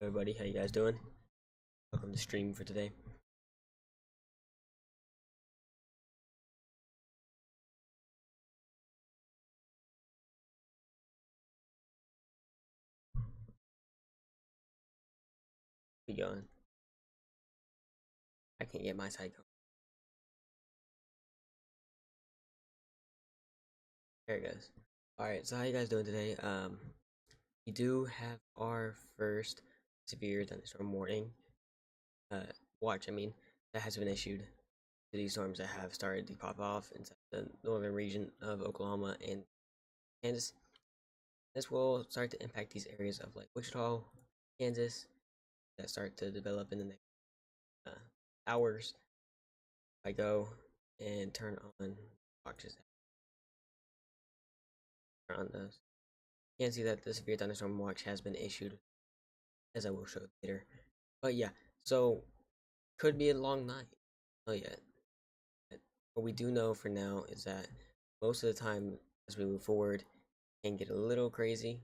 Everybody, how you guys doing? Welcome to stream for today. Keep going. I can't get my side going. There it goes. Alright, so how you guys doing today? We do have our first severe thunderstorm warning. Watch, that has been issued to these storms that have started to pop off inside the northern region of Oklahoma and Kansas. This will start to impact these areas of like Wichita, Kansas, that start to develop in the next hours. I go and turn on watches on those. You can see that the severe thunderstorm watch has been issued, as I will show later. But yeah, so could be a long night. Oh yeah. What we do know for now is that most of the time as we move forward, it can get a little crazy,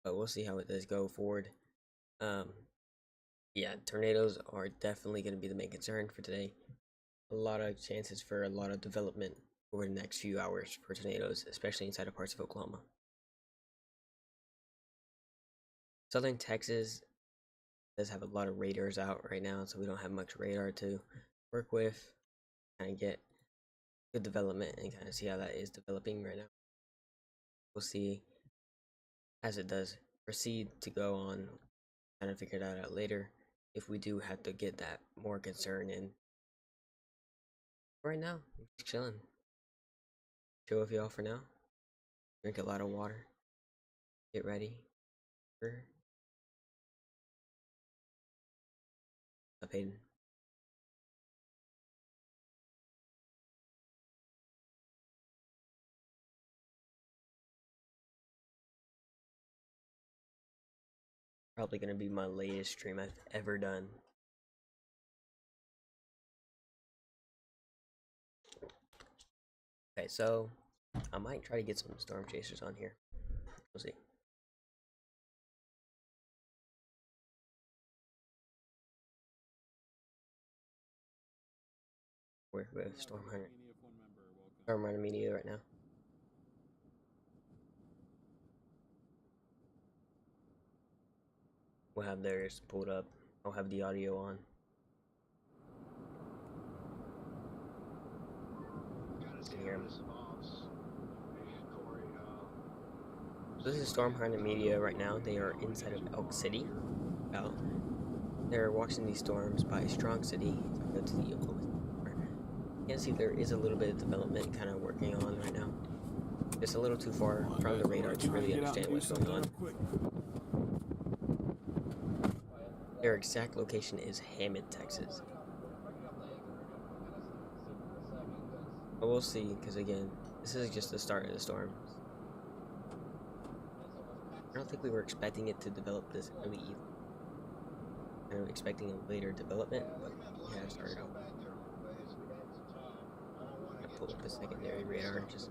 but we'll see how it does go forward. Yeah, tornadoes are definitely going to be the main concern for today. A lot of chances for a lot of development over the next few hours for tornadoes, especially inside of parts of Oklahoma. Southern Texas does have a lot of radars out right now, so we don't have much radar to work with. Kind of get good development and kind of see how that is developing right now. We'll see as it does proceed to go on, kind of figure that out later if we do have to get that more concern in. Right now, I'm just chilling. Chill with y'all for now. Drink a lot of water. Get ready for up Hayden. Probably gonna be my latest stream I've ever done. Okay, so I might try to get some storm chasers on here. We'll see. Work with Storm Hunter Media right now. We'll have theirs pulled up. I'll have the audio on. Can hear them. This is Storm Hunter Media right now. They are inside of Elk City. They're watching these storms by Strong City. Go to the Oklahoma. You can see there is a little bit of development kind of working on right now. It's a little too far from the radar to really understand what's going on. Their exact location is Hammond, Texas. But we'll see, because again, this is just the start of the storm. I don't think we were expecting it to develop this early either. Kind of expecting a later development, but yeah, it started out. I pulled up a secondary radar just.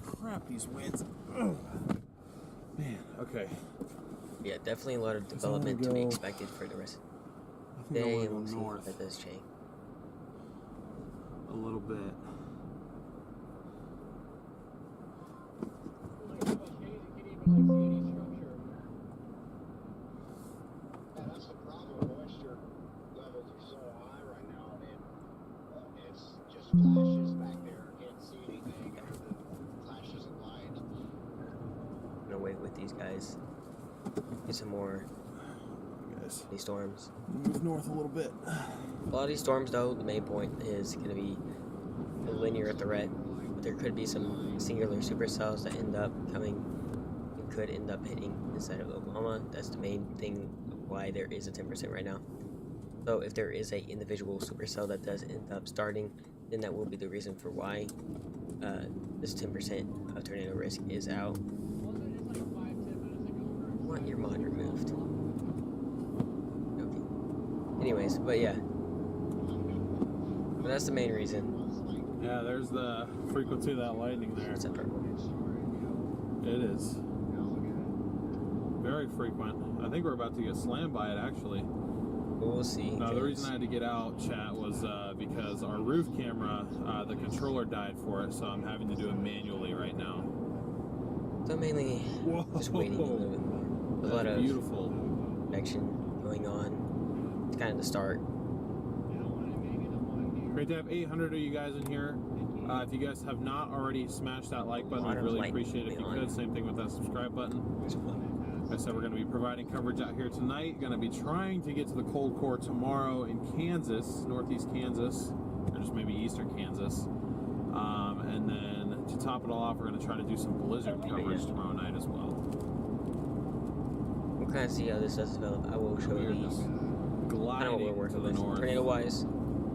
Crap, these winds. Oh. Man, okay. Yeah, definitely a lot of development to be expected for the rest of the day, and we'll see if that does change. A little bit. That's the problem. Moisture levels are so high right now, and it's just flashes back there. Can't see anything other than flashes of light. I'm gonna wait with these guys. Get some more these storms. Move north a little bit. A lot of these storms, though, the main point is gonna be a linear threat. But there could be some singular supercells that end up coming and could end up hitting inside of Oklahoma. That's the main thing of why there is a 10% right now. So if there is a individual supercell that does end up starting, then that will be the reason for why this 10% of tornado risk is out. Want your mod removed. Okay. Anyways, but yeah. But that's the main reason. Yeah, there's the frequency of that lightning there. It's a purple. It is very frequent. I think we're about to get slammed by it, actually. We'll see. No, the reason I had to get out, chat, was because our roof camera, the controller died for it, so I'm having to do it manually right now. So mainly just waiting a little bit more. A lot of beautiful action going on. It's kind of the start. Great to have 800 of you guys in here. If you guys have not already smashed that like button, we'd really appreciate it if you could. Same thing with that subscribe button. Like I said, we're going to be providing coverage out here tonight. Going to be trying to get to the cold core tomorrow in Kansas, northeast Kansas, or just maybe eastern Kansas. And then to top it all off, we're going to try to do some blizzard coverage tomorrow night as well. We'll kind of see how this does develop. I will show you kind of what we're working with. Tornado-wise,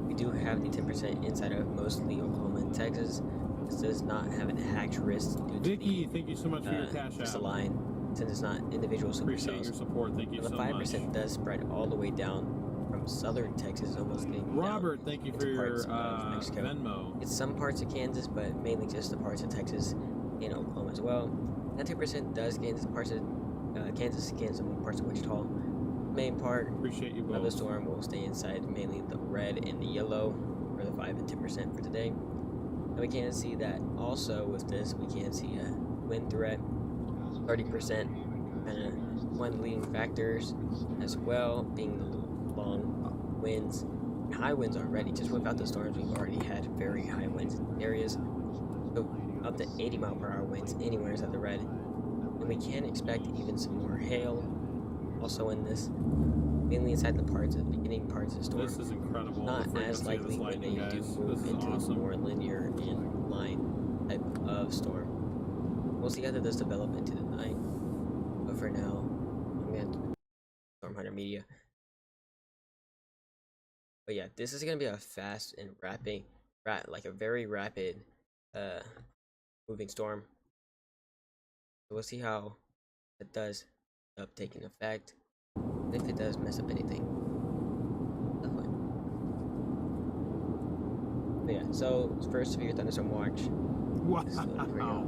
we do have the 10% inside of mostly Oklahoma and Texas. This does not have an hacked risk due to Vicky, thank you so much for your cash just a out. line, since it's not individual supercells. Appreciate your support. Thank you so much. The 5% does spread all the way down from southern Texas, almost getting Robert, thank you for your Mexico. Venmo. It's some parts of Kansas, but mainly just the parts of Texas and Oklahoma as well. That 10% does get into parts of Kansas, some parts of Wichita. Main part Appreciate you both. of the storm will stay inside mainly the red and the yellow for the 5 and 10% for today. And we can see that also with this, we can see a wind threat, 30%, kind of one of the leading factors as well, being the long winds. High winds already, just without the storms, we've already had very high winds in areas. So up to 80 mile per hour winds anywhere at the red. And we can expect even some more hail also in this, mainly inside the beginning parts of the storm. This is incredible. Not as likely when they do move into a more linear and line type of storm. We'll see how that does develop into the night. But for now, I'm going to Storm Hunter Media. But yeah, this is going to be a fast and like a very rapid moving storm. So we'll see how it does up taking effect. If it does mess up anything. Definitely. But yeah, so first severe thunderstorm watch. Wow.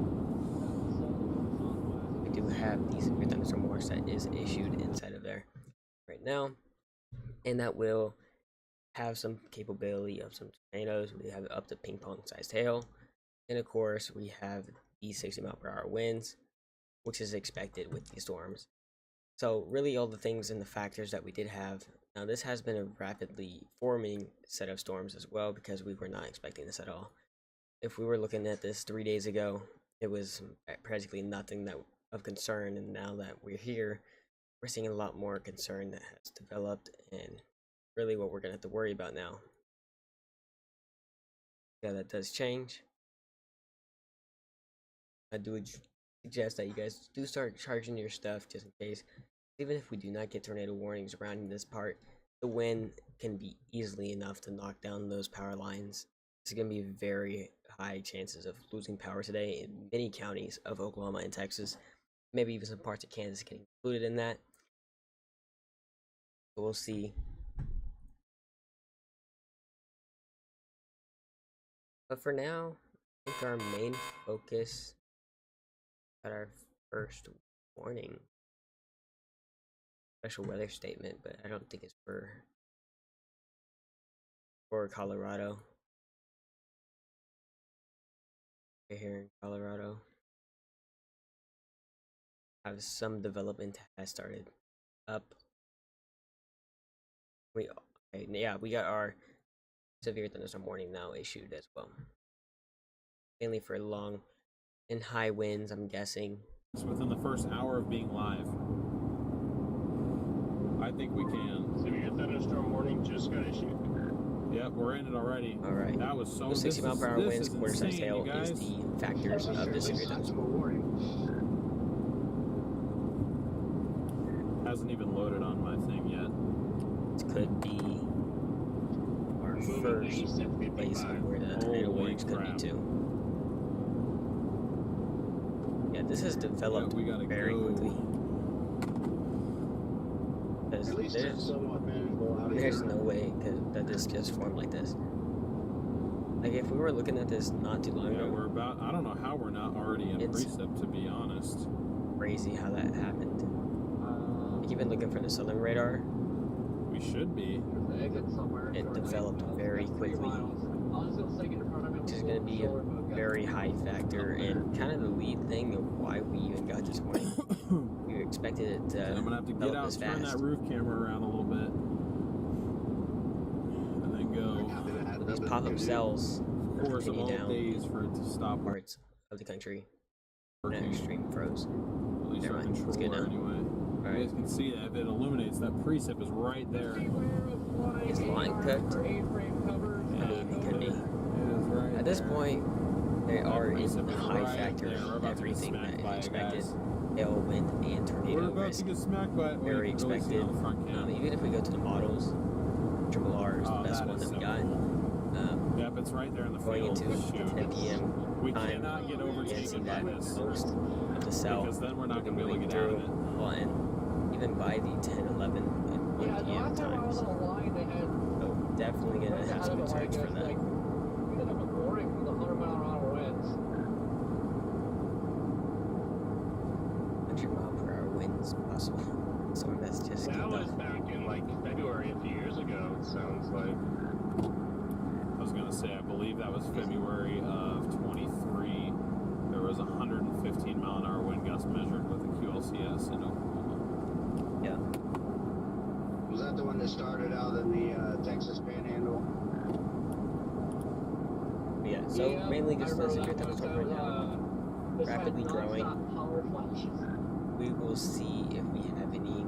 We do have the severe thunderstorm watch that is issued inside of there right now. And that will have some capability of some tornadoes. We have up to ping pong sized hail. And of course, we have the 60 mile per hour winds, which is expected with these storms. So really all the things and the factors that we did have. Now this has been a rapidly forming set of storms as well, because we were not expecting this at all. If we were looking at this 3 days ago, it was practically nothing that of concern, and now that we're here, we're seeing a lot more concern that has developed, and really what we're gonna have to worry about now. Yeah, that does change. I do suggest that you guys do start charging your stuff just in case. Even if we do not get tornado warnings around this part, the wind can be easily enough to knock down those power lines. It's going to be very high chances of losing power today in many counties of Oklahoma and Texas. Maybe even some parts of Kansas getting included in that. So we'll see. But for now, I think our main focus at our first warning, special weather statement, but I don't think it's for Colorado. Right here in Colorado, have some development has started up. We got our severe thunderstorm warning now issued as well, mainly for long and high winds, I'm guessing. Within the first hour of being live, I think we can. Severe thunderstorm warning just got issued. Yep, we're in it already. All right. That was so. 60 mile per hour winds, quarter size insane, hail is the factors of the severe thunderstorm warning. Hasn't even loaded on my thing yet. This could be our first place where the tornado warnings could be too. Yeah, this has developed very quickly. At least it's somewhat manageable out There's here. no way that this just formed like this. Like, if we were looking at this not too long Yeah, ago, we're about. I don't know how we're not already in It's- precip, to be honest. crazy how that happened. Like, even looking for the southern radar, We should be. it developed very quickly, which is going to be a very high factor and kind of the lead thing of why we even got this morning. We expected it to I'm gonna have to get develop out, this turn that fast. roof camera around a little bit, and then go. These pop-up cells Of course, of bring all you down days for it to stop parts of the country in working. extreme froze. At least Never our mind, it's good controller now. anyway. You Alright, guys can see that if it illuminates, that precip is right there. is the line cooked? I mean, it could be. It is right At this there. point, they are in Precip the is high right factor there. We're of about to get everything smacked that by is it, expected. guys. Hail, wind, and We're tornado about risk. to get smacked by it. Very You can really see it expected. on the front cam. Even if we go to the models, Triple R is the Oh, best that one is that we so got. cool. Yep, it's right there in the Going field. into Shoot. 10 p.m. We time, cannot get you can see overtaken by that this. most of the cell Because then we're not will going to be able to moving get out of through. it. Well, and even by the 10, 11, and 1 p.m. times. So definitely gonna have some concerns for that. 100-mile-per-hour winds possible. Storm that's just That kicked was off. back in like February a few years ago, it sounds like. I was going to say, I believe that was February of 23. There was 115 mile an hour wind gust measured with a QLCS in Oklahoma. Yeah. Was that the one that started out in the Texas Panhandle? But yeah, so mainly just a severe thunderstorm right now. Rapidly growing. We will see if we have any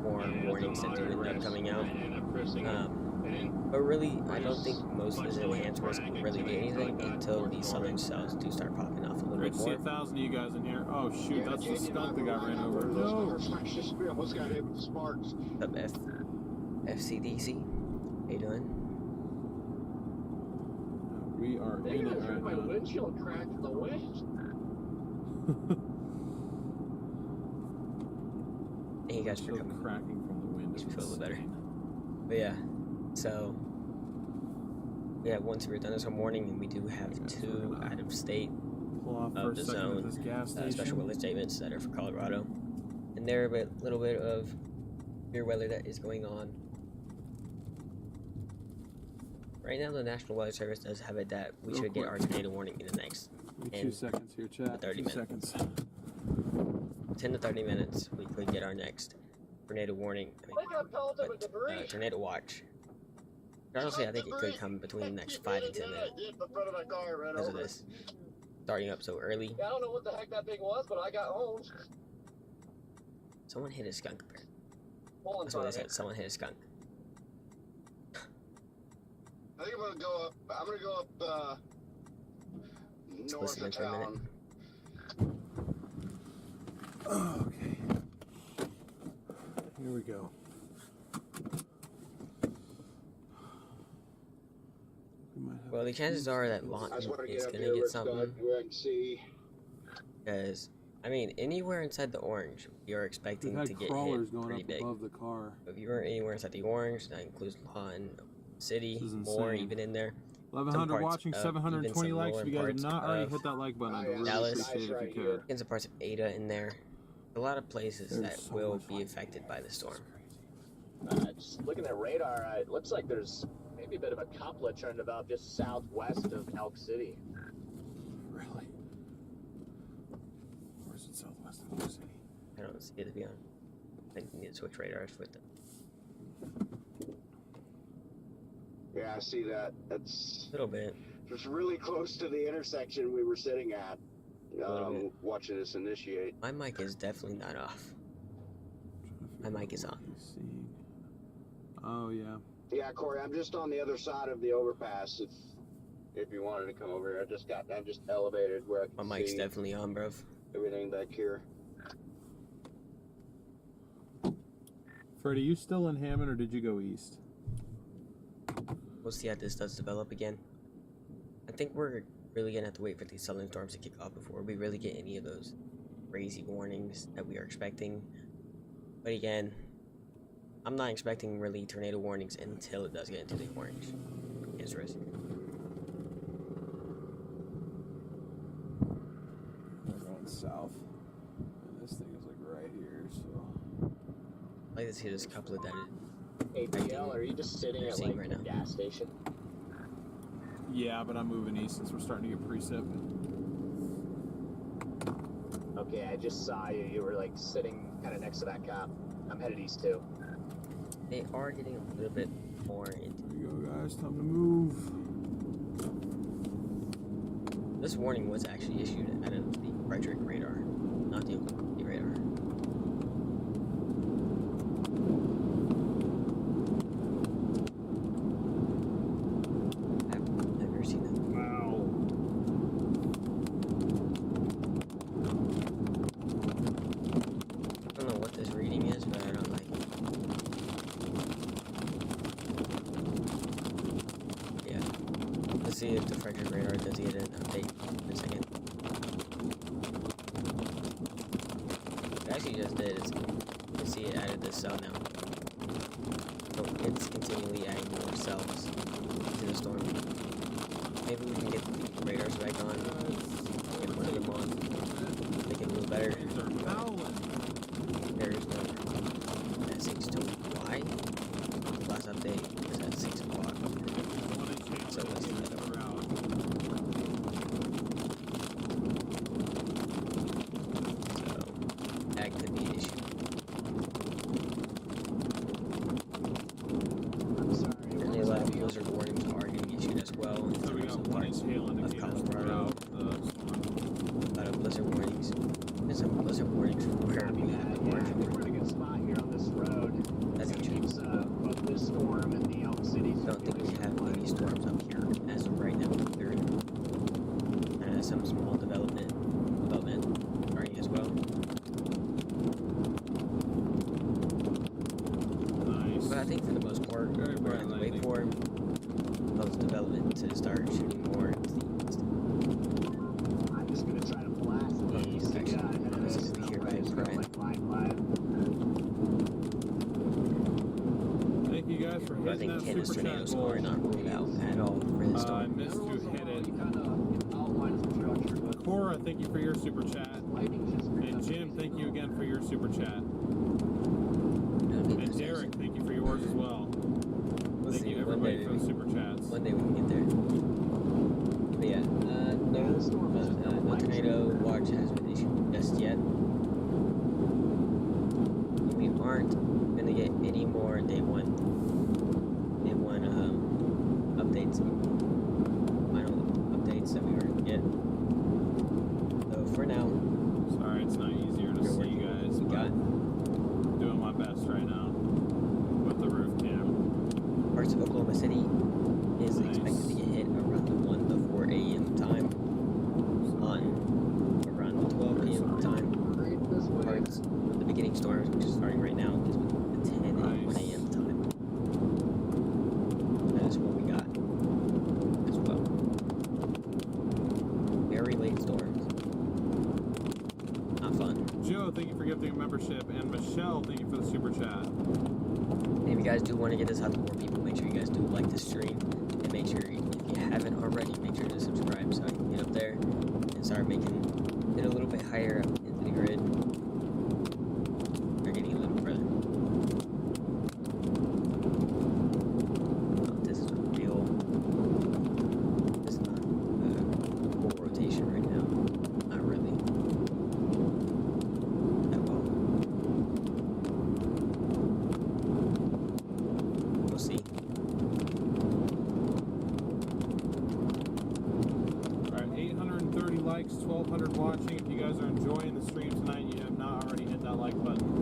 more warnings that do end up coming out. But really, I don't think most of the enhanced risk will really get anything until the southern cells do start popping off a little Great bit to see more. 1,000 of you guys in here. Oh, shoot, that's the skunk that got ran over. No! Almost got hit with the sparks. Up FCDC. How you doing? We are in it right My now. windshield cracked in the wind. Thank you guys for Still coming. cracking from the wind. Makes me is feel a little better. insane. But yeah, so we have one severe thunderstorm warning, and we do have Yeah, so we're two gonna out of state Pull off for of a the second at zone this gas station. special weather statements that are for Colorado, and there are a little bit of severe weather that is going on. Right now, the National Weather Service does have it that we Real should get quick. our tornado warning in the next Give me 2 and seconds here, chat. 30 2 minutes. seconds. 10 to 30 minutes. We could get our next tornado warning, but tornado watch. Honestly, I think it could come between the next 5 and 10 minutes because of this starting up so early. I don't know what the heck that thing was, but I got home. Someone hit a skunk. That's what they said. Someone hit a skunk. I think I'm gonna go up. I'm gonna go up Let's north listen of for a minute. town. Okay. Here we go. We might have Well, the chances are that I just Lawton want to is get up gonna here get where something where I can see. because I mean, anywhere inside the orange, you're We've expecting had to get crawlers hit going pretty up big. above the car. If you were anywhere inside the orange, that includes Lawton City, This is or insane. even in there. 1,100 parts watching, of 720 even some likes. If you guys have lower not already parts hit that like button, I'd Oh, yeah, really Dallas. appreciate it Right if you here. could. In some parts of Ada in there. A lot of places There's that so will much be light. affected by the storm. Just looking at radar, it looks like there's maybe a bit of a couplet turned about just southwest of Elk City. Really? Or is it southwest of New City? I don't see it to be on. I need to switch radars with them. Yeah, I see that. That's A little bit. just really close to the intersection we were sitting at. little bit. Watching this initiate. My mic is definitely not off. My mic is on. Oh yeah. Yeah, Corey, I'm just on the other side of the overpass. If you wanted to come over here, I'm just elevated where I My can mic's see definitely on, bruv. everything back here. Freddy, you still in Hammond or did you go east? We'll see how this does develop again. I think we're really gonna have to wait for these southern storms to kick off before we really get any of those crazy warnings that we are expecting. But again, I'm not expecting really tornado warnings until it does get into the orange. It's risky. going south. And this thing is like right here, so. I like to see this couplet that Hey, DL, are you just sitting at like right a now. gas station? Yeah, but I'm moving east since we're starting to get precip. Okay, I just saw you. You were like sitting kind of next to that cop. I'm headed east too. They are getting a little bit more into. There you go, guys. Time to move. This warning was actually issued out of the Frederick radar, not the Oklahoma radar. I've never seen that. Wow. I don't know what this reading is, but I don't like it. Yeah. Let's see if the Frederick radar does get an update in a second. It actually just did. You can see it added this cell now. So it's continually adding more cells to the storm. Maybe we can get the radars back on. Get one of them on. Make it a little better. There's no. That seems to why. The last update was at 6 o'clock. So let's do that over. So that could be an issue. I'm sorry. Apparently a lot of blizzard warnings are getting issued as well. So we got one inch hail indicators throughout the storm. A lot of blizzard warnings. There's some blizzard warnings from where we have the Yeah, I larger think we're in a good spot here on this road. That's It true. keeps both this storm and the Elk City. I don't think we have any storms up here as of right now. There some small development starting as well. Nice. But I think for the most part, Very we're going to wait for those development to start shooting more into the east. I'm just gonna try to blast the east. Actually, Yeah, ahead of this us. is here by Just go Pride. like 5-5. Thank you guys for I hitting think that Candace super tornadoes chat are goal. not ruled out at all for this I storm. missed to hit it. Outline some structure, but Cora, thank you for your super chat. lighting's just And Jim, thank you again for your super chat. I don't think And this is- Derek, thank you for yours as well. We'll Thank see you one everybody day. for the super chats. One day we can get there. But yeah, no tornado watch has been issued just yet. We aren't gonna get any more day one updates, final updates that we were gonna get. So for now, Sorry, it's not easier to we're see working you with guys, what we but got. doing my best right now with the roof cam. Parts of Oklahoma City is Nice. expected to get hit around the 1 to 4 a.m. time on around the 12 a.m. time. right this way. Parts of the beginning storms, which is starting right now, is with the 10 and 1 Nice. a.m. time. That is what we got as well. Very late storms. Not fun. Joe, thank you for gifting a membership. And Michelle, thank you for the super chat. And if you guys do want to get this out to more people, make sure you guys do like the stream. And make sure, if you haven't already, make sure to subscribe so I can get up there and start making it a little bit higher up into the grid. Or getting a little further. Oh, this is a real. This is not full rotation right now. Not really. That well. We'll see. Alright, 830 likes, 1,200 watching. If you guys are enjoying the stream tonight, you have not already hit that like button.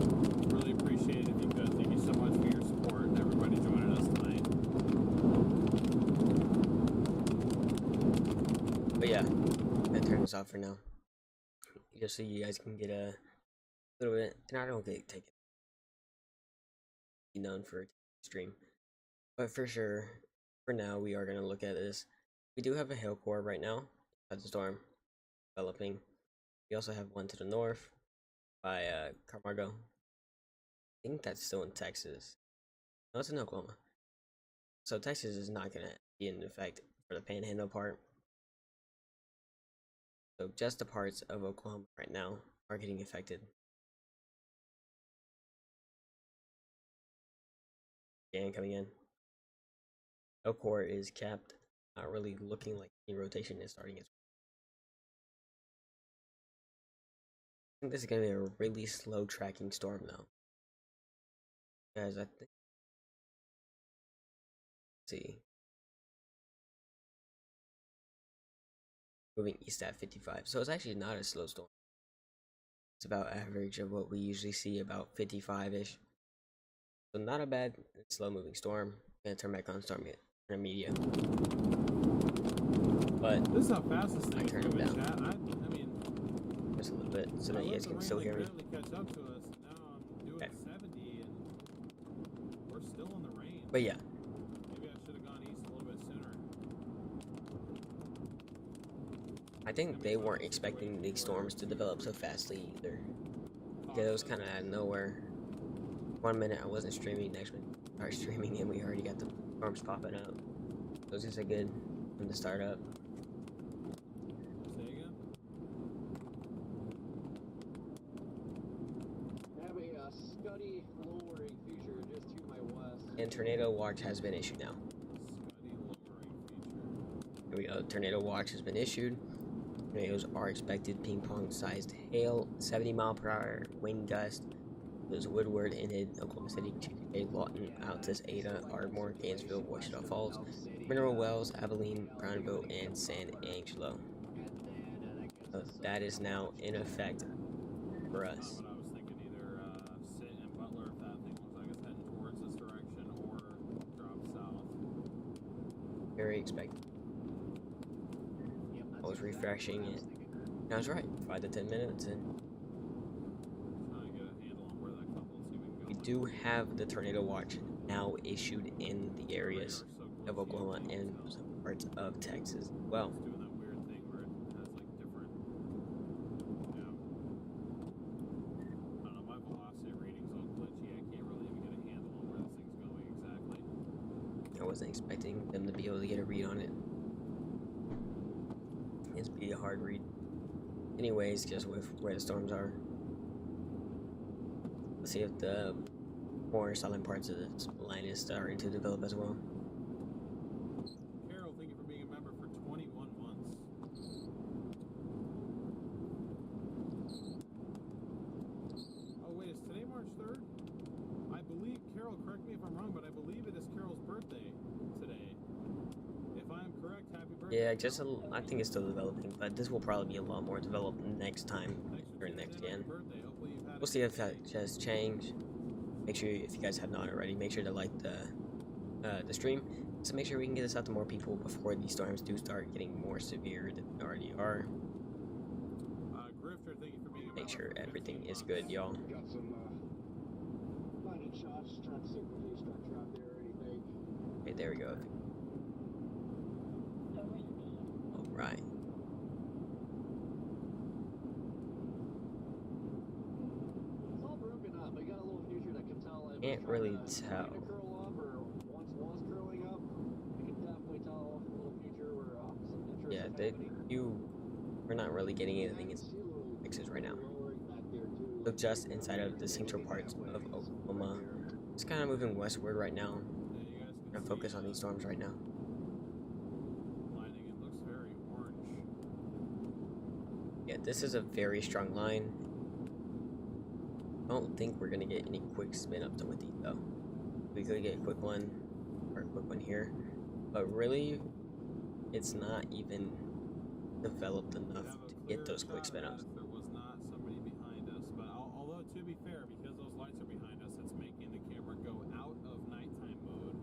Really appreciate it if you could. Thank you so much for your support and everybody joining us tonight. But yeah, I'm gonna turn this off for now. Just so you guys can get a little bit, and I don't get take it be known for stream. But for sure, for now, we are gonna look at this. We do have a hail core right now at the storm developing. We also have one to the north by Camargo. I think that's still in Texas. No, it's in Oklahoma. So Texas is not gonna be in effect for the Panhandle part. So just the parts of Oklahoma right now are getting affected. And coming in. Elcor is capped, not really looking like any rotation is starting its. I think this is gonna be a really slow tracking storm though. Guys, I think see. Moving east at 55. So it's actually not a slow storm. It's about average of what we usually see, about 55-ish. So not a bad slow moving storm. Gonna turn back on storm intermediate. But this is how fast this thing turn it down. Chat. I mean, just a little bit so that you guys can still hear me. Catch up to us. Now I'm doing 70 and we're still in the rain. But yeah. Maybe I should have gone east a little bit sooner. I think they weren't expecting these storms to develop so fastly either. Yeah, it was kind of out of nowhere. 1 minute I wasn't streaming, next minute I started streaming and we already got the storms popping up. So it's just a good one to start up. Say again? Have a scuddy, lowering feature just to my west. And tornado watch has been issued now. Here we go. Tornado watch has been issued. Tornadoes are expected. Ping pong sized hail, 70-mile-per-hour wind gust. There's Woodward, Enid, Oklahoma City, Chickasha, Lawton, Altus, Ada, Ardmore, Gainesville, Wichita Falls, Mineral Wells, Abilene, Brownville, and San Angelo. So that is now in effect for us. I was thinking either sit in Butler if that thing looks like it's heading towards this direction or drop south. Very expected. I was refreshing it. I was right. 5 to 10 minutes and we do have the tornado watch now issued in the areas of Oklahoma and some parts of Texas as well. It's doing that weird thing where it has like different, I don't know, my velocity reading's all glitchy. I can't really even get a handle on where this thing's going exactly. I wasn't expecting them to be able to get a read on it. It's be a hard read. Anyways, just with where the storms are. Let's see if the more southern parts of this line is starting to develop as well. Carol, thank you for being a member for 21 months. Oh wait, is today March 3rd? I believe, Carol, correct me if I'm wrong, but I believe it is Carol's birthday today. If I am correct, happy birthday. Yeah, just I think it's still developing, but this will probably be a lot more developed next time or next gen. We'll see if that just changed. Make sure, if you guys have not already, make sure to like the stream. So make sure we can get this out to more people before these storms do start getting more severe than they already are. Grifter, thank you for being Make sure everything is good, y'all. Got some lightning shots, trying to see if we can structure out there or anything. Okay, there we go. Alright. It's all broken up. I got a little future that can tell if Can't it's really trying to tell. curl up or once was curling up. I can definitely tell a little future where some interest Yeah, is happening. we're not really getting anything in Texas right now. So just inside of the central parts of Oklahoma. It's kind of moving westward right now. I'm gonna focus on these storms right now. Lighting, it looks very orange. Yeah, this is a very strong line. I don't think we're gonna get any quick spin ups with these though. We could get a quick one or a quick one here, but really, it's not even developed enough to get those quick spin ups. There was not somebody behind us, but although to be fair, because those lights are behind us, it's making the camera go out of nighttime mode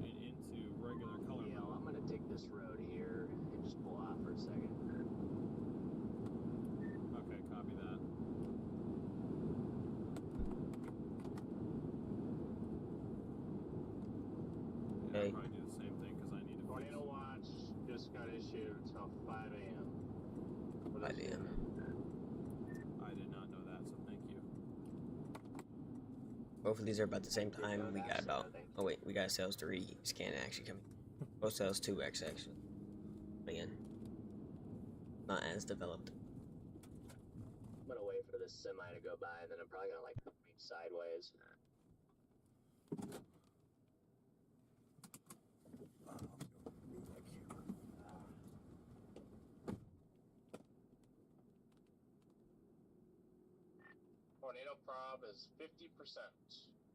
and into regular color Yeah, well, I'm mode. gonna take this road here and just pull off for a second. Okay, copy that. Yeah, Okay. I'll probably do the same thing because I need to fix. Tornado watch just got issued until 5 a.m. 5 a.m. I did not know that, so thank you. Both of these are about the same time. We got about, oh wait, we got a sales 3 scan actually coming. Both sales 2x actually. Again. not as developed. I'm gonna wait for this semi to go by, and then I'm probably gonna like reach sideways. Tornado prob is 50%.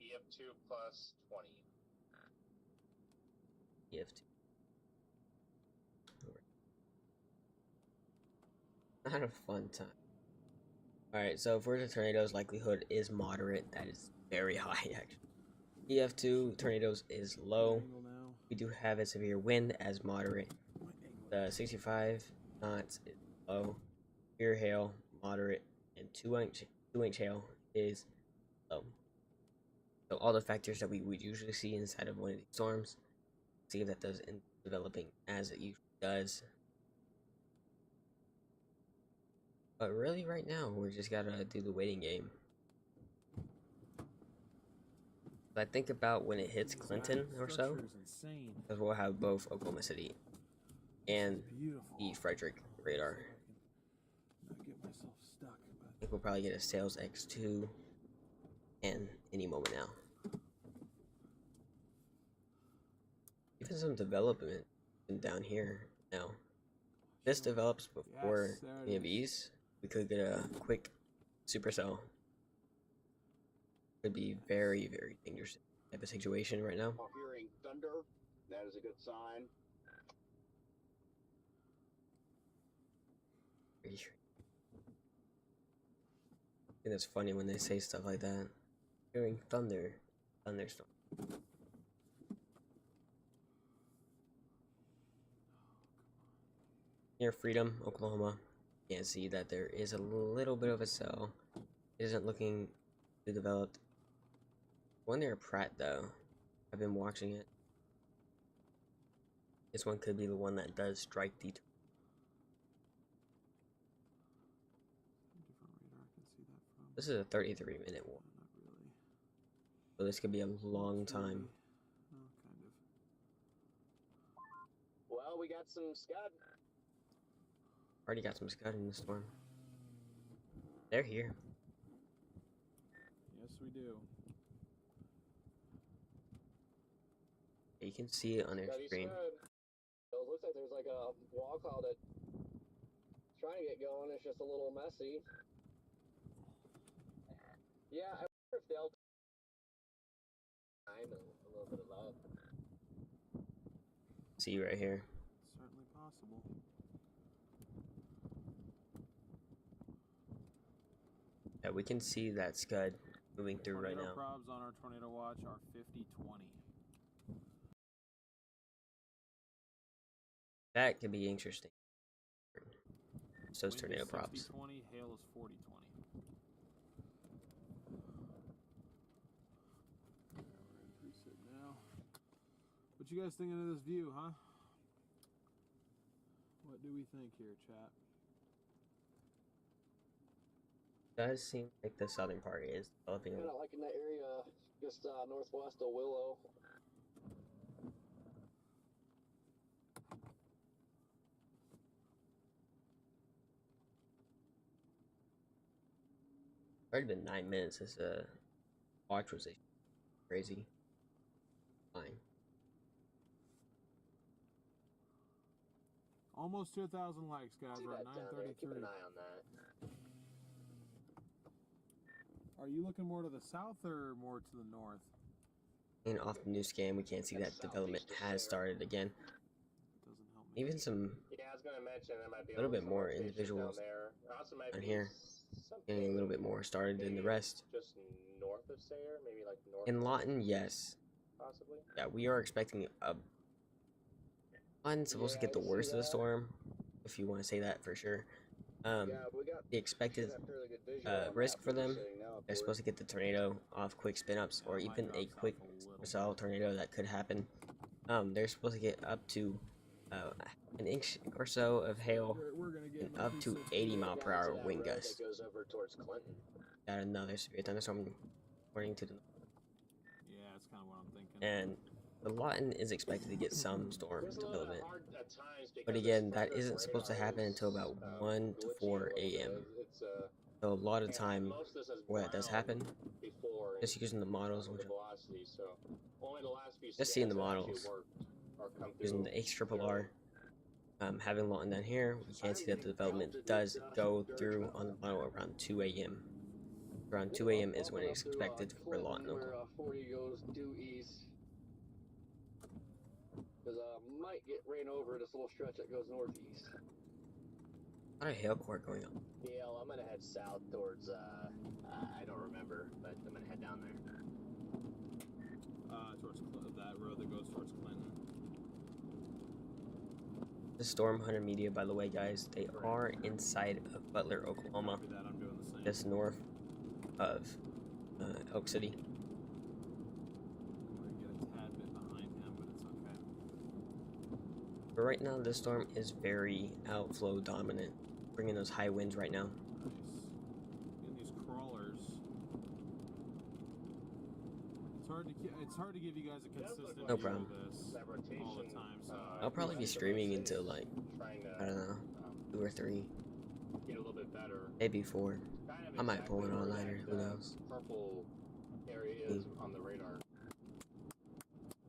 EF2 plus 20. EF2. Not a fun time. Alright, so for the tornadoes, likelihood is moderate. That is very high, actually. EF2 tornadoes is low. We do have a severe wind as moderate. The 65 knots is low. Severe hail, moderate. And 2-inch hail is low. So all the factors that we would usually see inside of one of these storms, see if that does in developing as it usually does. But really, right now, we just gotta do the waiting game. But I think about when it hits Clinton or so, because we'll have both Oklahoma City and the Frederick radar. I think we'll probably get a Sales X2 and any moment now. Even some development down here now. If this develops before any of these, we could get a quick supercell. Could be very, very dangerous type of situation right now. Hearing thunder, that is a good sign. And it's funny when they say stuff like that. Hearing thunderstorm. Near Freedom, Oklahoma, you can see that there is a little bit of a cell. It isn't looking too developed. One near Pratt, though. I've been watching it. This one could be the one that does strike the. This is a 33-minute one. So this could be a long time. Well, we got some scud. Already got some scud in the storm. They're here. Yes, we do. You can see it on their screen. So it looks like there's like a wall cloud that's trying to get going. It's just a little messy. Yeah, I wonder if they'll time a little bit of love. See right here. Certainly possible. Yeah, we can see that scud moving through right now. Probs on our tornado watch are 50-20. That could be interesting. So those Wind tornado is props. 60-20, hail is 40-20. Now. What you guys thinking of this view, huh? What do we think here, chat? Does seem like the southern part is developing. Kind of like in that area just northwest of Willow. Already been 9 minutes. This watch was crazy. Fine. Almost 2,000 likes, guys. We're at 9:33. Keep an eye on that. Are you looking more to the south or more to the north? And off the new scan, we can't see that development has started again. Doesn't help me. Even some Yeah, I was gonna mention there might be a little bit some more locations individuals down there. Also might on be here getting a little bit more started than the rest. Just north of Sayre, maybe like north. In Lawton, yes. Possibly. Yeah, we are expecting a. Lawton's supposed to get the worst of the storm, if you want to say that for sure. The expected risk for them, they're supposed to get the tornado off quick spin-ups, or even a quick cell tornado that could happen. They're supposed to get up to an inch or so of hail and up to 80-mile-per-hour wind gusts. Got another severe thunderstorm according to the. Yeah, that's kind of what I'm thinking. And the Lawton is expected to get some storm There's a little bit development. hard at times But because again, this that front isn't supposed to radar happen until is, about 1 to glitchy a 4 little bit. a.m. It's So a lot of and time most of this has where that does ground happen, before just using the models, with which the velocity, so only the last few just seeing scans the have actually models, worked or come using through the H triple clearly. R, having Lawton down here, we can see that the development does go through on the model around 2 a.m. Around 2 a.m. is when it's expected for Lawton, Oklahoma. 40 goes due east. Because might get rain over this little stretch that goes northeast. A lot of hail core going on. Yeah, well, I'm gonna head south towards I don't remember, but I'm gonna head down there. Towards that road that goes towards Clinton. The Storm Hunter Media, by the way, guys, they are inside of Butler, Oklahoma, Copy that, I'm doing the same. just north of Elk City. I'm gonna get a tad bit behind him, but it's okay. But right now, this storm is very outflow dominant, bringing those high winds right now. Nice. Getting these crawlers. It's hard to give you guys a consistent No view problem. of this That rotation, all the time. So I'll probably be streaming until like, trying to, I don't know, 2 or 3, get a little bit better. maybe 4. Kind of I might pull an exactly where all-nighter, that, who knows. Purple area is on the radar.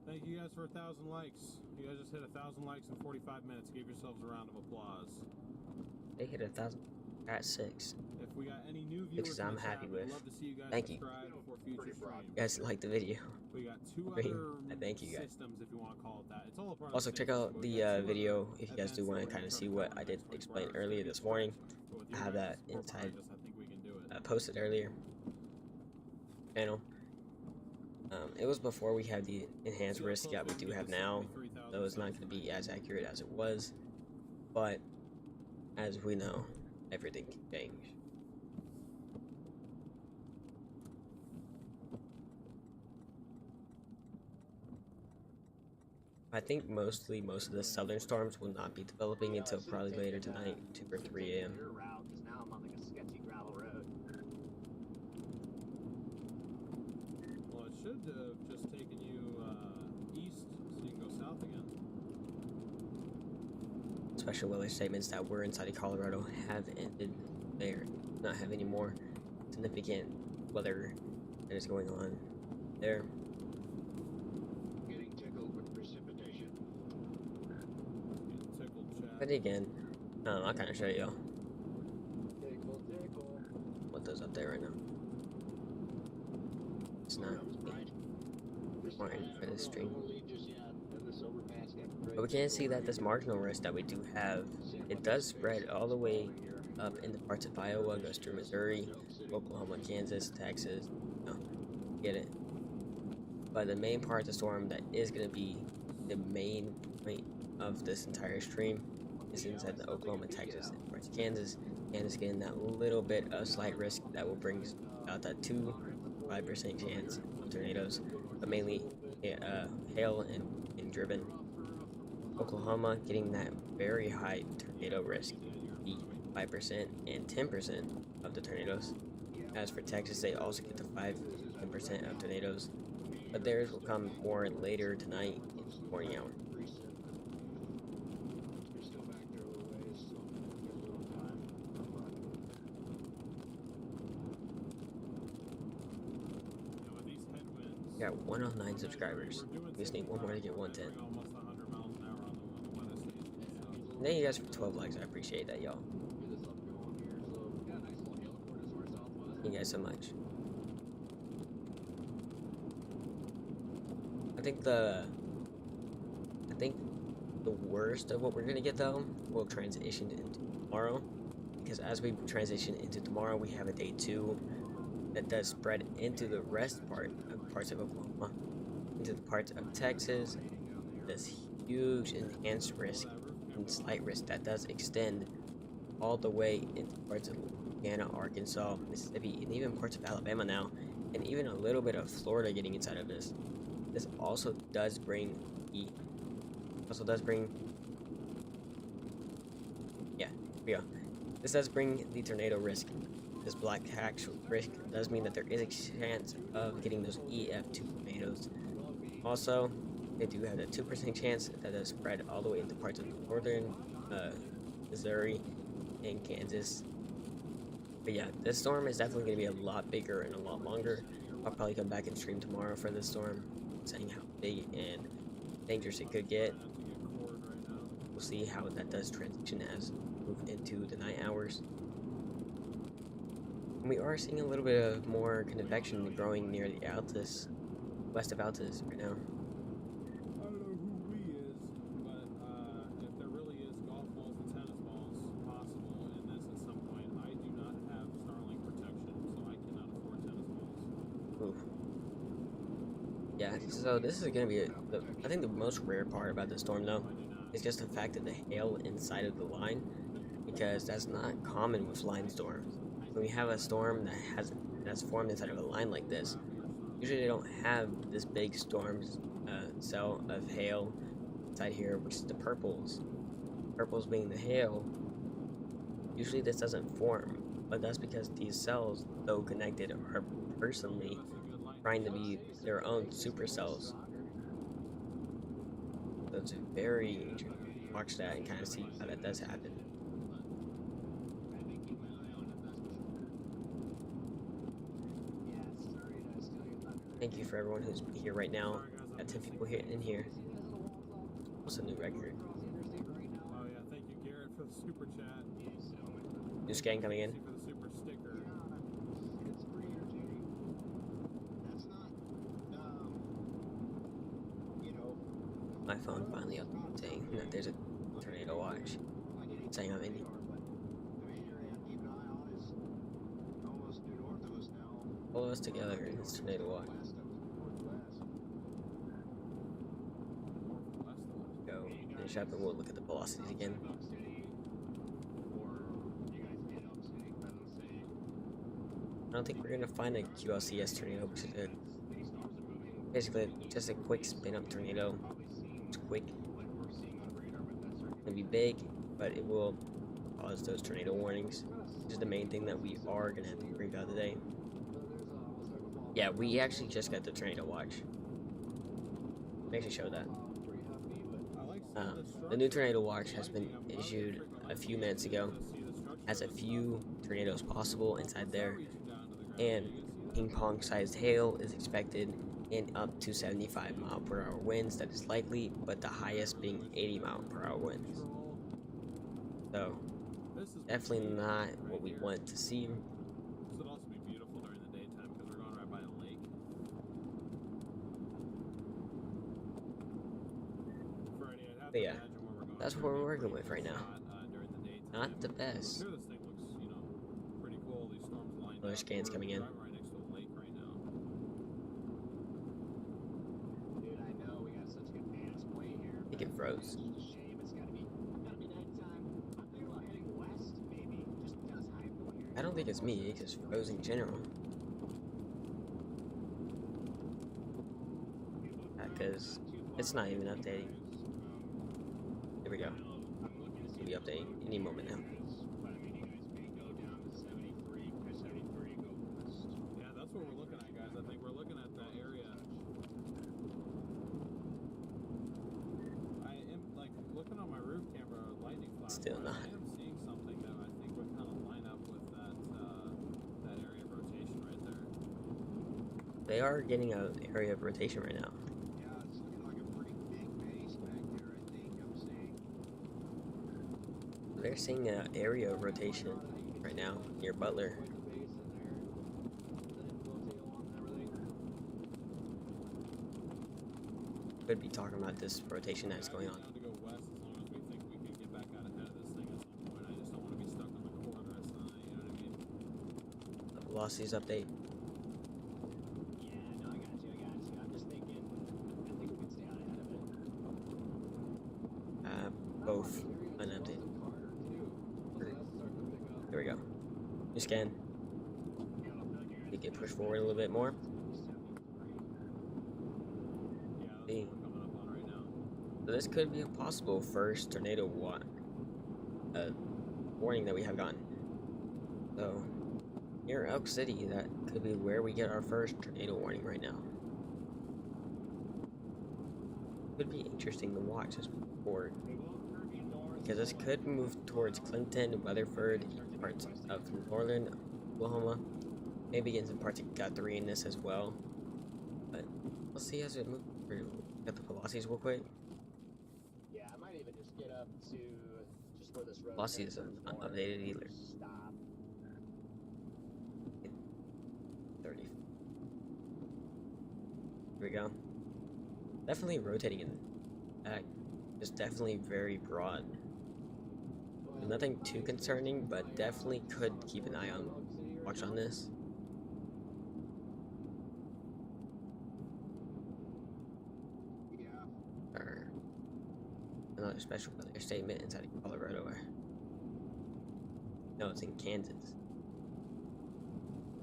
thank you guys for 1,000 likes. You guys just hit 1,000 likes in 45 minutes. Give yourselves a round of applause. They hit 1,000 at 6. If we got any new viewers, Which in I'm the happy chat, we'd with. love to see you guys Thank you. subscribe for future streams. You guys like the video. We got 2 Great. other Thank you, guys. systems, if you want to call it that. It's all a part Also, of check the out system, but the we got 2 video other if you guys do events want that to we're kind of gonna see try what to I did do in the next explain 24 earlier hours. this morning. But with I you have guys' that support inside, behind us, I think we can do it. posted earlier. Channel. It was before we had the enhanced risk that we do have now, so it's not going to be as accurate as it was. But as we know, everything can change. I think most of the southern storms will not be developing until probably later tonight, 2 or 3 a.m. Your route, because now I'm on like a sketchy gravel road. Well, it should have just taken you east so you can go south again. Special weather statements that were inside of Colorado have ended. They not have any more significant weather that is going on there. Getting tickled with precipitation. Getting tickled, Chad. But again, I'll kind of show you Tickle, tickle. what those up there right now. It's not important for this stream. But we can see that this marginal risk that we do have, it does spread all the way up into parts of Iowa, goes through Missouri, Oklahoma, Kansas, Texas. No, get it. But the main part of the storm that is going to be the main point of this entire stream is inside the Oklahoma, Texas, and parts of Kansas. Kansas getting that little bit of slight risk that will bring about that 2-5% chance of tornadoes, but mainly hail and driven. Oklahoma getting that very high tornado risk, the 5% and 10% of the tornadoes. As for Texas, they also get the 5-10% of tornadoes, but theirs will come more later tonight in the morning hour. With these headwinds, We got 109 subscribers. We just need one more to get 110. almost 100 miles an hour on the weather station. Thank you guys for 12 likes. I appreciate that, y'all. Thank you guys so much. I think the worst of what we're gonna get though will transition into tomorrow, because as we transition into tomorrow, we have a day 2 that does spread into the parts of Oklahoma, into the parts of Texas. This huge enhanced risk and slight risk that does extend all the way into parts of Louisiana, Arkansas, Mississippi, and even parts of Alabama now, and even a little bit of Florida getting inside of this. This also does bring This does bring the tornado risk. This black hatch risk does mean that there is a chance of getting those EF2 tornadoes. Also, They do have a 2% chance that does spread all the way into parts of northern Missouri and Kansas. But yeah, this storm is definitely going to be a lot bigger and a lot longer. I'll probably come back and stream tomorrow for this storm, saying how big and dangerous it could get. We'll see how that does transition as we move into the night hours. And we are seeing a little bit of more convection growing near the Altus, west of Altus right now. I don't know who we is, but if there really is golf balls and tennis balls possible in this at some point, I do not have Starlink protection, so I cannot afford tennis balls. Oof. Yeah, so this is going to be, I think the most rare part about the storm though, is just the fact that the hail inside of the line, because that's not common with line storms. When you have a storm that's formed inside of a line like this, usually they don't have this big storm cell of hail inside here, which is the purples. Purples being the hail. Usually this doesn't form, but that's because these cells, though connected, are personally trying to be their own supercells. So it's very interesting to watch that and kind of see how that does happen. Thank you for everyone who's here right now. Got 10 people here in here. What's a new record? Oh yeah, thank you Garrett for the super chat. New scan coming in. For the super sticker. It's pretty entertaining. That's not, you know. My phone finally up saying that there's a tornado watch. Saying I'm in. The major area to keep an eye on is almost due north of us now. Follow us together in this tornado watch. West of northwest. Go finish up and we'll look at the velocities again. I don't think we're gonna find a QLCS tornado, which is basically just a quick spin up tornado. It's quick. It's gonna be big, but it will cause those tornado warnings, which is the main thing that we are gonna have to worry about today. Yeah, we actually just got the tornado watch. Let me actually show that. The new tornado watch has been issued a few minutes ago. Has a few tornadoes possible inside there, and ping pong sized hail is expected and up to 75-mile-per-hour winds. That is likely, but the highest being 80-mile-per-hour winds. So definitely not what we want to see. This would also be beautiful during the daytime because we're going right by a lake. Friday, I'd have But to yeah, imagine where we're going. that's what we're working with right now. During the daytime. Not the best. I'm sure this thing looks, you know, pretty cool. These storms lined Other up. scans coming in. We're right next to a lake right now. Dude, I know we got such good pass play here. I think it froze. It's a shame. It's gotta be nighttime. I'm thinking about heading west, maybe. Just because I'm going here. I don't think it's me, it's just froze in general. Because it's not even updating. Here we go. It'll be updating any moment now. Yeah, that's what we're looking at, guys. I think we're looking at that area. I am, like, looking on my roof camera, lightning flash. Still not. I am seeing something that I think would kind of line up with that area of rotation right there. They are getting an area of rotation right now. Yeah, it's looking like a pretty big base back there, I think I'm seeing. They're seeing an area of rotation right now near Butler. Could be talking about this rotation that's going on. To go west as long as we think we can get back out ahead of this thing at some point. I just don't want to be stuck on the core the rest of the night, you know what I mean? The velocities update. Yeah, no, I got you. I'm just thinking, I think we can stay out ahead of it. Both unupdated. There we go. New scan. We can push forward a little bit more. Yeah, that's what we're coming up on right now. So this could be a possible first tornado warning that we have gotten. So near Elk City, that could be where we get our first tornado warning right now. could be interesting to watch as we move forward. Because this could move towards Clinton, Weatherford, parts of northern Oklahoma, maybe getting some parts of Guthrie in this as well. But we'll see as it moves through. Got the velocities real quick. Yeah, I might even just get up to just where this road Velocities turns aren't north. updated either. Stop. 30. Here we go. Definitely rotating in back. Just definitely very broad. Nothing too concerning, but definitely could keep an eye on watch on this. Yeah. Or another special weather statement inside of Colorado. No, it's in Kansas.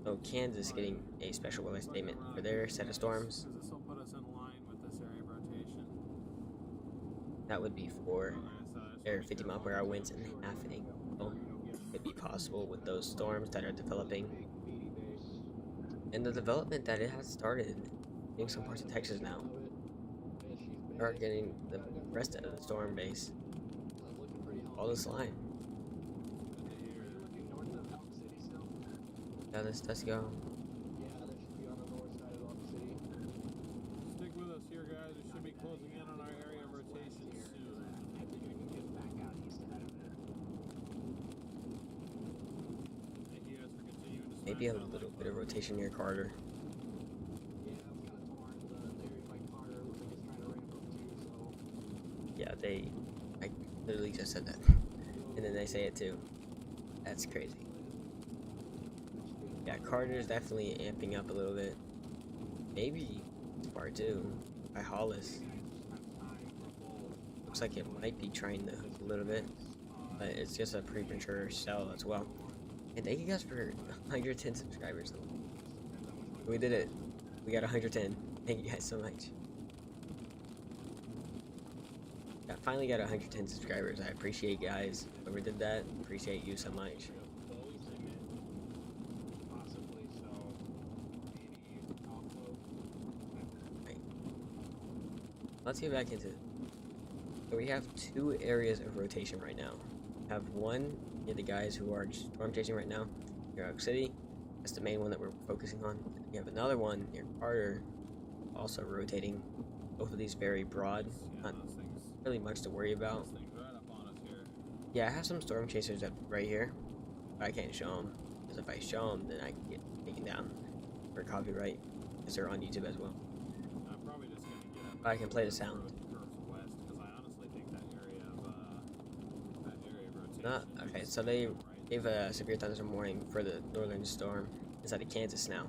Oh, Kansas getting a special weather statement for their set of storms. Does this will put us in line with this area of rotation? That would be for Okay, so their 50-mile-per-hour winds and half an angle. Could be possible with those storms that are developing. And the development that it has started in some parts of Texas now are getting the rest of the storm base. All this line. Looking north of Elk City still? Now this does go. Yeah, that should be on the north side of Elk City. stick with us here, guys. We should be closing in on our area of rotation soon. I think I can get back out east ahead of it. Thank you guys for continuing to Maybe a smash that little like bit of button. rotation near Carter. Yeah, I'm kind of torn. The area by Carter looks like it's trying to ramp up too, so. Yeah, I literally just said that. And then they say it too. That's crazy. Yeah, Carter's definitely amping up a little bit. Maybe part 2 by Hollis. Looks like it might be trying to hook a little bit, but it's just a premature sell as well. And thank you guys for 110 subscribers. We did it. We got 110. Thank you guys so much. Yeah, finally got 110 subscribers. I appreciate you guys. Whoever did that, appreciate you so much. Possibly so. Maybe offload. Right. Let's get back into it. So we have 2 areas of rotation right now. We have one near the guys who are storm chasing right now near Oak City. That's the main one that we're focusing on. We have another one near Carter, also rotating. Both of these very broad. Yeah, Not those things, really much to worry about. those things right up on us here. Yeah, I have some storm chasers up right here, but I can't show them because if I show them, then I can get taken down for copyright because they're on YouTube as well. I'm probably just gonna get up. But I can play the sound. Curves west because I honestly think that area of rotation. Okay, so they gave a severe thunderstorm warning for the northern storm inside of Kansas now.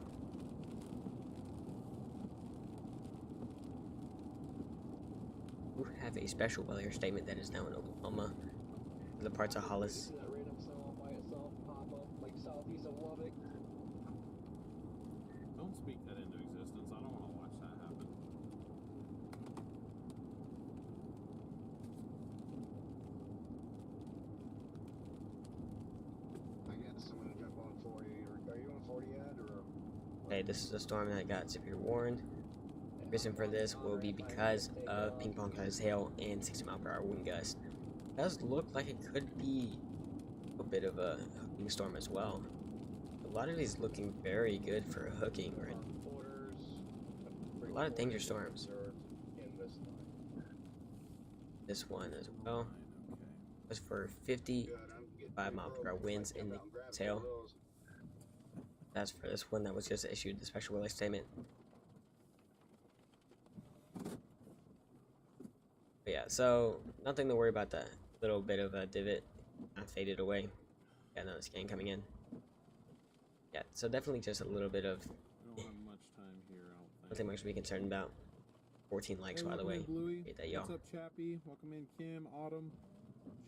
We have a special weather statement that is now in Oklahoma for the parts of Hollis. See that random cell by itself pop up like southeast of Lubbock. Don't speak that into existence. I don't want to watch that happen. I guess I'm gonna jump on 40. Are you on 40 yet, or? Okay, this is a storm that got severe warned. The reason for this will be because of ping pong sized hail and 60-mile-per-hour wind gust. It does look like it could be a bit of a hooking storm as well. A lot of these looking very good for hooking, right? A lot of danger storms. In this line. This one as well was for 55 Good. I'm getting mile-per-hour winds in the tail. That's for this one that was just issued the special weather statement. But yeah, so nothing to worry about. That little bit of a divot not faded away. Got another scan coming in. Yeah, so definitely just a little bit of We don't have much time here, I don't think. nothing much to be concerned about. 14 likes, Hey, by the welcome way. in, Bluey. Hate that, y'all. What's up, Chappie? Welcome in, Kim, Autumn,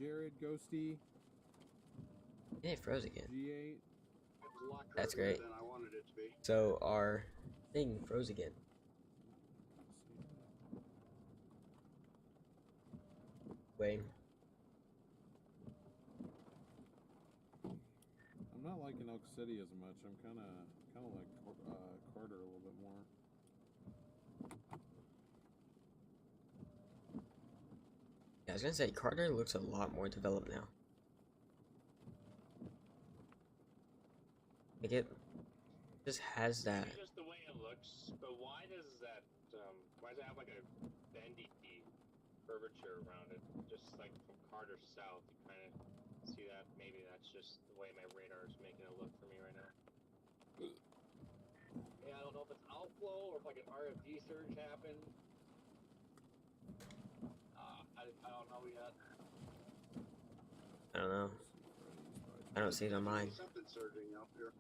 Jared, Ghosty, Yeah, it froze again. G8. That's great. Than I wanted it to be. So our thing froze again. Wait. I'm not liking Elk City as much. I'm kind of like Carter a little bit more. I was gonna say, Carter looks a lot more developed now. Like it just has that. It's just the way it looks, but why does that, why does it have like a bendy curvature around it? Just like from Carter south, you kind of see that. Maybe that's just the way my radar is making it look for me right now. Yeah, I don't know if it's outflow or if like an RFD surge happened. I don't know yet. I don't know. I don't see it on mine. Something surging up here.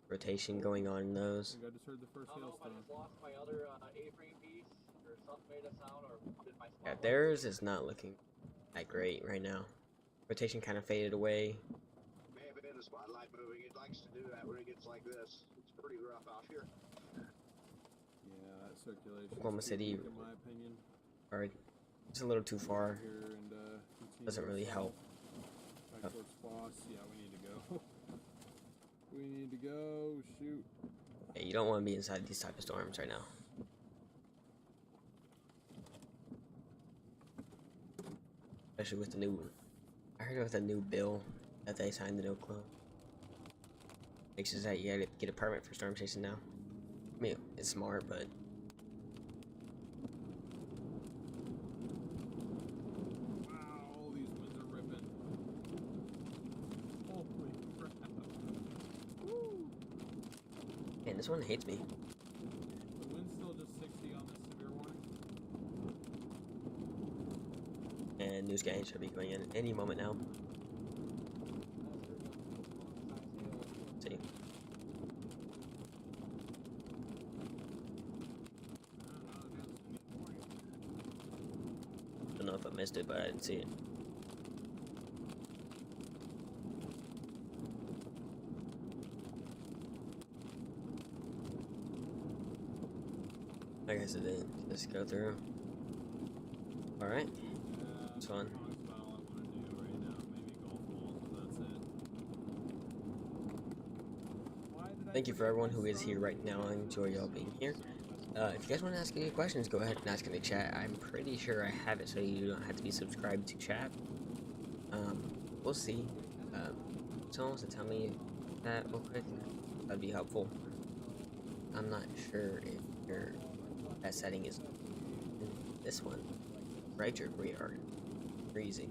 Rotation going on in those. I just heard the first I don't know if I hailstorm. just lost my other A-frame piece or something made a sound or did my Yeah, spotlight. theirs is not looking that great right now. Rotation kind of faded away. May have been the spotlight moving. It likes to do that when it gets like this. It's pretty rough out here. Yeah, that circulation. Oklahoma City, in my opinion. or it's a little too far. Here and, continue Doesn't really south, help. Back towards Foss. Yeah, we need to go. We need to go. Shoot. Yeah, you don't want to be inside these type of storms right now. Especially with the new, I heard with the new bill that they signed in Oklahoma. Makes it that you gotta get a permit for storm chasing now. I mean, it's smart, but Wow, these winds are ripping. Holy crap. Woo! man, this one hates me. The wind's still just 60 on this severe warning. And news guy should be going in any moment now. See, don't know if I missed it, but I didn't see it. I guess it didn't just go through. Alright, it's fun. That's about all I want to do right now. Maybe golf balls, but that's it. Why did I Thank you for forget everyone my who is here son? right now. I enjoy y'all being here. If you guys want to ask any questions, go ahead and ask in the chat. I'm pretty sure I have it so you don't have to be subscribed to chat. We'll see. Someone wants to tell me that real quick. That'd be helpful. I'm not sure if that setting is in this one. Right, your radar. Freezing.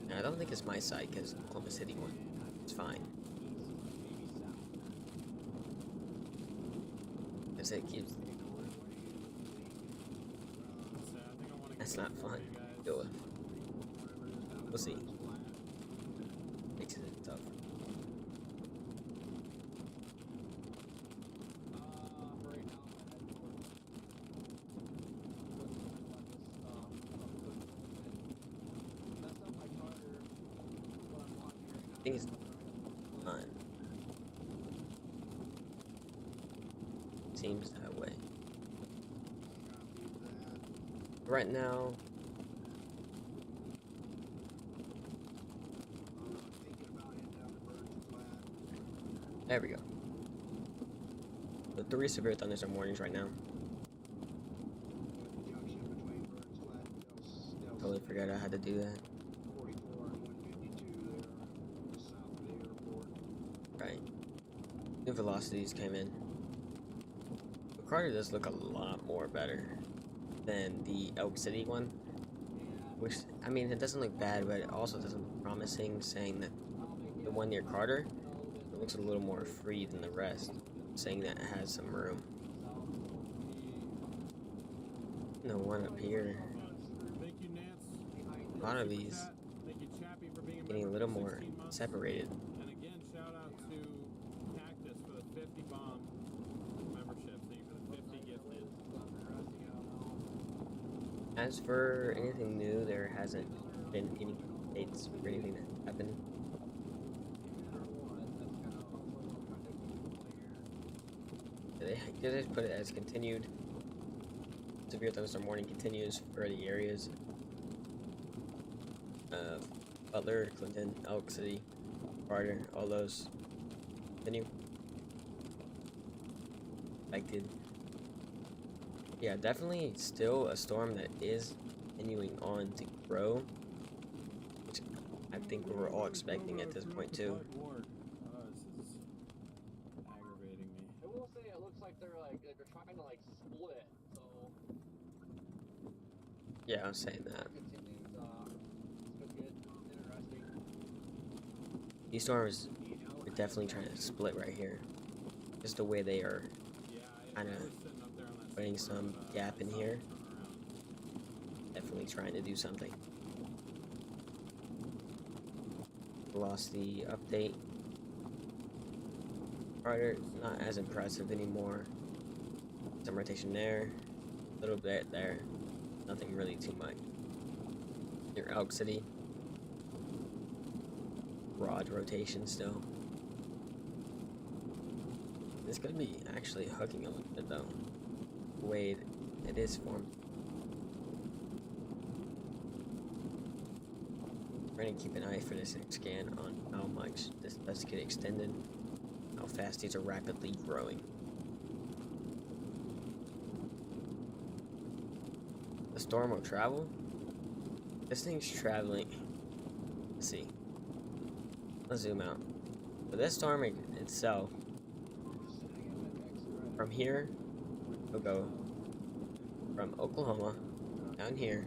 And I don't think it's my side because Oklahoma City one. It's fine. Because it keeps. That's not fun. Deal with. We'll see. Makes it tough. I think it's fun. Seems that way. Right now, there we go. The 3 severe thunderstorm warnings right now. Totally forgot I had to do that. 44 and 152 there, just south of the airport. Right. New velocities came in. The Carter does look a lot more better than the Elk City one. Which, I mean, it doesn't look bad, but it also doesn't look promising, saying that the one near Carter, it looks a little more free than the rest, saying that it has some room. And the one up here, Thank you, Nance. a lot of these Thank you, Chappie, for being a getting a member little for more 16 months. separated. And again, shout out to Cactus for the 50 bomb membership. Thank you for the 50 gifted. As for anything new, there hasn't been any dates for anything that happened. They just put it as continued. Severe thunderstorm warning continues for the areas of Butler, Clinton, Elk City, Carter, all those continue. Affected. Yeah, definitely still a storm that is continuing on to grow, which I think we were all expecting at this point too. This is aggravating me. I will say it looks like they're trying to like split. So Yeah, I was saying that. continues. It's gonna get interesting. These storms are definitely trying to split right here. Just the way they are Yeah, kind I of was sitting up there on that putting same some road, gap I in saw here. them turn around. Definitely trying to do something. Lost the update. Carter, not as impressive anymore. Some rotation there, a little bit there. Nothing really too much. Your Elk City. Broad rotation still. It's gonna be actually hooking a little bit though. The way it is formed. We're gonna keep an eye for this scan on how much this does get extended, how fast these are rapidly growing. The storm will travel. This thing's traveling. Let's see. Let's zoom out. So this storm itself, from here, it'll go from Oklahoma down here.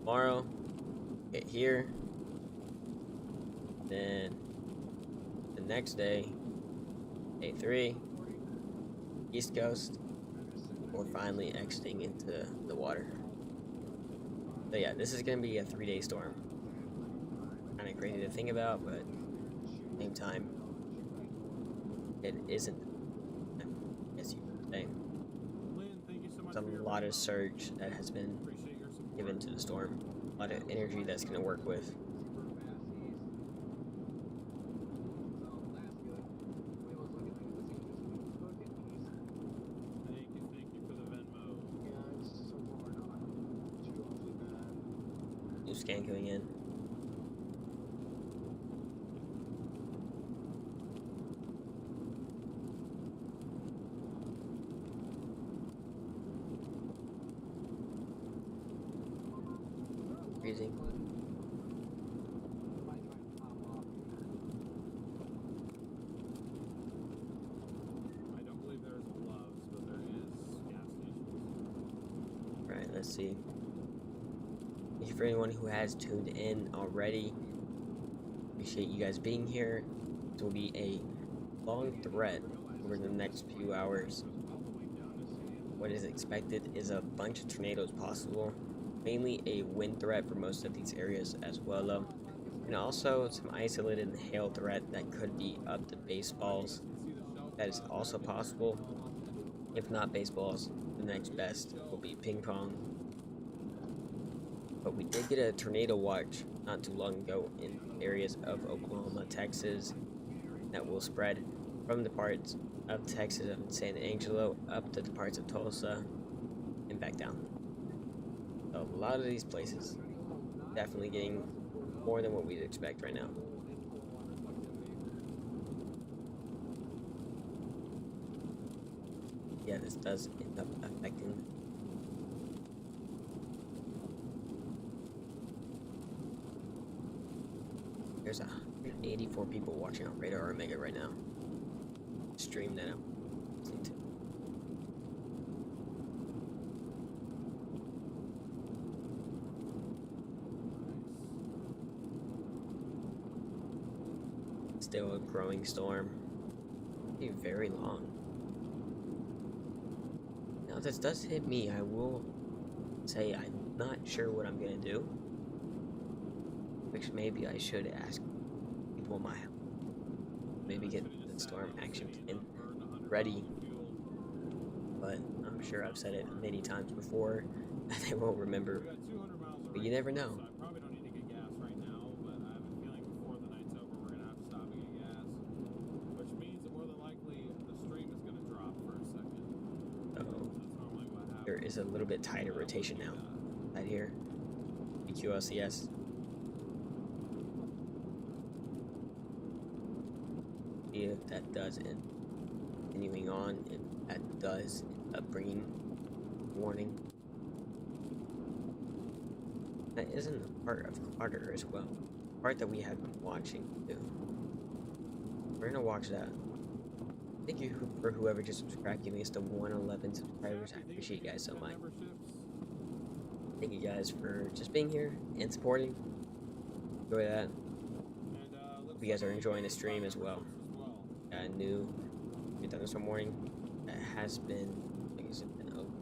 Tomorrow, hit here. Then the next day, day 3, East Coast, or finally exiting into the water. So yeah, this is gonna be a 3-day storm. Kind of crazy to think about, but at the same time, it isn't. I guess you could say. Lynn, thank you so much There's for a your lot of memo. surge that has been Appreciate your support. given to the storm. A lot of energy that's gonna work with. Thank you for the Venmo. Yeah, it's so far not too awfully bad. New scan coming in. Freezing. I don't believe there's a Love's, but there is gas stations. Right, let's see. Thank you for anyone who has tuned in already. Appreciate you guys being here. This will be a long thread over the next few hours. What is expected is a bunch of tornadoes possible, mainly a wind threat for most of these areas as well, and also some isolated hail threat that could be up to baseballs. That is also possible. If not baseballs, the next best will be ping pong. But we did get a tornado watch not too long ago in areas of Oklahoma, Texas, that will spread from the parts of Texas and San Angelo up to the parts of Tulsa and back down. So a lot of these places definitely getting more than what we'd expect right now. Yeah, this does end up affecting. There's 184 people watching on Radar Omega right now. Stream that out. Still a growing storm. Be very long. Now, if this does hit me, I will say I'm not sure what I'm gonna do. Which maybe I should ask people my help. Maybe get the storm action plan ready. But I'm sure I've said it many times before, and they won't remember. But you never know. I probably don't need to get gas right now, but I have a feeling before the night's over, we're gonna have to stop and get gas. Which means that more than likely the stream is gonna drop for a second. So That's normally what happens. there is a little bit tighter rotation now. Right here. BQLCS. If that does end continuing on, if that does end up bringing warning. That isn't a part of Carter as well. Part that we have been watching too. We're gonna watch that. Thank you for whoever just subscribed, giving us the 111 subscribers. I appreciate you guys so much. Thank you guys for just being here and supporting. Enjoy that. Hope you guys are enjoying the stream as well. Got a new thunderstorm warning that has been, I guess it's been open.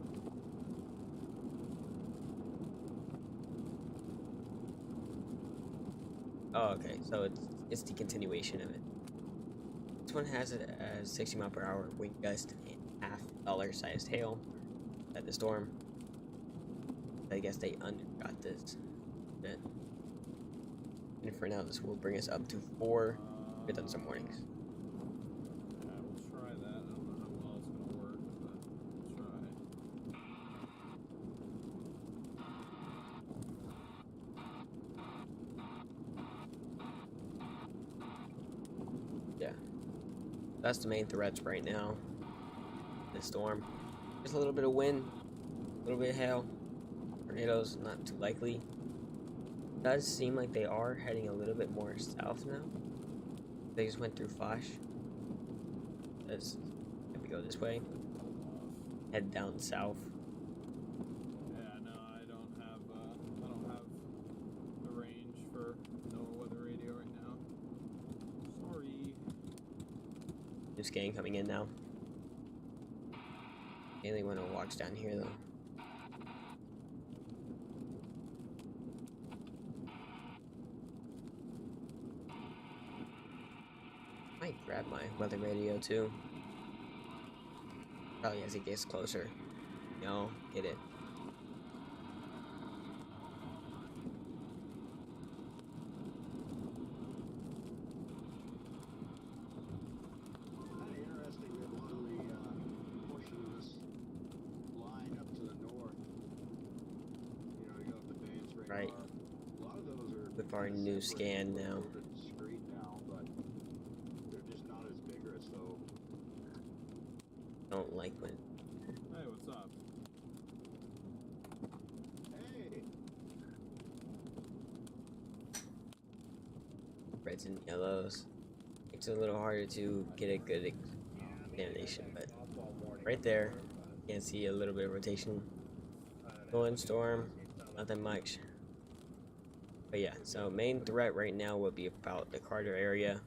Oh, okay, so it's the continuation of it. This one has it as 60 mile per hour wind gust and $half sized hail at the storm. I guess they undergot this bit. And for now, this will bring us up to 4 thunderstorm warnings. Yeah, we'll try that. I don't know how well it's gonna work, but we'll try. Yeah, that's the main threats right now. The storm. Just a little bit of wind, a little bit of hail. Tornadoes, not too likely. It does seem like they are heading a little bit more south now. They just went through Foch. If we go this way, head down south. Yeah, no, I don't have the range for NOAA weather radio right now. Sorry. New scan coming in now. Mainly when it walks down here though. Might grab my weather radio too. Probably as it gets closer. No, get it. Kind of interesting that along the portion of this line up to the north, you know, you got the Vance radar. Right. A lot of those are With our new scan now. discrete now, but they're just not as vigorous though. Don't like when Hey, what's up? Hey, reds and yellows. It's a little harder to get a good examination, but right there, you can see a little bit of rotation. Going storm, nothing much. But yeah, so main threat right now will be about the Carter area.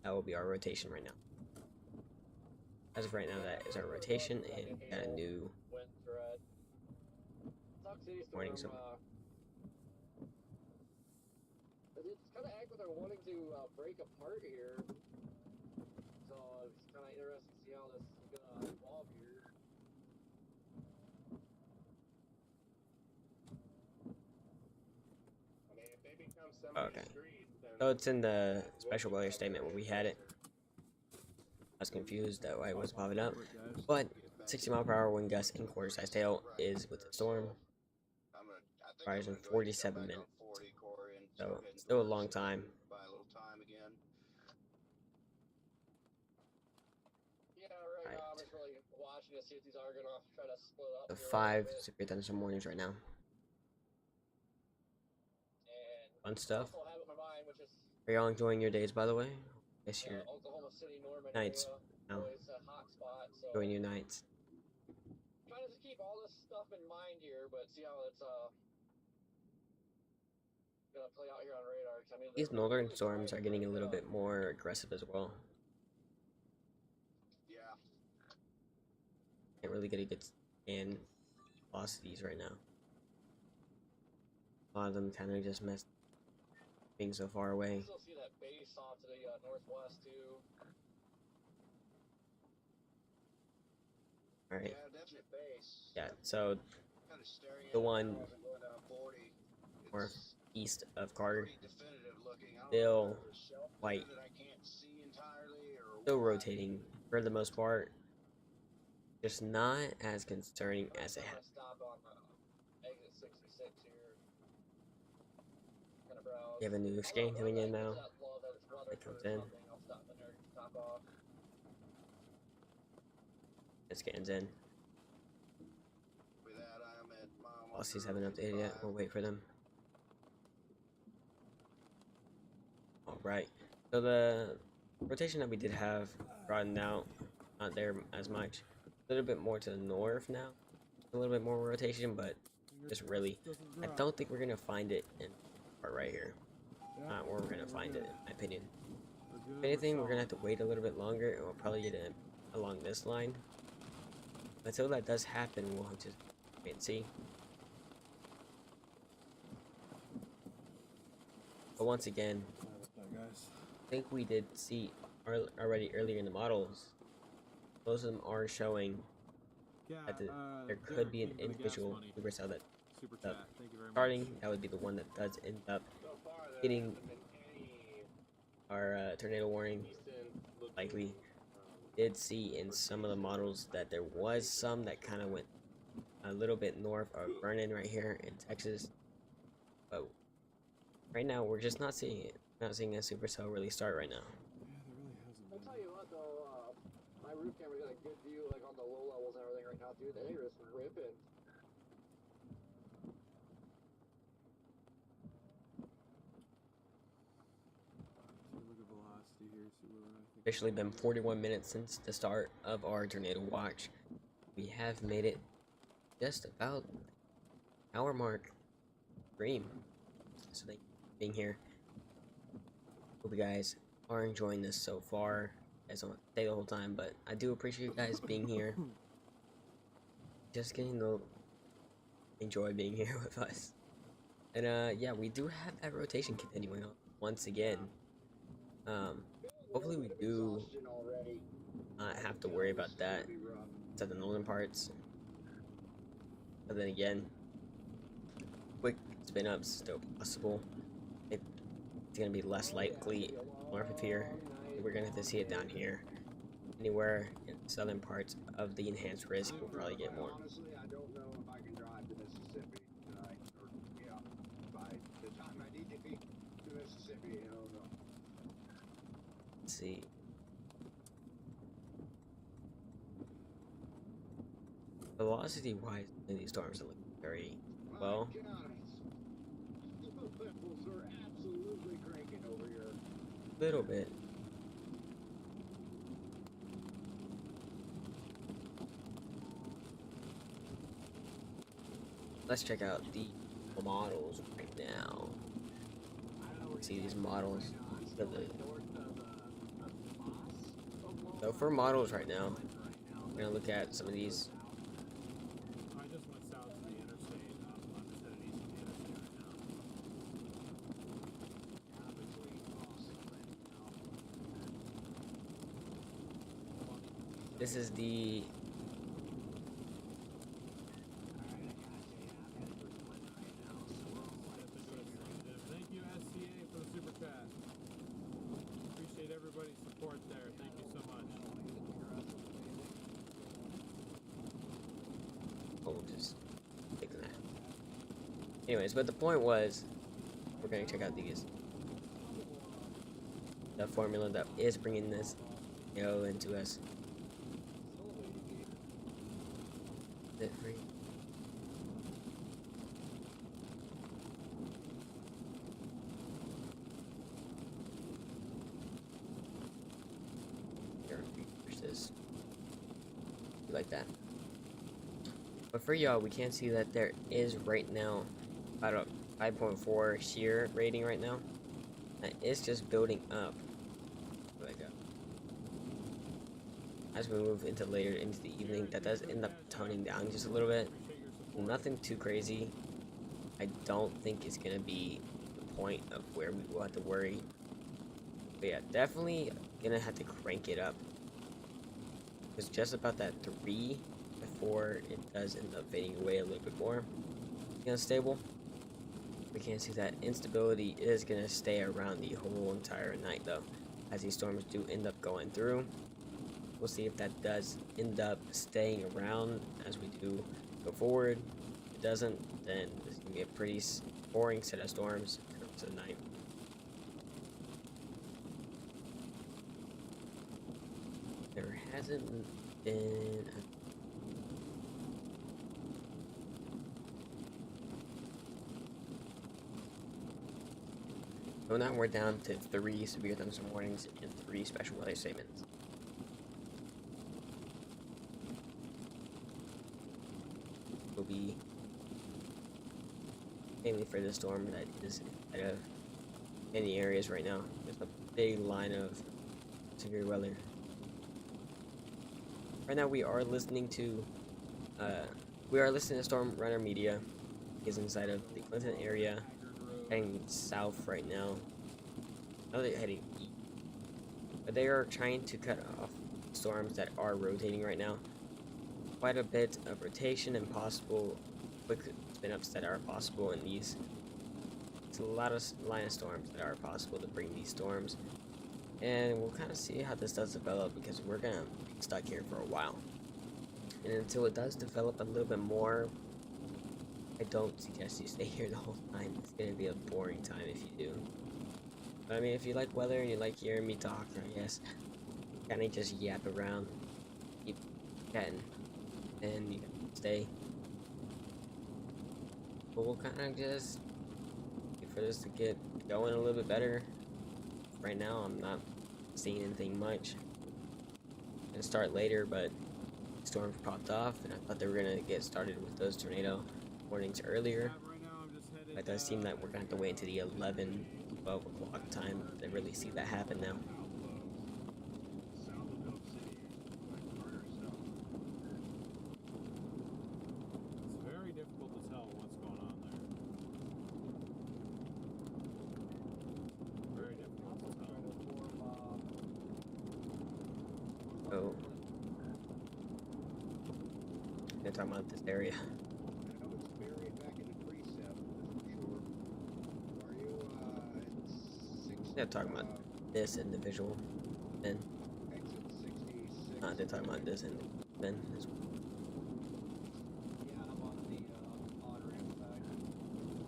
That will be our rotation right now. As of right now, that is our rotation, and we got a new Wind threat. Talk City Storm, warning zone. It's kind of act like they're wanting to break apart here. So it's kind of interesting to see how this is going to evolve here. I mean, if they become Okay. semi-discreet, then So it's in the special weather statement when we had it. I was confused that why it was popping up. But 60 mile per hour wind gust and quarter sized hail is with the storm. Fires in 47 minutes. So it's still a long time. by a little time again. Yeah, right now I'm just really watching to see if these are going to try to split up. So here a 5 little bit. severe thunderstorm warnings right now. And Fun stuff. also have it in my mind, which is Are y'all enjoying your days, by the way? Guess you're Oklahoma City, Norman nights area. now. Always a hot spot. So enjoying your nights. trying to just keep all this stuff in mind here, but see how it's gonna play out here on radar. 'Cause I mean, These northern storms are getting a little bit more aggressive as well. Yeah. Can't really get a good scan velocities right now. A lot of them kind of just messed being so far away. Still see that base off to the northwest too. Alright, Yeah, definite base. yeah, so Kind of staring at the it one now as I'm going down 40. more It's east of Carter, pretty definitive looking. I don't still know if there's a shelf there white, that I can't see entirely or still what. rotating for the most part. Just not as concerning as it I'm had. gonna stop on exit 66 here. Kind of browse. We have a new scan coming in now. It comes in. I'll stop in there, top off. It scans in. velocities haven't updated yet. We'll wait for them. Alright. So the rotation that we did have broadened out, not there as much. A little bit more to the north now. A little bit more rotation, but just really, I don't think we're gonna find it in part right here. Not where we're gonna find it, in my opinion. If anything, we're gonna have to wait a little bit longer, and we'll probably get it along this line. Until that does happen, we'll just wait and see. But once again, I think we did see already earlier in the models, most of them are showing that there could be an individual supercell that starting. That would be the one that does end up getting our tornado warning. Likely did see in some of the models that there was some that kind of went a little bit north of Vernon right here in Texas, but right now we're just not seeing it. Not seeing a supercell really start right now. I'll tell you what though, my roof camera got a good view like on the low levels and everything right now, dude. They are just ripping. Officially been 41 minutes since the start of our tornado watch. We have made it just about hour mark. Dream. So thank you for being here. Hope you guys are enjoying this so far. I don't stay the whole time, but I do appreciate you guys being here. Just getting to enjoy being here with us. And yeah, we do have that rotation continuing on once again. Hopefully we do not have to worry about that to the northern parts. But then again, quick spin ups still possible. It's gonna be less likely north of here. We're gonna have to see it down here. Anywhere in the southern parts of the enhanced risk will probably get more. Honestly, I don't know if I can drive to Mississippi tonight, or by the time I need to be to Mississippi, I don't know. Let's see. Velocity wise, these storms are looking very well. My God, the levels are absolutely cranking over here. Little bit. Let's check out the models right now. See these models. So for models right now, we're gonna look at some of these. I just went south to the interstate. I'm just headed east of the interstate right now. This is the Thank you, SCA, for the super chat. Appreciate everybody's support there. Thank you so much. oh, just take that. Anyways, but the point was, we're gonna check out these. The formula that is bringing this into us. Is it free? This like that. But for y'all, we can see that there is right now about a 5.4 shear rating right now. That is just building up. Like as we move into later into the evening, that does end up toning down just a little bit. Nothing too crazy. I don't think it's gonna be the point of where we will have to worry. But yeah, definitely gonna have to crank it up. It's just about that 3 before it does end up fading away a little bit more. Unstable. We can see that instability is going to stay around the whole entire night though, as these storms do end up going through. We'll see if that does end up staying around as we do go forward. If it doesn't, then it's going to be a pretty boring set of storms for the rest of the night. There hasn't been So now we're down to 3 severe thunderstorm warnings and 3 special weather statements. Will be mainly for the storm that is out of any areas right now. There's a big line of severe weather. Right now we are listening to Storm Runner Media. Is inside of the Clinton area, heading south right now. Now they're heading east, but they are trying to cut off storms that are rotating right now. Quite a bit of rotation and possible quick spin ups that are possible in these. It's a lot of line of storms that are possible to bring these storms, and we'll kind of see how this does develop because we're gonna be stuck here for a while. And until it does develop a little bit more, I don't suggest you stay here the whole time. It's gonna be a boring time if you do. But I mean, if you like weather and you like hearing me talk, I guess, kinda just yap around, keep chatting, and you can stay. But we'll kinda just wait for this to get going a little bit better. Right now, I'm not seeing anything much. Gonna start later, but storms popped off, and I thought they were gonna get started with those tornado warnings earlier. It does seem that we're gonna have to wait until the 11, 12 o'clock time to really see that happen now. It's very difficult to tell what's going on there. Very difficult to tell. Oh. I'm talking about this area. They're talking about this individual, then. They're talking about this individual, then.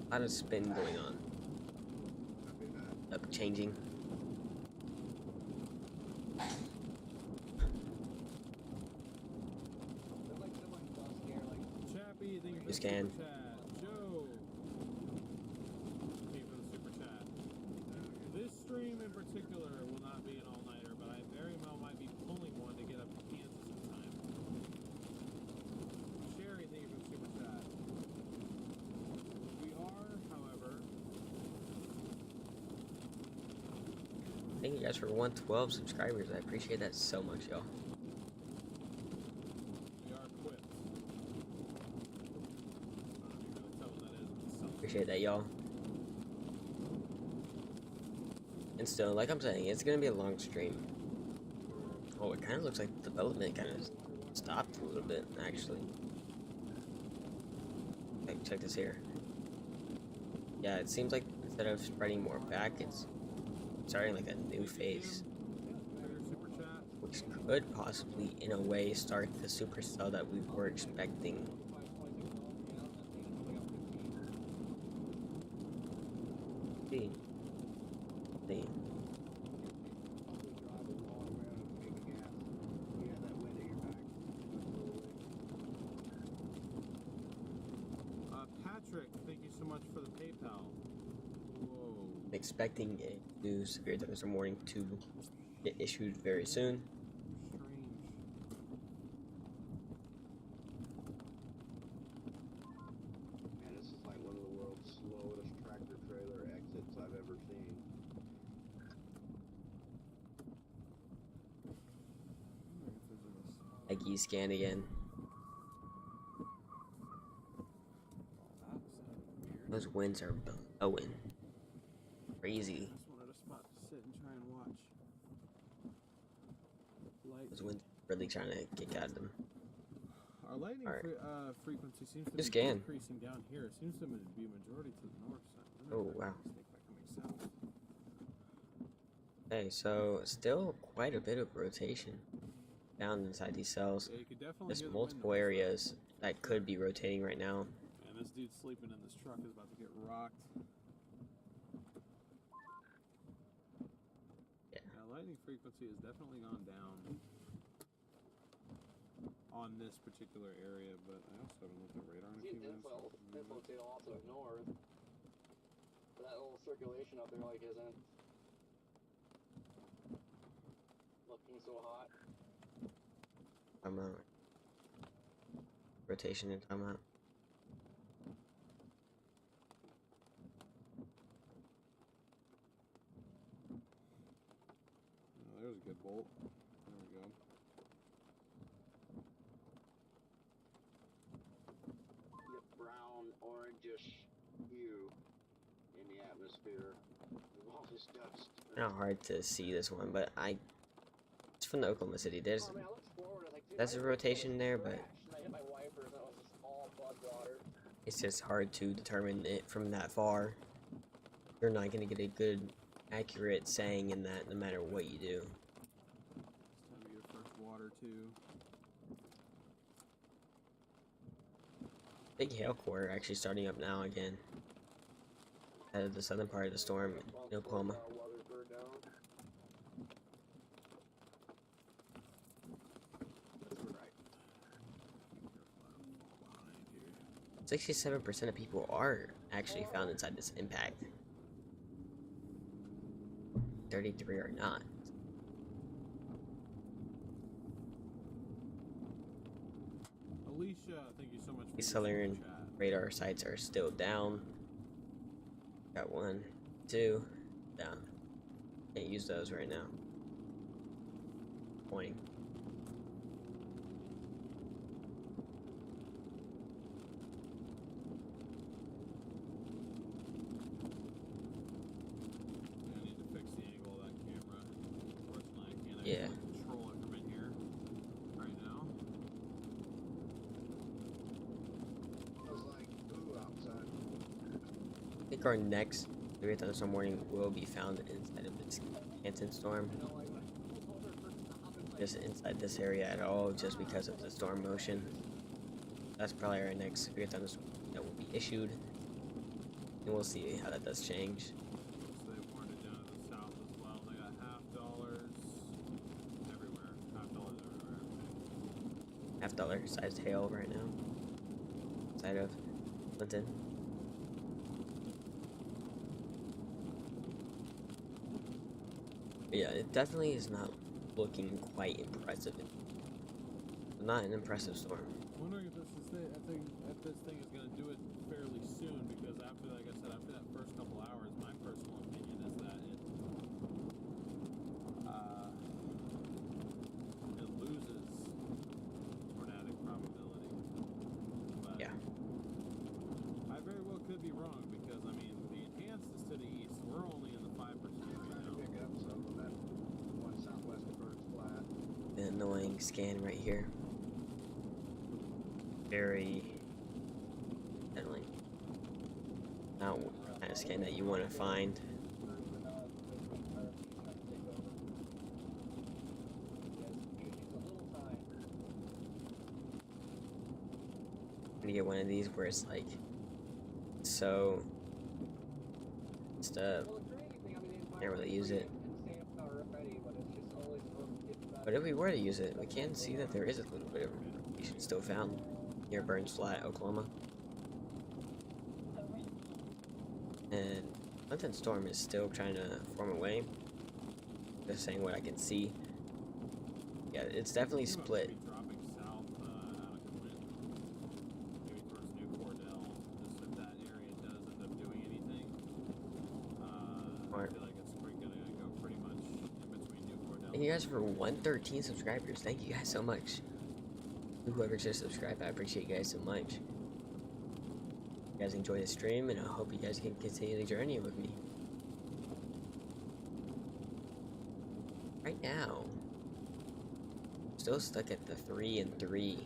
A lot of spin going on. Up changing. Chappie, thank you for You scan. the super chat. Joe, thank you for the super chat. This stream in particular will not be an all-nighter, but I very well might be pulling one to get up to Kansas in time. Sherry, thank you for the super chat. We are, however, Thank you guys for 112 subscribers. I appreciate that so much, y'all. we are quits. You really tell what that is. It's something. Appreciate that, y'all. And still, like I'm saying, it's gonna be a long stream. Oh, it kind of looks like development kind of stopped a little bit, actually. Okay, check this here. Yeah, it seems like instead of spreading more back, it's starting like a new phase, Super chat. which could possibly, in a way, start the supercell that we were expecting. See. See. Patrick, thank you so much for the PayPal. Whoa. Expecting a new severe thunderstorm warning to get issued very soon. Strange. Man, this is like one of the world's slowest tractor trailer exits I've ever seen. Eggy scan again. Those winds are blowing. Crazy. I just wanted a spot to sit and try and watch. Those winds really trying to kick out of them. Our lightning frequency seems to Just be scan. increasing down here. It seems to be majority to the north side. Oh, wow. Mistake by coming south. Okay, so still quite a bit of rotation down inside these cells. Yeah, you could definitely There's hear the multiple wind noise. areas that could be rotating right now. And this dude sleeping in this truck is about to get rocked. Yeah. Lightning frequency has definitely gone down on this particular area, but I also haven't looked at radar in a few minutes. Infiltrate off to the north. that little circulation up there like isn't looking so hot. Timeout. Rotation and timeout. Oh, there's a good bolt. There we go. Brown, orangish hue in the atmosphere with all this dust. Kind of hard to see this one, but it's from the Oklahoma City. There's Oh, man, I looked forward, I was like, dude, that's my a windshield rotation was there, but trashed, and I hit my wipers and it was just all flood water. it's just hard to determine it from that far. You're not gonna get a good, accurate saying in that, no matter what you do. It's time to get fresh water too. Big hail core actually starting up now again. Out of the southern part of the storm in Oklahoma. Weather down. 67% of people are actually found inside this impact. 33 are not. Alicia, thank you so much for These your southern super chat. radar sites are still down. Got 1, 2, down. Can't use those right now. Pointing. I need to fix the angle of that camera. Unfortunately, I can't Yeah. actually control it from in here right now. Feels like ooh outside. I think our next severe thunderstorm warning will be found inside of this Canton storm. You know, like, when I pulled over for stop and, like, Just inside this area at all, just because of the storm motion. That's probably our next severe thunderstorm that will be issued. And we'll see how that does change. So they warned it down to the south as well. They got $50 everywhere. $50 everywhere. $50 sized hail right now. Inside of Clinton. But yeah, it definitely is not looking quite impressive. Not an impressive storm. Wondering if this is I think if this thing is going to do it fairly soon, because after, like I said, after that first couple hours, my personal opinion is that it loses tornadic probability. But Yeah. I very well could be wrong, because I mean the enhanced is to the east. We're only in the 5% right Trying to now. pick up some of that one southwest of Birds Flat. An annoying scan right here. Very settling. Not the kind of scan that you want to find. When you get one of these where it's like so stuff, can't really use it. But if we were to use it, we can see that there is a little bit of radiation still found near Burns Flat, Oklahoma. And Clinton storm is still trying to form a way. Just saying what I can see. Yeah, it's definitely It's about to split. be dropping south out of Clinton, maybe towards New Cordell. Just if that area does end up doing anything, I Smart. feel like it's gonna go pretty much in between New Cordell. Thank you guys for 113 subscribers. Thank you guys so much. Whoever just subscribed, I appreciate you guys so much. You guys enjoy the stream, and I hope you guys can continue the journey with me. Right now, still stuck at the 3 and 3 Yeah,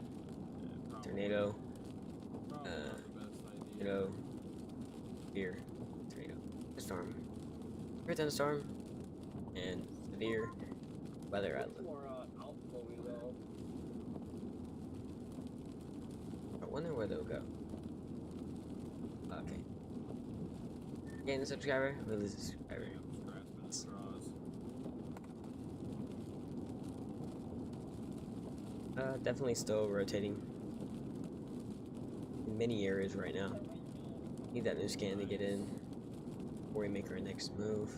probably- tornado, probably not the best idea. tornado, here, tornado, storm, great thunderstorm, and severe weather outlook. More outflowy though. I wonder where they'll go. Okay. Gain a subscriber, we lose a subscriber. Yeah, I'm just grasping at straws. Definitely still rotating in many areas right now. Need that new scan to get in. before we make our next move.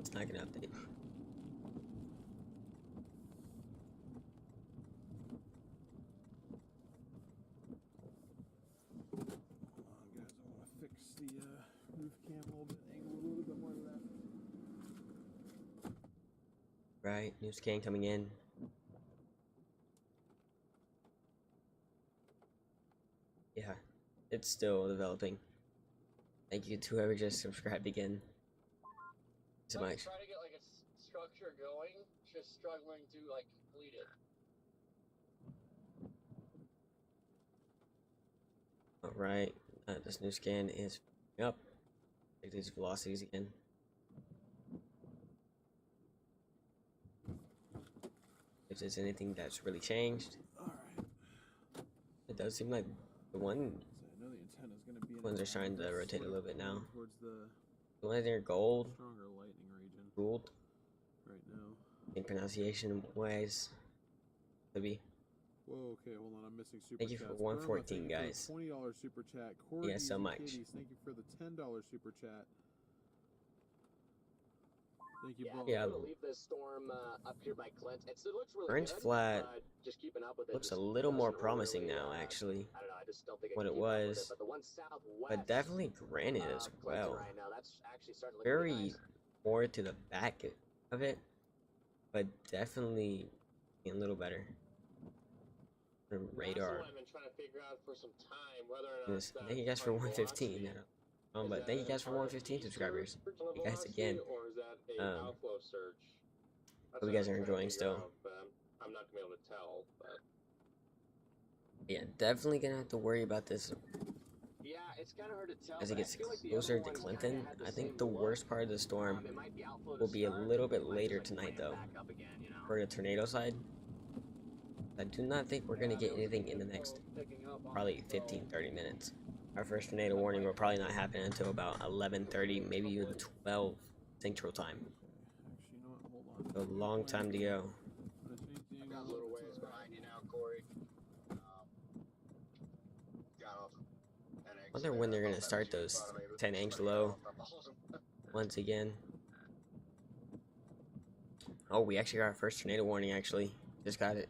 It's not gonna update. Roof cam a little bit, angle a little bit more left. Right, new scan coming in. Yeah, it's still developing. Thank you to whoever just subscribed again. So much. Try to get like a structure going, just struggling to like complete it. Alright, this new scan is up. Take these velocities again. If there's anything that's really changed. Alright. It does seem like the So I know the intent is going to be in ones are starting to rotate a little bit now. towards the The ones that are gold, stronger lightning region gold, right now. in pronunciation wise, could be. Whoa, okay, hold on, I'm missing super Thank you for 114, guys. $20 super chat. Thank you guys so much. Thank you for the $10 super chat. Thank you, Yeah, both. Yeah. I'm gonna leave this storm up here by Clint. It looks really Orange good. flat Just keeping up with it. looks a just little more doesn't promising really, now, actually. I don't know. I just don't think What it can keep up with was. But the one southwest, But definitely granite as Clinton well. right now, that's actually starting to look Very really nice. more to the back of it, but definitely a little better. The radar. That's what I've been trying to figure out for some time, whether or not Yes, thank you guys for 115. But thank you guys for 115 subscribers. You guys again. Or is that a outflow surge? Hope you guys are enjoying still. I'm not gonna be able to tell, but Yeah, definitely gonna have to worry about this Yeah, it's kind of hard to tell. as it but gets I feel like the closer other to ones Clinton. kinda had the I think same the look. worst part of the storm It might be outflow to will be a start, little bit it might later just, like, tonight, ramp though. back up again, you know? For the tornado side, I do not think we're gonna get anything in the next probably 15-30 minutes. Our first tornado warning will probably not happen until about 11:30, maybe even 12 Central Time. Actually, you know what? Hold on. A long time to go. I've got a little ways behind you now, Corey. Got off an exit Wonder when they're there. gonna start those 10-inch low once again. Oh, we actually got our first tornado warning. Actually, just got it.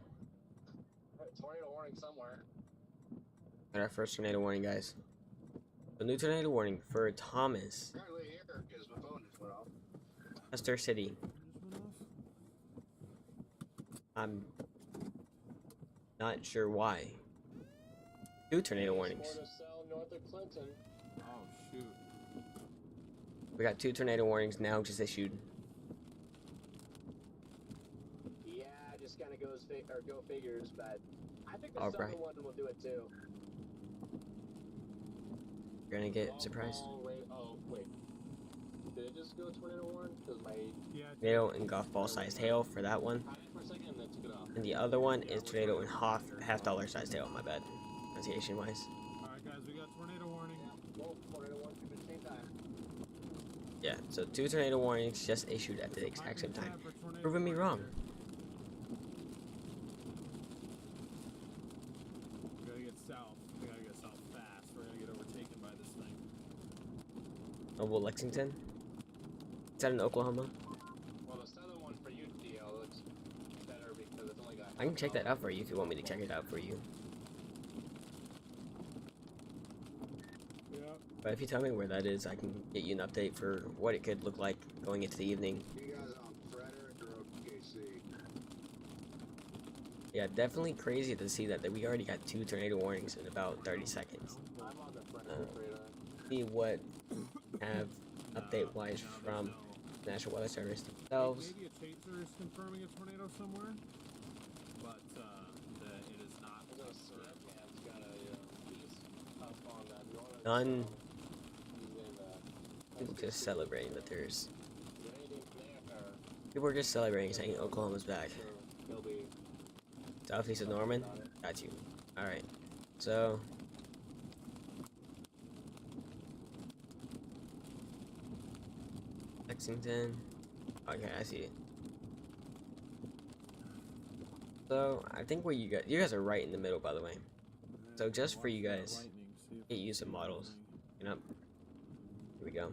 Tornado warning somewhere. Got our first tornado warning, guys. A new tornado warning for Thomas, Apparently here, because my phone just went off. Chester City. Just went off? I'm not sure why. 2 tornado warnings. North of Clinton. Oh, shoot. We got 2 tornado warnings now just issued. Yeah, just kind of goes go figures, but I think the All southern right. one will do it too. You're gonna get surprised. Oh wait, did it just go tornado warning? Because my Tornado and golf ball sized hail for that one. had it for a second and then took it off. And the other one is tornado and half dollar sized hail, my bad. Pronunciation wise. Alright, guys, we got tornado warning. Both tornado warnings at the same time. Yeah, so 2 tornado warnings just issued at the exact same time. Proving me wrong. We gotta get south. We gotta get south fast. We're gonna get overtaken by this thing. Noble Lexington. Is that in Oklahoma? Well, the southern one for you, DL, looks better because it's only got. I can check that out for you if you want me to check it out for you. Yeah. But if you tell me where that is, I can get you an update for what it could look like going into the evening. You guys on Frederick or OKC? Yeah, definitely crazy to see that we already got 2 tornado warnings in about 30 seconds. I'm on the front radar. See what have update wise from National Weather Service themselves. Maybe a chaser is confirming a tornado somewhere, but it is not. There's no snap cam's got a piece up on that northern None. south. And, People just celebrating that there's. is there anything there, or People are just celebrating saying Oklahoma's back. sure they'll be Southeast of Norman? Got you. Alright. So. Lexington. Okay, I see it. So I think where you guys are right in the middle, by the way. So just for you guys, get used to models. You know, here we go.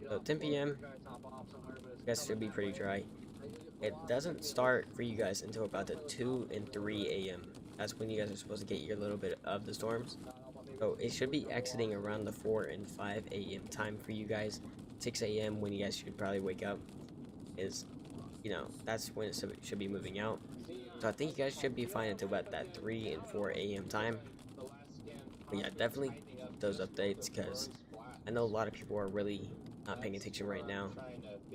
So 10 p.m. You guys should be pretty dry. It doesn't start for you guys until about the 2 and 3 a.m. That's when you guys are supposed to get your little bit of the storms. So it should be exiting around the 4 and 5 a.m. time for you guys. 6 a.m. when you guys should probably wake up is, you know, that's when it should be moving out. So I think you guys should be fine until about that 3 and 4 a.m. time. But yeah, definitely keep those updates because I know a lot of people are really not paying attention right now.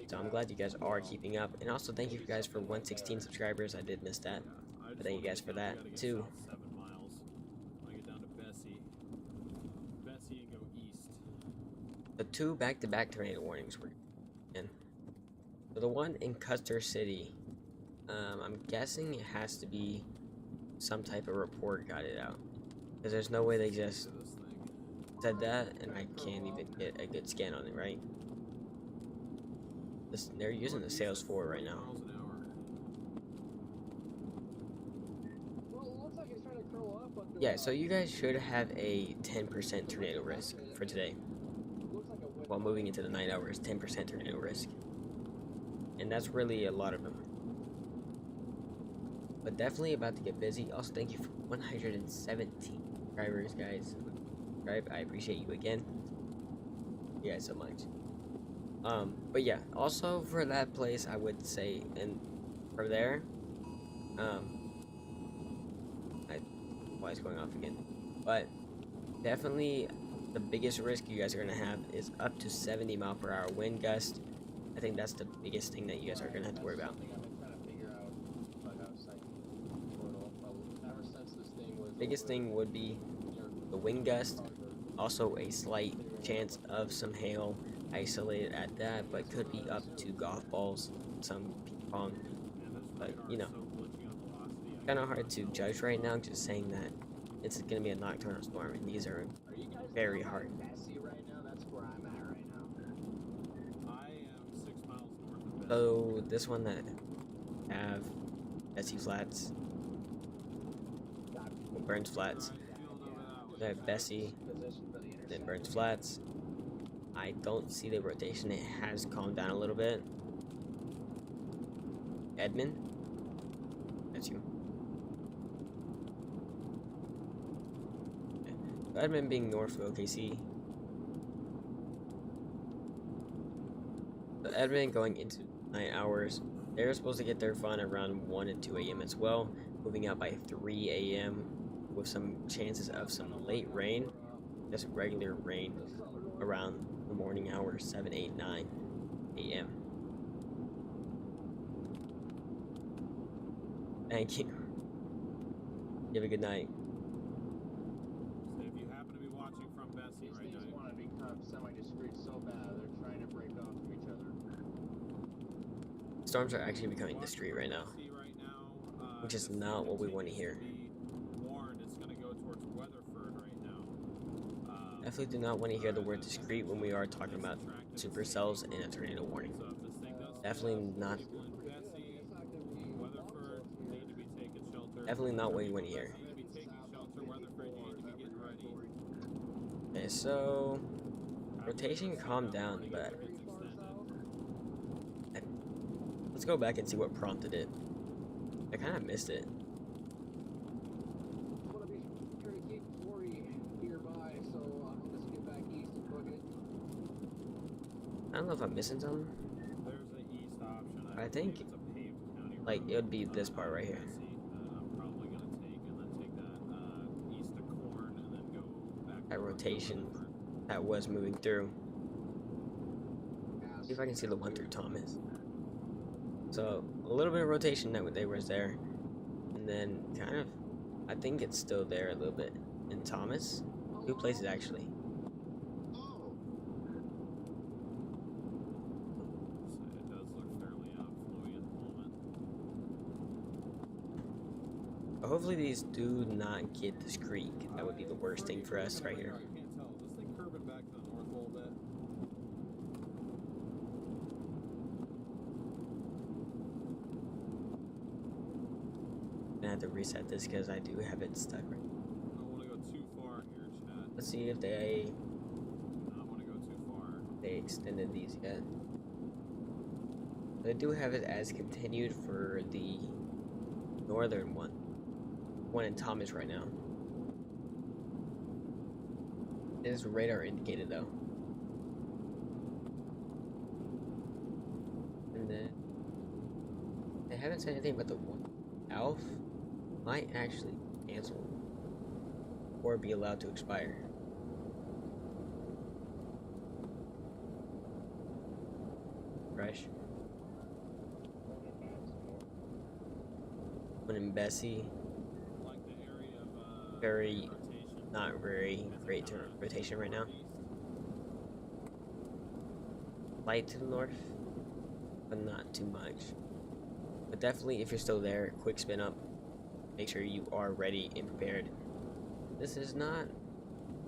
So I'm glad you guys are keeping up. And also thank you guys for 116 subscribers. I did miss that. But thank you guys for that too. 7 miles. I get down to Bessie and go east. The 2 back-to-back tornado warnings were in. So the one in Custer City, I'm guessing it has to be some type of report got it out. Because there's no way they just said that and I can't even get a good scan on it, right? They're using the Sales 4 right now. Yeah, so you guys should have a 10% tornado risk for today. While moving into the 9 hours, 10% tornado risk. And that's really a lot of them. But definitely about to get busy. Also, thank you for 117 subscribers, guys. I appreciate you again. Thank you guys so much. But yeah, also for that place, I would say, and from there, why it's going off again, but definitely the biggest risk you guys are gonna have is up to 70 mile per hour wind gust. I think that's the biggest thing that you guys are gonna have to worry about. Biggest thing would be the wind gust, also a slight chance of some hail, isolated at that, but could be up to golf balls, some ping pong. But you know, kind of hard to judge right now. Just saying that it's gonna be a nocturnal storm, and these are very hard. That's where I'm at right now. I am 6 miles north of Bessie. So this one that have Bessie Flats, Burns Flats. They have Bessie, then Burns Flats. I don't see the rotation. It has calmed down a little bit. Edmond, that's you. Okay. So Edmond being north of OKC. So Edmond going into 9 hours. They're supposed to get their fun around 1 and 2 a.m. as well, moving out by 3 a.m. with some chances of some late rain, just regular rain around the morning hours, 7, 8, 9 a.m. Thank you. You have a good night. So if you happen to be watching from Bessie right These things now, want to become semi-discreet so bad, they're trying to break off from each other. Storms are actually becoming discreet right now, Bessie right now, which is not what we want to hear. be warned, it's going to go towards Weatherford right now. Definitely do not want to hear the word discreet when we are talking about supercells and a tornado warning. So if this thing does Definitely not. Bessie, Weatherford, need to be taking shelter. Definitely not what you want to hear. Need to be taking shelter. Weatherford, you need to be getting ready. Okay, so rotation calmed down, but let's go back and see what prompted it. I kind of missed it. I'm gonna be sure to keep 40 nearby, so I'll just get back east and book it. I don't know if I'm missing something. There's an east option. I think, it's a paved county like, road. it would be this part right here. Bessie, I'm probably going to take and then take that east of Corn and then go back. That north to rotation Weatherford. that was moving through. See if I can see the one through Thomas. So a little bit of rotation that they was there, and then kind of, I think it's still there a little bit in Thomas. 2 places actually. Oh, So it does look fairly flowy at the moment. But hopefully these do not get this creek. That would be the worst thing for us right here. I can't tell. Is this thing curving back to the north a little bit? gonna have to reset this because I do have it stuck right. I don't want to go too far here, Chad. Let's see if they I don't want to go too far. they extended these yet. They do have it as continued for the northern one in Thomas right now. It is radar indicated though. And then they haven't said anything about the one Alf might actually cancel or be allowed to expire. Fresh. One in Bessie, Like the area of very rotation. not very great to rotation right now. Light to the north, but not too much. But definitely, if you're still there, quick spin up. Make sure you are ready and prepared. This is not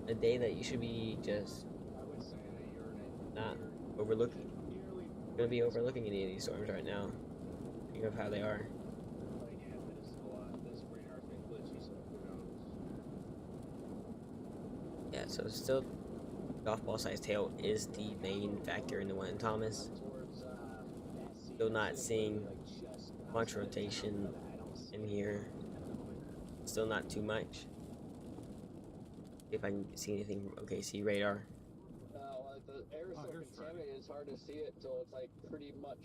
a day that you should be just I would say that not overlooking. You're gonna be overlooking any of these storms right now. Think of how they are. But again, this radar's been glitchy, so who knows? Yeah, so still, golf ball size tail is the main factor in the one in Thomas. Towards, Still not seeing much rotation in here. Still not too much. If I can see anything from OKC radar. Like the air is so here's contaminated, it's hard to see it until it's like pretty much.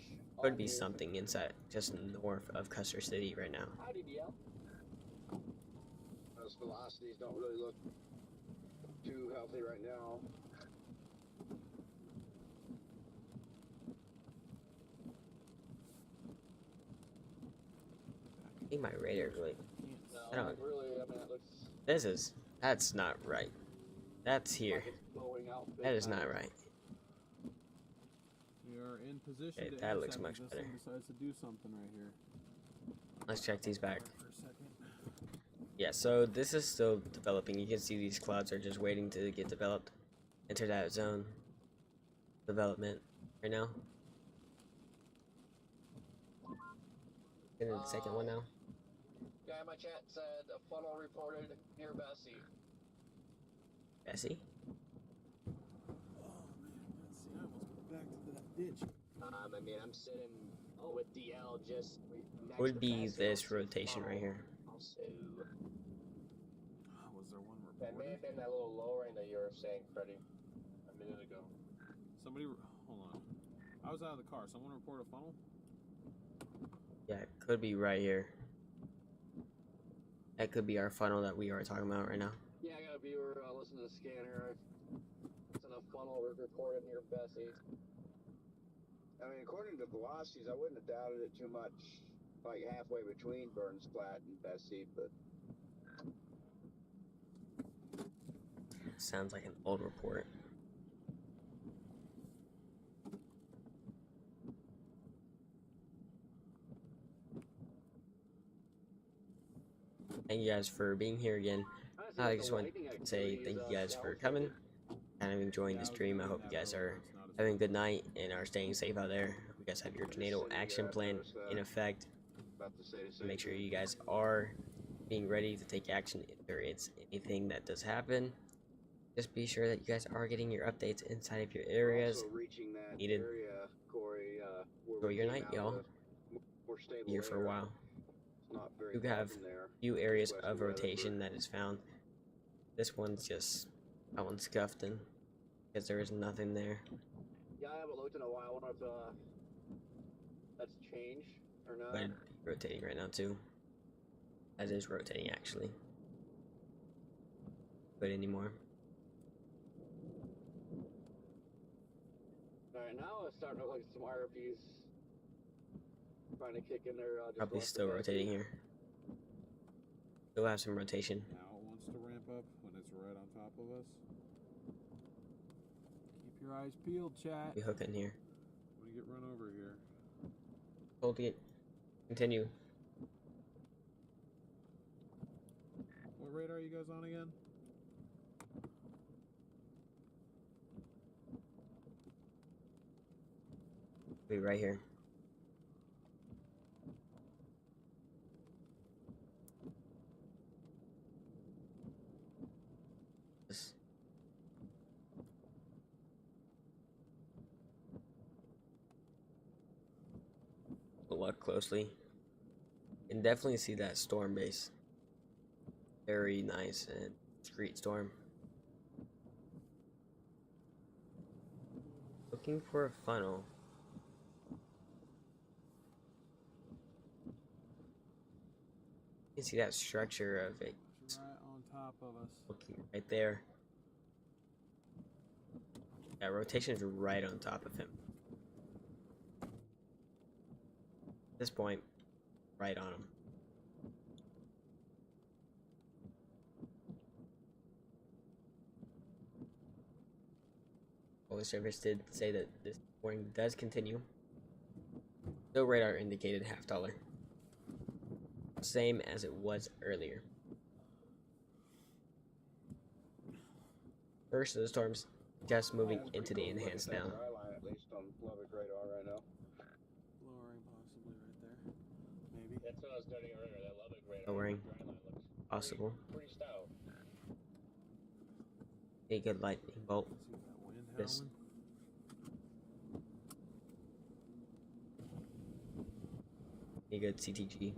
Could be something inside, just north of Custer City right now. Howdy, DL. Those velocities don't really look too healthy right now. I think my radar really. No, I don't- like really, I mean, it looks That's not right. That's here. like it's blowing out. big That is time. not right. We are in position Okay, to that looks intercept much if this better. thing decides to do something right here. Let's check these back. For a second. Yeah, so this is still developing. You can see these clouds are just waiting to get developed. Enter that zone development right now. Into the second one now. Guy in my chat said a funnel reported near Bessie. Bessie? Oh man, let's see. I almost went back to that ditch. I mean, I'm sitting with DL just next Would to be Bessie. this rotation right here. So, Was there one that may reported? have been that little lowering that you were saying, Freddie, a minute ago. Somebody, hold on. I was out of the car. Someone report a funnel? Yeah, it could be right here. That could be our funnel that we are talking about right now. Yeah, I got a viewer listening to the scanner. It's in a funnel reported near Bessie. I mean, according to velocities, I wouldn't have doubted it too much. Like halfway between Burns Flat and Bessie, but Sounds like an old report. Thank you guys for being here again. I just want to say thank you guys for coming. Kind of enjoying the stream. I hope you guys are having a good night and are staying safe out there. Hope you guys have your tornado action plan in effect. about to say the same. Make sure you guys are being ready to take action if there is anything that does happen. Just be sure that you guys are getting your updates inside of your areas. Also reaching that Needed. area, Corey, where Enjoy we your came night, out y'all. of more stable Here for a air. while. It's not very You far have from there. Few areas West of Weatherford. rotation that is found. This one's just that one's scuffed in because there is nothing there. Yeah, I haven't looked in a while. I wonder if that's changed or not. But rotating right now too. As is rotating actually. But anymore. Alright, now it's starting to look like some IRPs trying to kick in there. Just Probably west still of Bessie. rotating here. Still have some rotation. Now it wants to ramp up when it's right on top of us. Keep your eyes peeled, chat. We hook in here. I'm gonna get run over here. Hold it. Continue. What radar are you guys on again? Be right here. look closely, you can definitely see that storm base. Very nice and discreet storm. Looking for a funnel. You can see that structure of it. Right on top of us. Looking right there. That rotation is right on top of him. At this point, right on him. Weather Service did say that this warning does continue. Still radar indicated $half. Same as it was earlier. First of the storms just moving into the enhanced now. At least on Lubbock radar right now. Lowering possibly right there. Maybe. That's what I was noting earlier. That Lubbock radar. Lowering. Dry line looks Possible. pretty stout. A good lightning bolt. See that wind This. howling? A good CTG.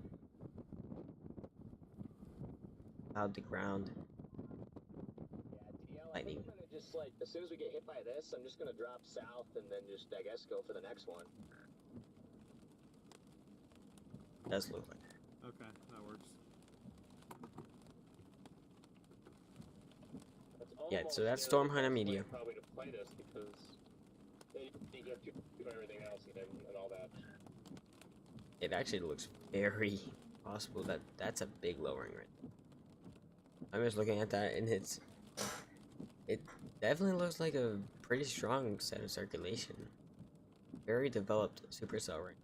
Cloud to ground. Yeah, DL, I Lightning. think I'm gonna just like, as soon as we get hit by this, I'm just gonna drop south and then just, I guess, go for the next one. Does look like Okay, that works. Yeah, so that's Storm Hunter Media. Probably to play this because they get to do everything else and all that. it. Actually looks very possible that that's a big lowering right there. I'm just looking at that and it definitely looks like a pretty strong set of circulation. Very developed supercell ring.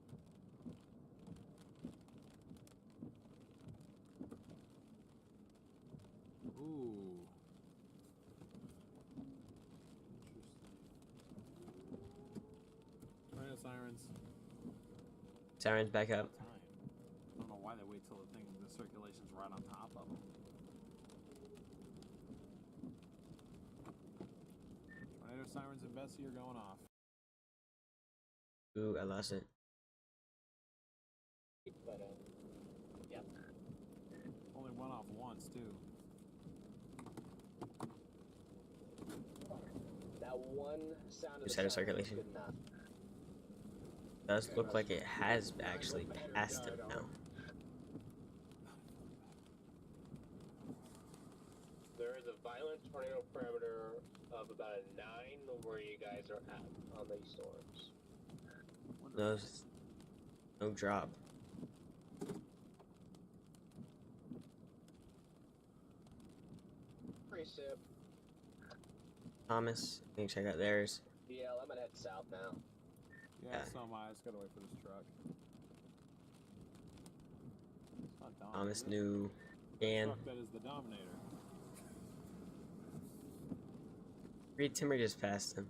Ooh. Interesting. Tornado sirens. Sirens back up. Time. I don't know why they wait till the circulation's right on top of them. Tornado sirens and Bessie are going off. Ooh, I lost it. But, yeah. Only went off once too. That one sound of the Set of siren was circulation. good enough. Does look like it has actually passed him now. There is a violent tornado parameter of about a 9 where you guys are at on these storms. No drop. Precip. Thomas, you can check out theirs. DL, I'm gonna head south now. Yeah, Yeah. so am I. I just gotta wait for this truck. It's not Dominator. Thomas new The can. truck that is the Dominator. Reed Timmer just passed him.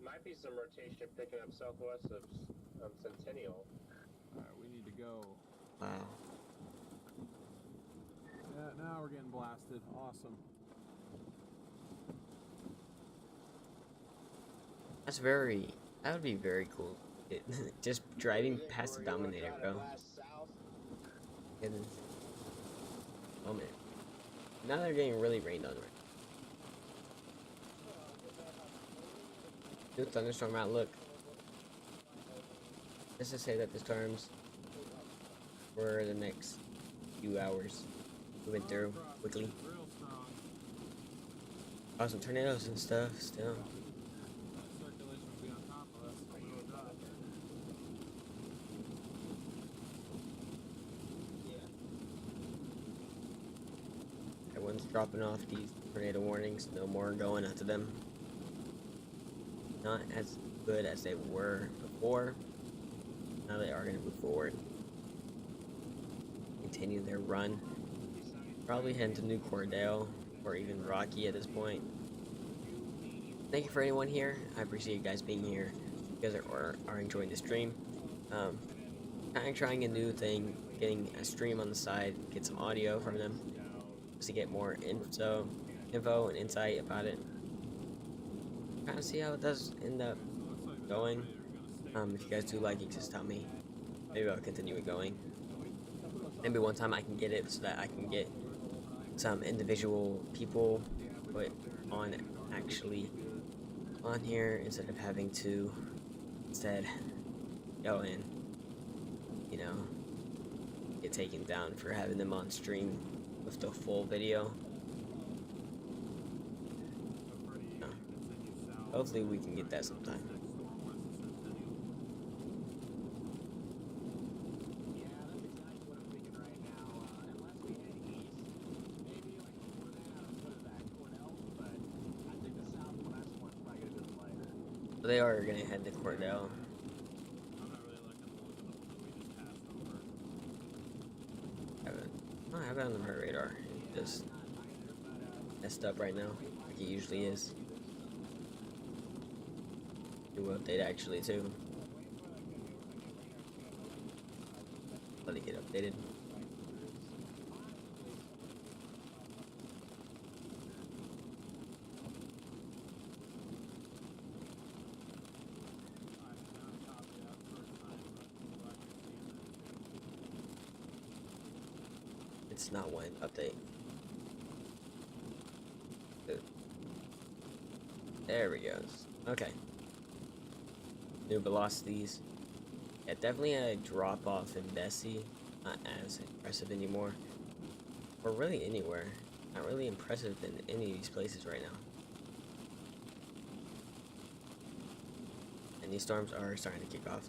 Might be some rotation picking up southwest of Centennial. Alright, we need to go. Wow. Yeah, now we're getting blasted. Awesome. That would be very cool. Just driving past the Dominator, bro. Goodness. Oh man. Now they're getting really rained on right. New thunderstorm outlook. Just to say that the storms for the next few hours moving through quickly. Real strong. Awesome tornadoes and stuff still. That circulation will be on top of us. We'll drop. Everyone's dropping off these tornado warnings. No more going after them. Not as good as they were before. Now they are going to move forward. Continue their run. Probably head to New Cordell or even Rocky at this point. Thank you for anyone here. I appreciate you guys being here. You guys are enjoying the stream. Kind of trying a new thing, getting a stream on the side, get some audio from them, just to get more info and insight about it. kind of see how it does end up going. If you guys do like it, just tell me. Maybe I'll continue it going. Maybe one time I can get it so that I can get some individual people put on actually on here instead of having to instead go in, you know, get taken down for having them on stream with the full video. No. Hopefully we can get that sometime. So they are gonna head to Cordell. I have it on my radar. It's just messed up right now, like it usually is. New update actually too. Let it get updated. It's not one update. Good. There we go. Okay. New velocities. Yeah, definitely a drop off in Bessie. Not as impressive anymore. Or really anywhere. Not really impressive in any of these places right now. And these storms are starting to kick off.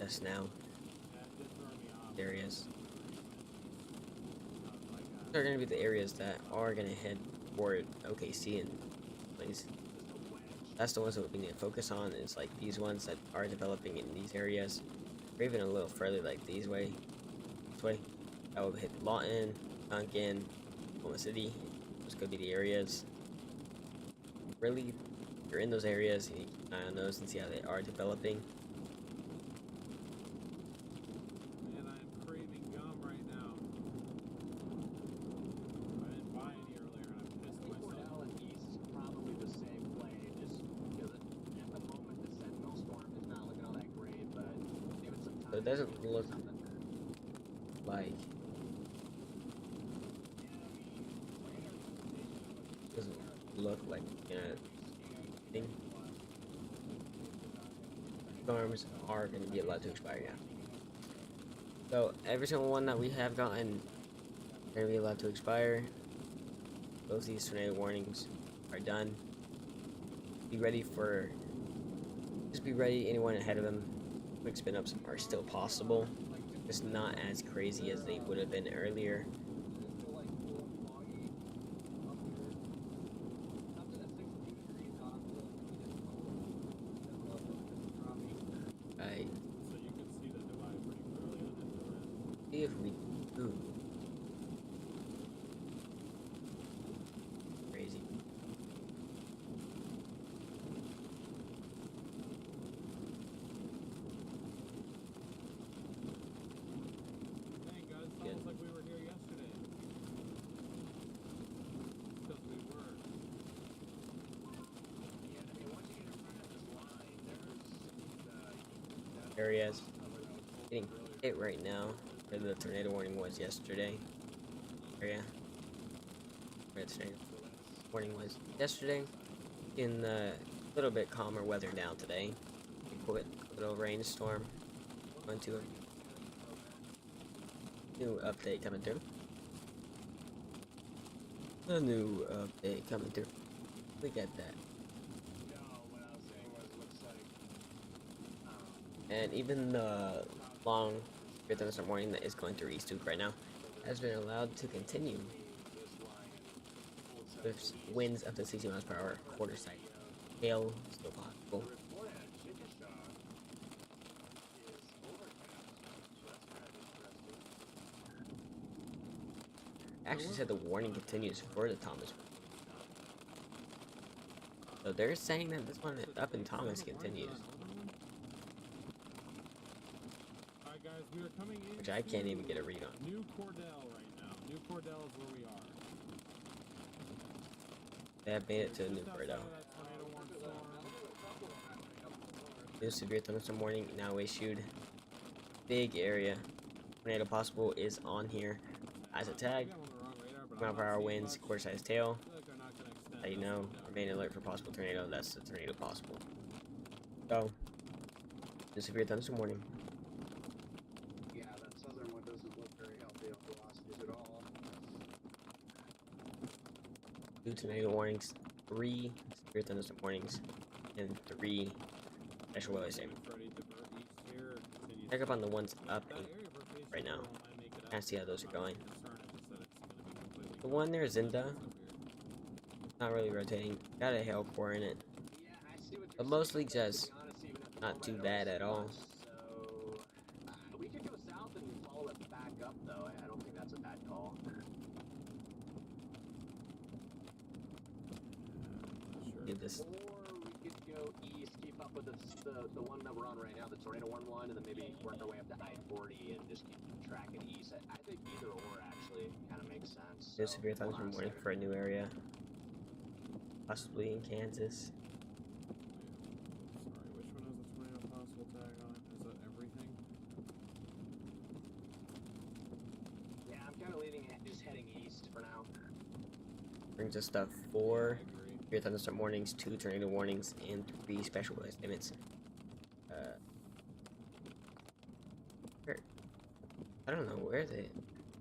Just now. Areas. These are going to be the areas that are going to head toward OKC and things. That's the ones that we need to focus on. Is like these ones that are developing in these areas, or even a little further, like this way. That will hit Lawton, Duncan, Oklahoma City. Those could be the areas. Really, if you're in those areas, you need to keep an eye on those and see how they are developing. So it doesn't look like thing. Storms are going to be allowed to expire now. So every single one that we have gotten are going to be allowed to expire. Both these tornado warnings are done. Be ready for. Just be ready. Anyone ahead of them. Quick spin ups are still possible. Just not as crazy as they would have been earlier. Right. See if we do. Crazy. Areas getting hit right now where the tornado warning was yesterday. Area where the tornado warning was yesterday. In the little bit calmer weather now today. Quick little rainstorm. Going to a new update coming through. A new update coming through. We get that. And even the long thunderstorm warning that is going through East Duke right now has been allowed to continue with winds up to 60 miles per hour, quarter sight. Hail still possible. Actually said the warning continues for the Thomas. So they're saying that this one up in Thomas continues. Guys, we are coming in, which I can't even get a read on. New Cordell right now. New Cordell is where we are. They have made it to New Bordeaux. New severe thunderstorm warning now issued. Big area. Tornado possible is on here as a tag. mile-per-hour winds, quarter-sized tail. Let you know. Remain alert for possible tornado. That's the tornado possible. So, new severe thunderstorm warning. Yeah, that southern one doesn't look very healthy on velocities at all. 2 tornado warnings, 3 severe thunderstorm warnings, and 3 special weather statements. Check up on the ones up right now. Kind of see how those are going. The one there, Zinda, not really rotating. Got a hail core in it. Yeah, I see what you're But most saying, leagues but to just be honest, even at the not moment, too I don't bad see at all. much, so we could go south and follow it back up, though. I don't think that's a bad call. Give this. Or we could go east, keep up with the one that we're on right now, the Tornado 1-1, and then maybe work our way up to I-40 and just keep tracking east. I think either or actually kind of makes sense. New So, severe hold on thunderstorm a warning second. for a new area. Possibly in Kansas. Sorry, which one has the tornado possible tag on it? Is that everything? Yeah, I'm kind of leaving it, just heading east for now. Brings us stuff 4 severe thunderstorm warnings, 2 tornado warnings, and 3 special weather statements. Where? I don't know, where is it?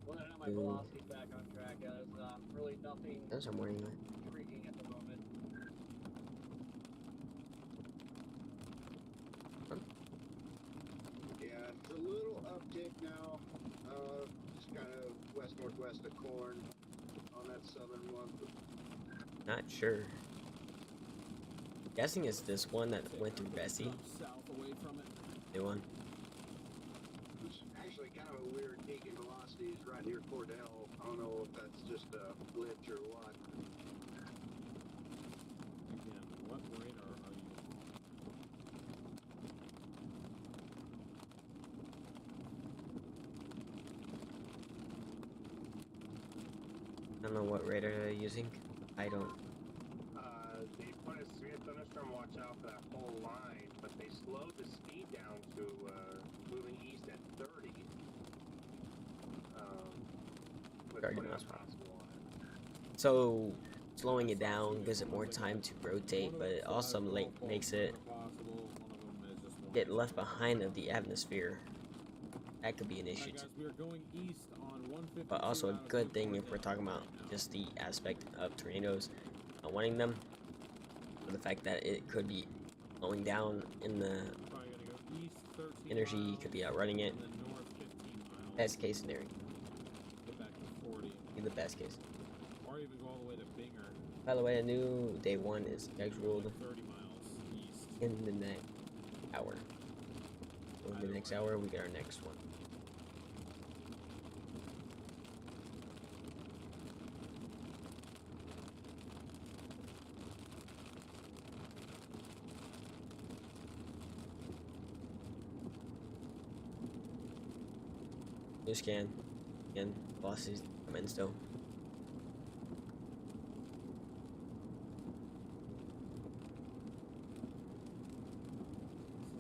Well, I know my Ooh. velocity's back on track. There's really nothing Thunderstorm warning. intriguing at the moment. Yeah, it's a little uptick now. Just kind of west-northwest of Corn on that southern one. Not sure. Guessing it's this one that went through Bessie. South away from it. New one. It's actually kind of a weird peak in velocities right near Cordell. I don't know if that's just a glitch or what. Again, what radar are you? I don't know what radar they're using. I don't. They put a severe thunderstorm watch out for that whole line, but they slowed the speed down to moving east at 30. With Sorry, tornado mouse pad. possible on it. So slowing it down gives it more time to rotate, but it also makes it get left behind of the atmosphere. That could be an issue too. We are going east on 152 But also a out of good thing Newport if we're Hill talking about right now. just the aspect of tornadoes, not wanting them, or the fact that it could be slowing down in the Probably gonna go east 13 energy, miles, could be outrunning it. and then north 15 miles. Best case scenario, Get back to 40, be the best case. or even go all the way to Binger, By the way, a new day 1 is scheduled 30 miles east. in the next hour. So in the next hour, we get our next one. New scan. Again, velocities come in still.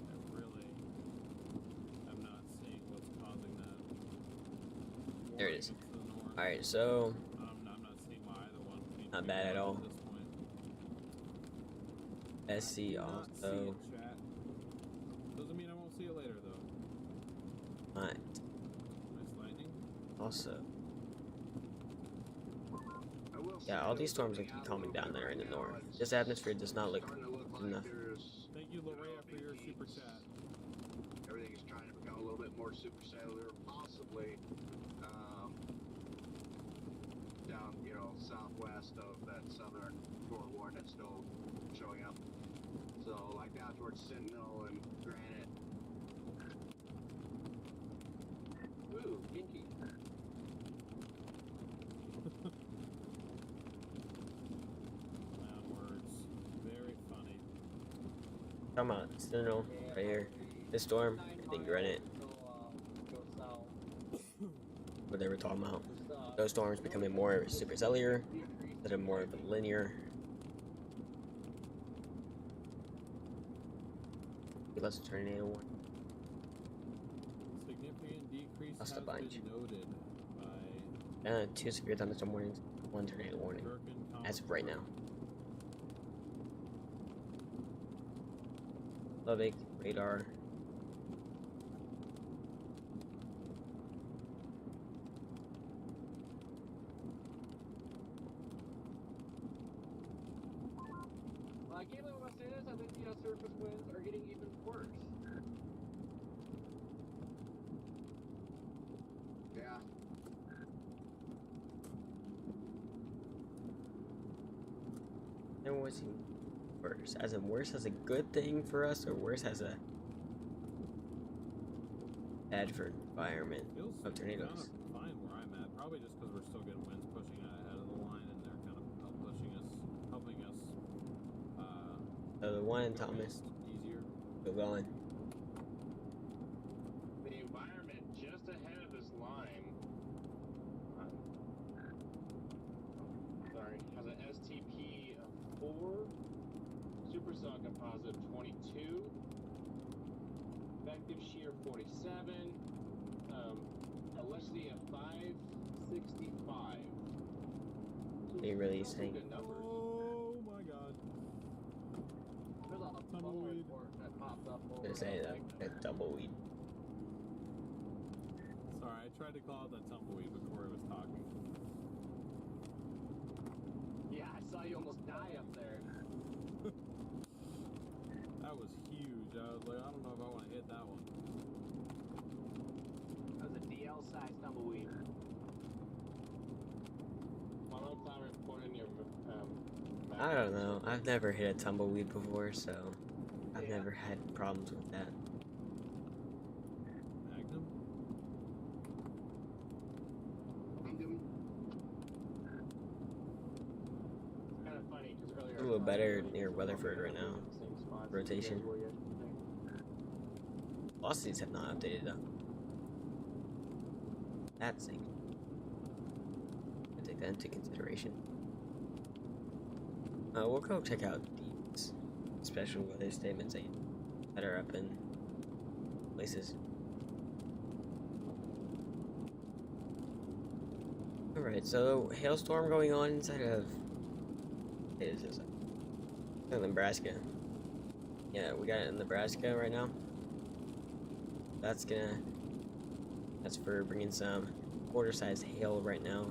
I really am not seeing what's causing that. There it is. warning to the north. Alright, so I'm not seeing why either one came Not to bad at light all. this point. SC Do not see also it, chat. Doesn't mean I won't see it later though. not. Nice lightning. Also, I will yeah, say all that these it's storms are looking out a calming little down bit there in the right now. north. It's This atmosphere does not look starting to look like enough. there's, Thank you, know, Lorrea, for your big super peaks. chat. Everything is trying to become a little bit more supercellular, possibly down, southwest of that southern core warren that's still showing up. So, like down towards Sentinel and Granite. Ooh, kinky. Words. Very funny. Come on, Sentinel, right here. This storm, I think Granite, Go south. what they were talking about. Just, Those storms becoming more supercellular instead of more of a linear Let's tornado warning. Significant decrease Lost a has bunch. been noted by 2 severe thunderstorm warnings, 1 tornado warning. As of right now. Lubbock, radar. Given what I say this, I think the surface winds are getting even worse. Yeah. And what's worse? As in worse as a good thing for us, or worse as a bad for environment feels of tornadoes? kind of fine where I'm at. Probably just because we're still getting winds pushing ahead of the line, and they're kind of helping us. So the one in Thomas, easier. still going. The environment just ahead of this line, sorry, has an STP of 4, supercell composite of 22, effective shear 47, electricity of 565. They really Those are saying. good numbers. Oh my god. There's a Tumbleweed. report that popped up over Gonna say that tumbleweed. Sorry, I tried to call it that tumbleweed before he was talking. Yeah, I saw you almost die up there. That was huge. I was like, I don't know if I want to hit that one. That was a DL size tumbleweed. Follow cloud report in your I don't know. I've never hit a tumbleweed before, so I've Yeah. never had problems with that. Magnum? It's kind of funny because earlier A little better near Weatherford right now. Rotation. Velocities have not updated though. That's safe. I take that into consideration. We'll go check out these special weather statements that are up in places. Alright, so hailstorm going on inside of Nebraska. Yeah, we got it in Nebraska right now. That's for bringing some quarter-sized hail right now.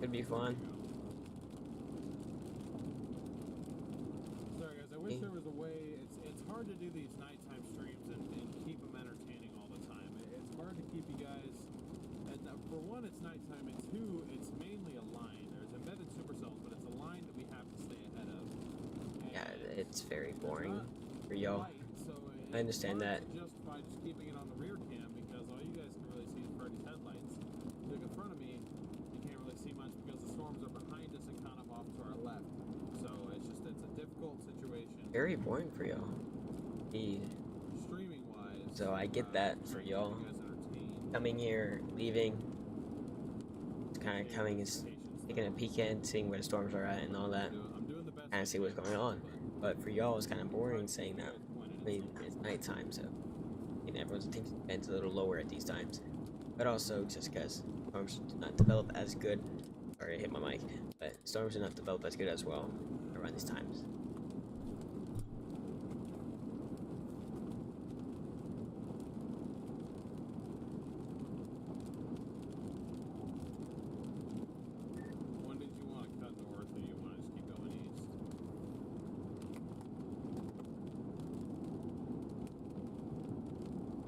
Could be fun. Sorry guys, I wish there was a way. It's hard to do these nighttime streams and keep them entertaining all the time. It's hard to keep you guys. And for one, it's nighttime, and two, it's mainly a line. There's embedded supercells, but it's a line that we have to stay ahead of. And Yeah, it's very they're boring not for y'all. light, so I understand it's hard that. to justify just keeping it on the rear cam because all you guys can really see is Freddy's headlights. Look in front of me, you can't really see much because the storms are behind us and kind of off to our left. So it's a difficult situation. Very boring for y'all. Streaming wise. So I get that for y'all. You guys entertained. Coming here, leaving, kind of coming is taking a peek in, seeing where the storms are at and all that, I'm doing the best. kind of see what's going on. But for y'all, it's kind of boring saying that. I mean, it's nighttime, so everyone's attention spans a little lower at these times. But also, just because storms do not develop as good. Sorry, I hit my mic. But storms do not develop as good as well around these times. When did you want to cut north or you want to just keep going east?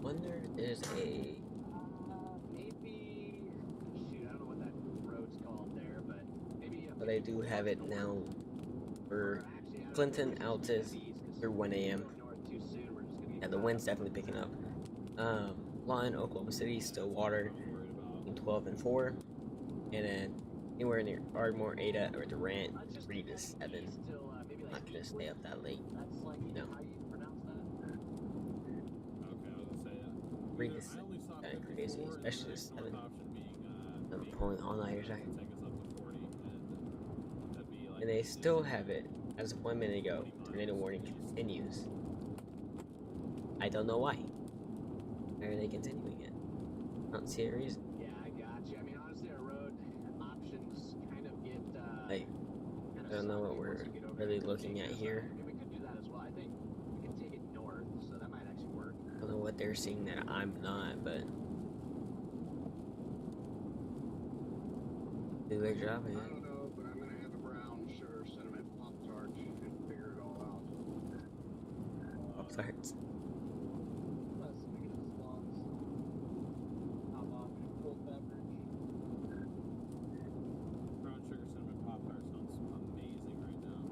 Wonder if there's a Maybe. Shoot, I don't know what that road's called there, but maybe. but I do have it now for Clinton out to through 1 a.m. Yeah, the wind's definitely picking up. Line, Oklahoma City, Stillwater, between 12 and 4. And then anywhere near Ardmore, Ada, or Durant, 3 to 7. I'm not gonna stay up that late. That's like You know. how you pronounce that. Okay, I was gonna say that. Read Either- this I only saw kinda 54, crazy, and especially the this north 7. option being, I'm being pulling all-nighters out. take us up to 40, and that'd be like And they still have it, as of 1 minute ago. Tornado warning continues. I don't know why. Why are they continuing it? I don't see a reason. Yeah, I got you. I mean, honestly, our road options kind of get Like, kind I of don't know what sucky we're once you get over really there. looking at here. I mean, we could do that as well. I think we can take it north, so that might actually work. I don't know what they're seeing that I'm not, but do their job, I man. don't know, but I'm gonna have a brown sugar cinnamon Pop Tart and figure it all out. Pop-Tarts. Brown sugar cinnamon pop tart sounds amazing right now.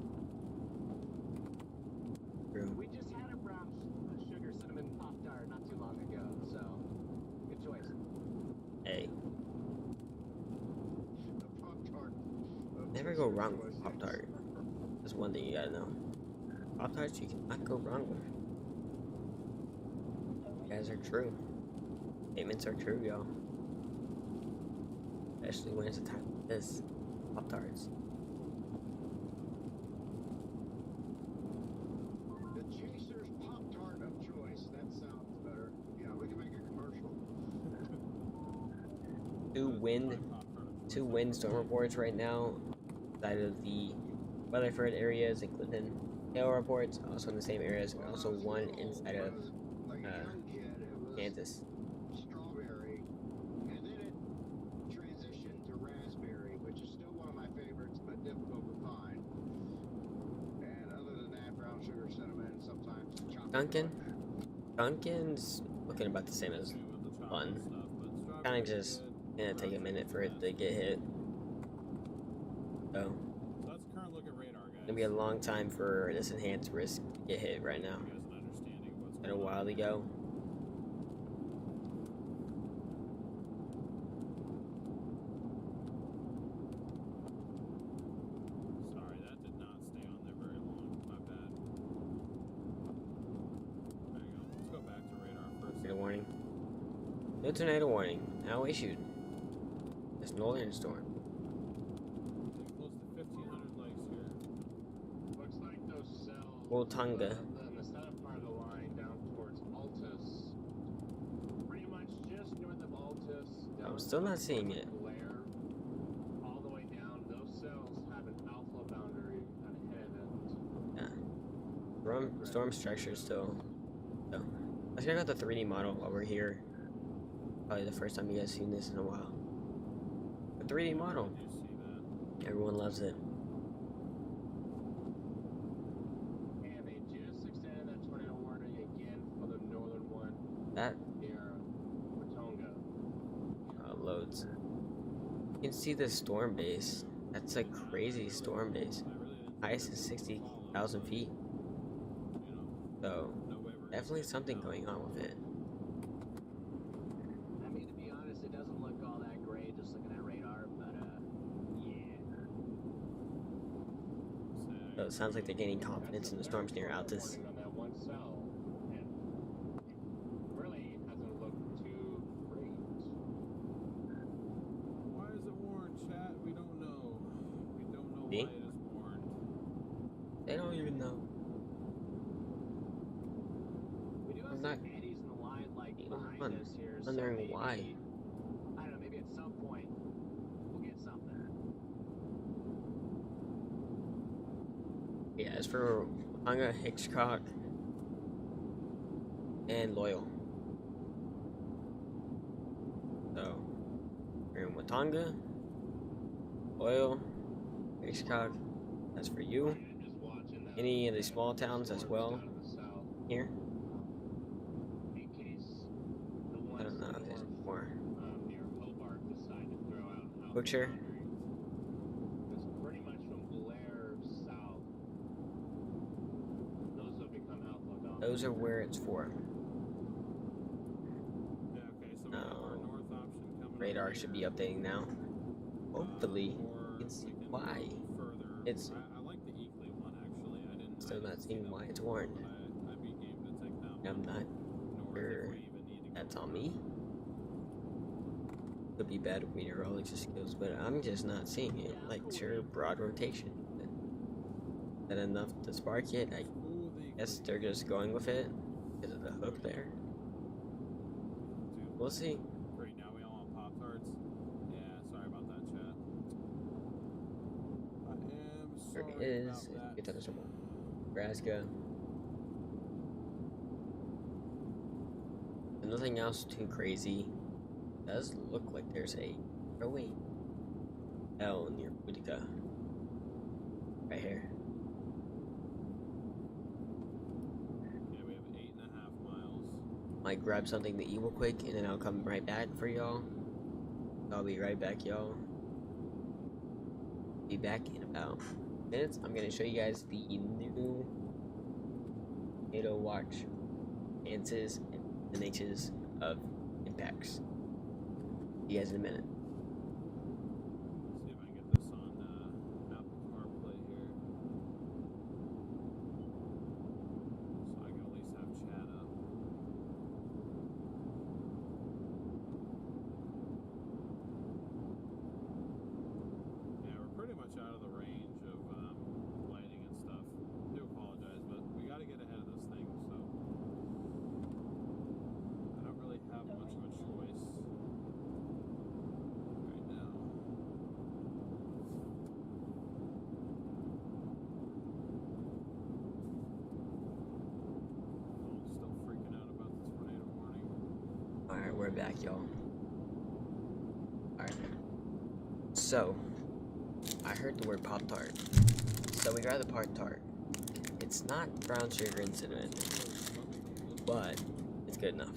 True. We just had a brown sugar cinnamon pop tart not too long ago, so good choice. Hey, The Pop Tart. never go wrong with Pop-Tart. That's one thing you gotta know. Pop-Tarts you cannot go wrong with. You guys are true. Statements are true, y'all. Especially when it's a time like this. Pop-Tarts. The Chaser's Pop Tart of choice. That sounds better. Yeah, we can make a commercial. Two windstorm reports right now. Side of the Weatherford areas, including hail reports, also in the same areas, and also one inside of Like a young kid, it was Kansas. strawberry, and then it transitioned to raspberry, which is still one of my favorites, but difficult to find. And other than that, brown sugar, cinnamon, sometimes chocolate. Dunkin's looking about the same as fun. Kind of just gonna take a minute for it to get hit. So, That's current look at radar, guys. gonna be a long time for this enhanced risk to get hit right now. You guys an understanding of what's But a going while on. ago. Sorry, that did not stay on there very long. My bad. There you go. Let's go back to radar first. Tornado warning. No tornado warning. Now issued. This northern storm. Close to 1,500 likes here. Looks like those cells. Woltonga. On the southern part of the line down towards Altus. Pretty much just north of Altus. I'm still not seeing it. Blair, all the way down. Those cells have an alpha boundary ahead of it. Yeah. Storm structure still. So, let's check out the 3D model while we're here. Probably the first time you guys seen this in a while. A 3D model. I do see that. Everyone loves it. And they just extended that tornado warning again for the northern one That near Watonga. loads. You can see the storm base. That's a crazy storm base. I really didn't Highest is 60,000 feet. So, no way we're gonna definitely see it something now. going on with it. I mean, to be honest, it doesn't look all that great just looking at radar, but yeah. So it sounds like they're gaining confidence in the storms near Altus. On that one cell, and it really hasn't looked too great. Why is it warned, chat? We don't know. We don't know See? why it is warned. They don't even know. We do have I'm some not- eddies in the line, like behind fun. us here. So Wondering maybe, why. I don't know. Maybe at some point we'll get something. Yeah, as for Watanga, Hitchcock, and Loyal. So, we're in Watanga, Loyal, Hitchcock. That's for you. Just watching that. Any of the small towns as well Down in the south, here. in case the I ones don't know if north, there's more. near Hobart decide to throw out alpha Butcher. boundaries. It's pretty much from Blair south. Those have become alpha boundaries. Those are where it's for. Yeah, okay, so we have our No. north option coming up Radar should be here. updating now. Hopefully, Or you can see we can why. go further. It's- I like the Eakley one actually. I didn't Still not see seeing that why one it's before, warned. but I'd be game to take that I'm one not north if sure we even need to that's go on me. further. Could be bad with meteorology skills, but I'm just not seeing it. Like, sure, broad rotation. But is that enough to spark it? I Ooh, the guess Eakley. they're just going with it. Is it the hook there? Dude, We'll see. right now we all want Pop-Tarts. Yeah, sorry about that, chat. I am There sorry is. about Get that. to some Nebraska. And nothing else too crazy. It does look like there's a throwaway L near Utica. Right here. Yeah, we have 8.5 miles. Might grab something to eat real quick and then I'll come right back for y'all. I'll be right back, y'all. Be back in about minutes. I'm gonna show you guys the new NATO watch chances and NHs of impacts. See you guys in a minute. See if I can get this on Apple CarPlay here. So I can at least have chat up. Yeah, we're pretty much out of the range of lighting and stuff. I do apologize, but we got to get ahead of this thing, so I don't really have much of a choice right now. I'm still freaking out about the tornado warning. Alright, we're back, y'all. Alright. So, I heard the word Pop Tart. So we got the Pop Tart. It's not brown sugar and cinnamon, but it's good enough.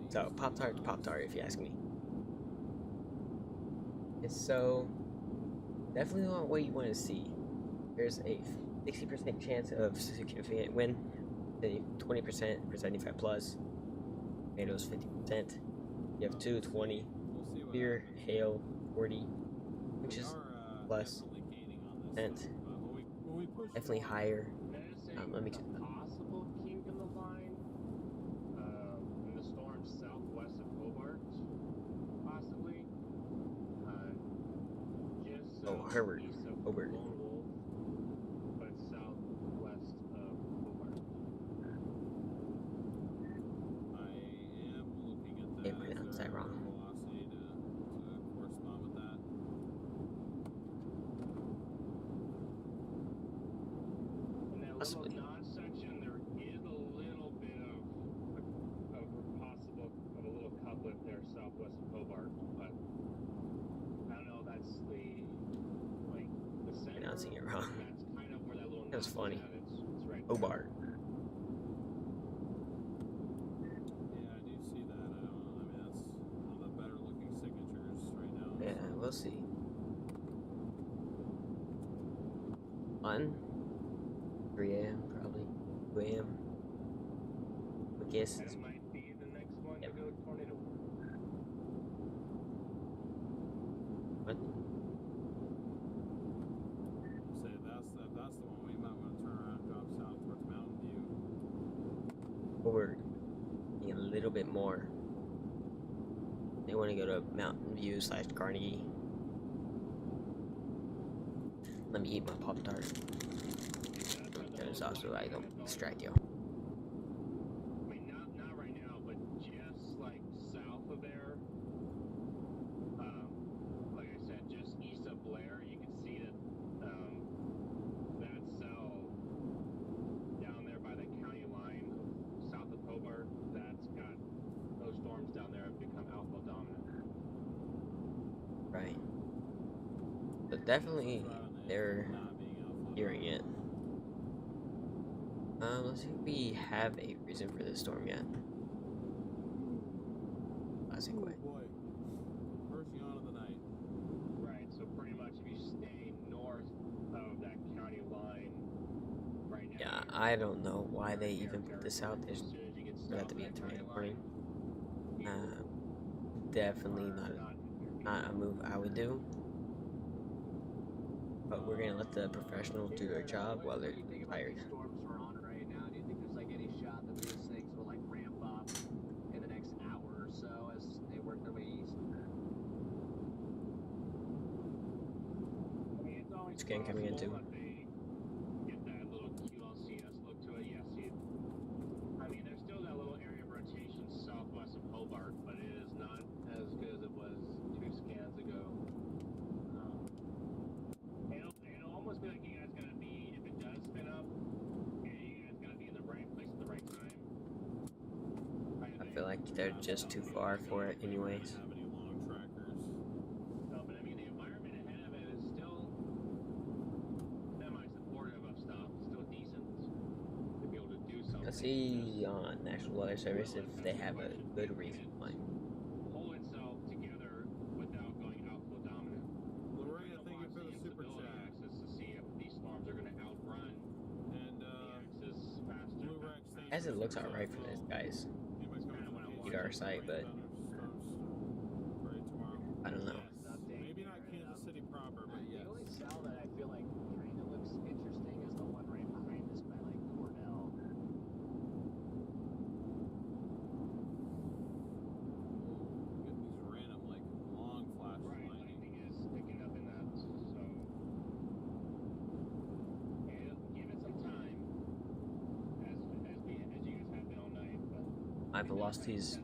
So, Pop Tart's Pop Tart, if you ask me. It's so definitely not what you want to see. There's a 60% chance of significant win, 20% for 75 plus. Tomatoes 50%. You have 220. We'll see what Beer, happens. hail 40, which We is are plus definitely gaining on this percent. stuff, but when we push Definitely forward- higher. Noticing Let me a check. possible kink in the line in the storm southwest of Hobart, possibly. Just Oh, Herbert. east of Hobart. Lone Wolf, but southwest of Hobart. I am looking at that. They pronounced Is that there wrong. velocity to correspond with that? In that Possibly. little non-section, there is a little bit of a little couplet there southwest of Hobart, but I don't know. That's the center. Pronouncing it wrong. That's kind of where that little. That was notch is funny. at. It's right. Hobart. Yeah, I do see that. I don't know. I mean, that's one of the better looking signatures right now. Yeah, we'll see. 1, 3 a.m. probably. 2 a.m. I guess That might be the next one Yep. to go tornado. what? Say that's the one we might want to turn around and drop south towards Mountain View. Forward. Need a little bit more. They want to go to Mountain View / Carnegie. Let me eat my Pop Tart. Turn this off so I don't distract you. I mean, not right now, but just like south of there, like I said, just east of Blair, you can see that that cell down there by the county line, south of Hobart, that's got those storms down there have become alpha dominant. Right. But definitely they're Not being alpha. hearing it. Let's see if we have a reason for this storm yet. Classic way. Oh boy. First yawn of the night. Right, so pretty much if you stay north of that county line right now. Yeah, I don't know why they even put this out. There's got to be a tornado warning. Definitely not a move I would do. But we're gonna let the professionals do their job while they're What do you think about tired. these storms we're on right now? Do you think there's like any shot that these things will like ramp up in the next hour or so as they work their way east? I mean, it's always Scan coming in possible too. that they get that little QLCS look to it. Yeah, see, I mean, like they're just too far for it anyways. Have any long trackers? No, but I mean the environment ahead of it is still semi-supportive of stuff. Still decent to be able to do something. Let's see on National Weather Service if they have a good reason why. Hold itself together without going outflow dominant. Lorraine, thank you for the super chat. Axis to see if these storms are going to outrun And the axis faster. Blue Rex, thank you As it for the looks super alright chat for as this, well. guys. Anybody's coming from Get our site, but thunderstorms for tomorrow. I don't know. Yes. Maybe not Kansas City proper, but yes. The only cell that I feel like kind of looks interesting is the one right behind us by like Cornell. Get these random like long flash Right, lightning. lightning is picking up in that, so yeah, give it some time. As you guys have been all night, but My velocity's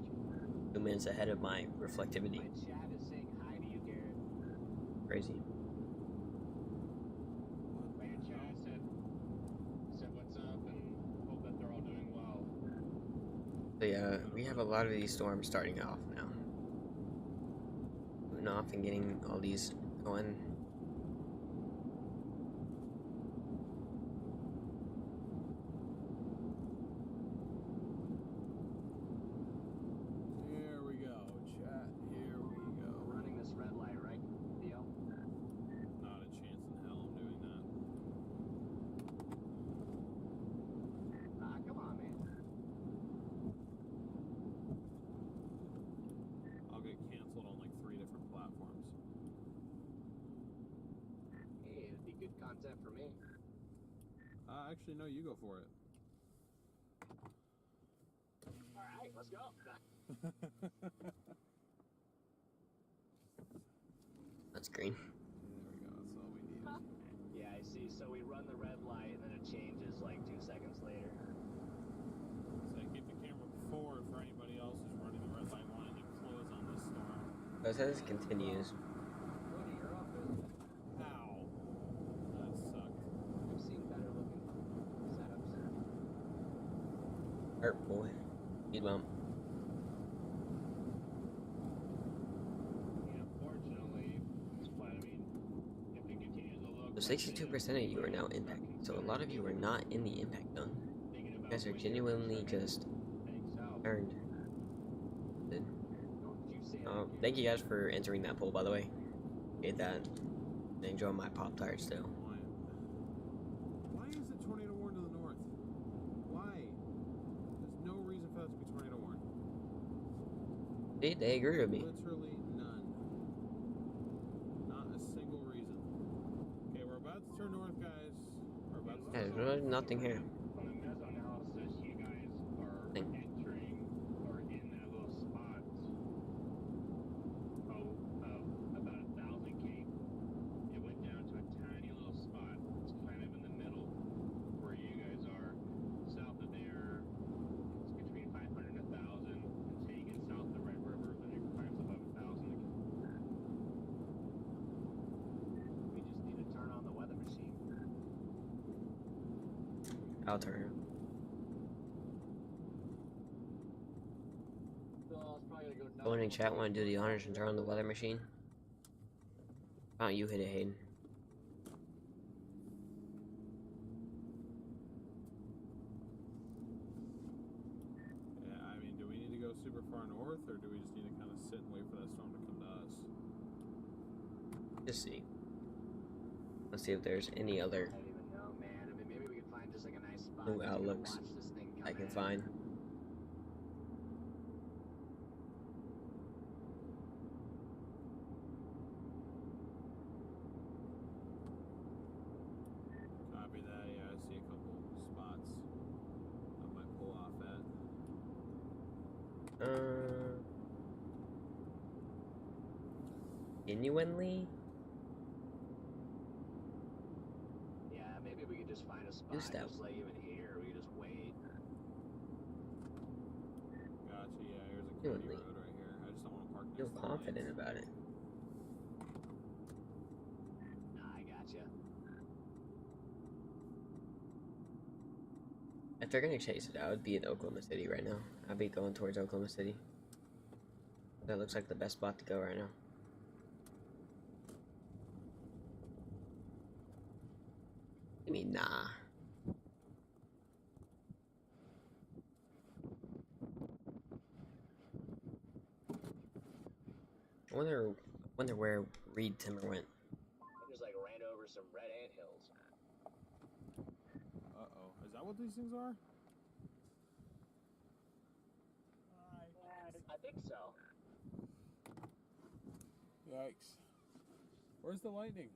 2 minutes ahead of my reflectivity. My chat is saying hi to you, Garrett. Crazy. my chat said what's up and hope that they're all doing well. So yeah, we have a lot of these storms starting off now. Moving off and getting all these going. Here we go, chat. Here we go. We're running this red light, right, Theo? Not a chance in hell I'm doing that. Come on, man. I'll get canceled on like 3 different platforms. Hey, it'd be good content for me. Actually, no, you go for it. All right, let's go. That's green. There we go, that's all we need. Yeah, I see. So we run the red light and then it changes like 2 seconds later. So keep the camera forward for anybody else who's running the red light wanting to close on this storm. So it says continues. Cody, you're up. Ow. That sucked. We've seen better looking setups. Hurt boy. Speed bump. Unfortunately, but I mean, if it continues to look. So 62% of you are now impacted. So a lot of you are not in the impact zone. You guys are genuinely just turned. Good. Thank you guys for answering that poll, by the way. Hate that. I enjoy my Pop-Tarts still. Why is it tornado warned to the north? Why? There's no reason for that to be tornado warned. See, they agree with me. Literally none. Not a single reason. Okay, we're about to turn north, guys. We're about to There's turn north. really nothing here. On the meta-analysis, you guys are entering or in that little spot about 1,000 cape. It went down to a tiny little spot. It's kind of in the middle where you guys are. South of there, it's between 500 and 1,000. Until you get south of the Red River, then it climbs above 1,000 again. We just need to turn on the weather machine. I'll turn. So it's probably gonna go Someone in chat want to do the honors and turn on the weather machine? Why don't you hit it, Hayden? Yeah, I mean, do we need to go super far north, or do we just need to kind of sit and wait for that storm to come to us? Just see. Let's see if there's any other I don't even know, man. I mean, maybe we could find just like a nice spot. new just to outlooks watch this thing come I can in. find. Copy that. Yeah, I see a couple spots I might pull off at. Genuinely? Yeah, maybe we could just find a spot. Just Just like even here, we could just wait. Gotcha. Yeah, here's a Genuinely. Cody road right here. I just don't want to park next Feel to the confident lights. about it. Nah, I gotcha. If they're gonna chase it, I would be in Oklahoma City right now. I'd be going towards Oklahoma City. That looks like the best spot to go right now. I mean, nah. I wonder where Reed Timmer went. I just like ran over some red ant hills. Uh-oh. Is that what these things are? I think so. Yikes. Where's the lightning?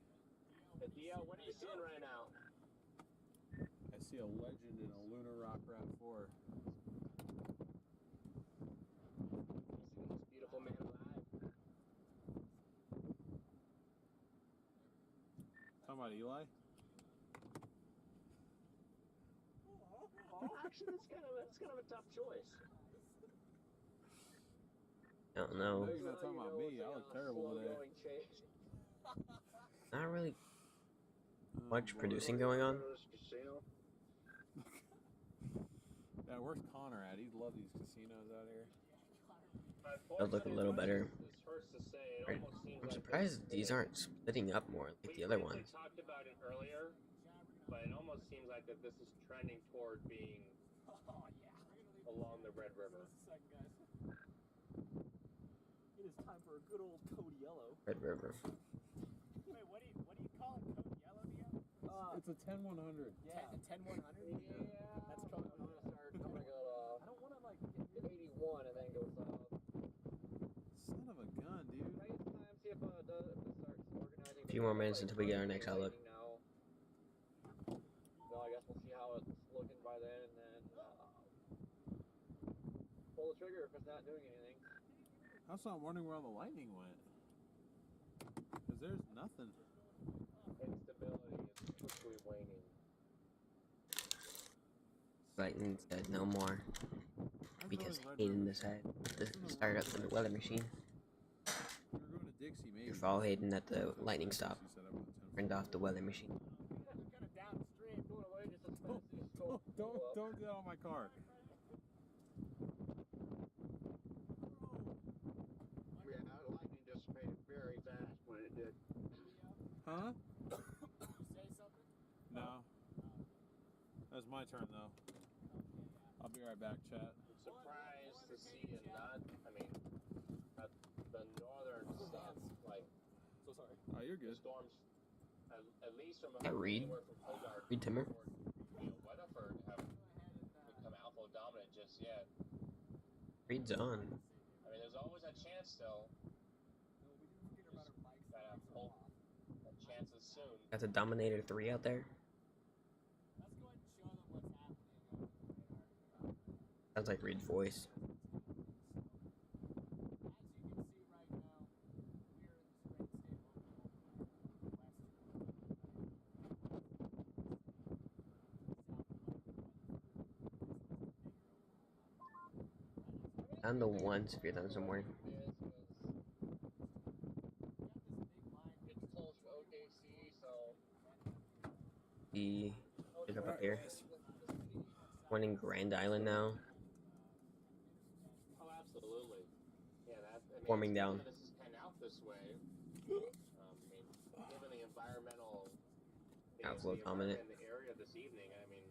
Dio, what are you seeing right now? I see a legend in a lunar rock RAV4. You see the most beautiful man alive. Talking about Eli? Actually, that's kind of a tough choice. I don't know. No, you're not talking about me. I look terrible today. Not really Oh, much boy. producing going on. Yeah, where's Connor at? He'd love these casinos out here. They'll look a little better. This hurts to say. It Right. almost seems I'm like surprised these aren't splitting up more like the other we ones. talked about it earlier, but it almost seems like that this is trending toward being along the Red River. It is time for a good old Code Yellow. Red River. Wait, what do you call it? Code Yellow, Dio? It's a 10100. Yeah, a 10100. Yeah, That's code. I'm gonna go I don't want to like. to 81 and then go south. Son of a gun, dude. Right, it's time, see if it starts organizing. A few more minutes until we get our next outlook. Now. So I guess we'll see how it's looking by then, and then pull the trigger if it's not doing anything. I was not wondering where all the lightning went. Because there's nothing. Instability is quickly waning. Lightning said no more. Because Hayden decided to start up the weather machine. We were going to Dixie, maybe. Your fall, Hayden, that the lightning stopped. She said about 10. Turned off the weather machine. Kind of downstream. Going away just as fast as you go. Don't get on my car. Yeah, lightning dissipated very fast when it did. Huh? Say something? No. That's my turn, though. I'll be right back, chat. I'm surprised to see it not. I mean, the northern stuff, like So sorry. Oh, you're the good. storms, at least from Yeah, Reed. anywhere from Hogard Reed Timmer. toward, Weatherford, have become alpha dominant just yet. Reed's on. I mean, there's always a chance still. Just gotta hope that chance is soon. Got the Dominator 3 out there. Let's go ahead and show them what's happening. Sounds like Reed's voice. As you can see right now, we are in the great state of I'm the one severe thunderstorm. It's close to OKC, so The pick up here. One in Grand Island now. Oh, absolutely. Yeah, that. I mean, Forming it's down. good that this is kind of out this way. I mean, given the environmental Outflow dominant. in the area this evening, I mean,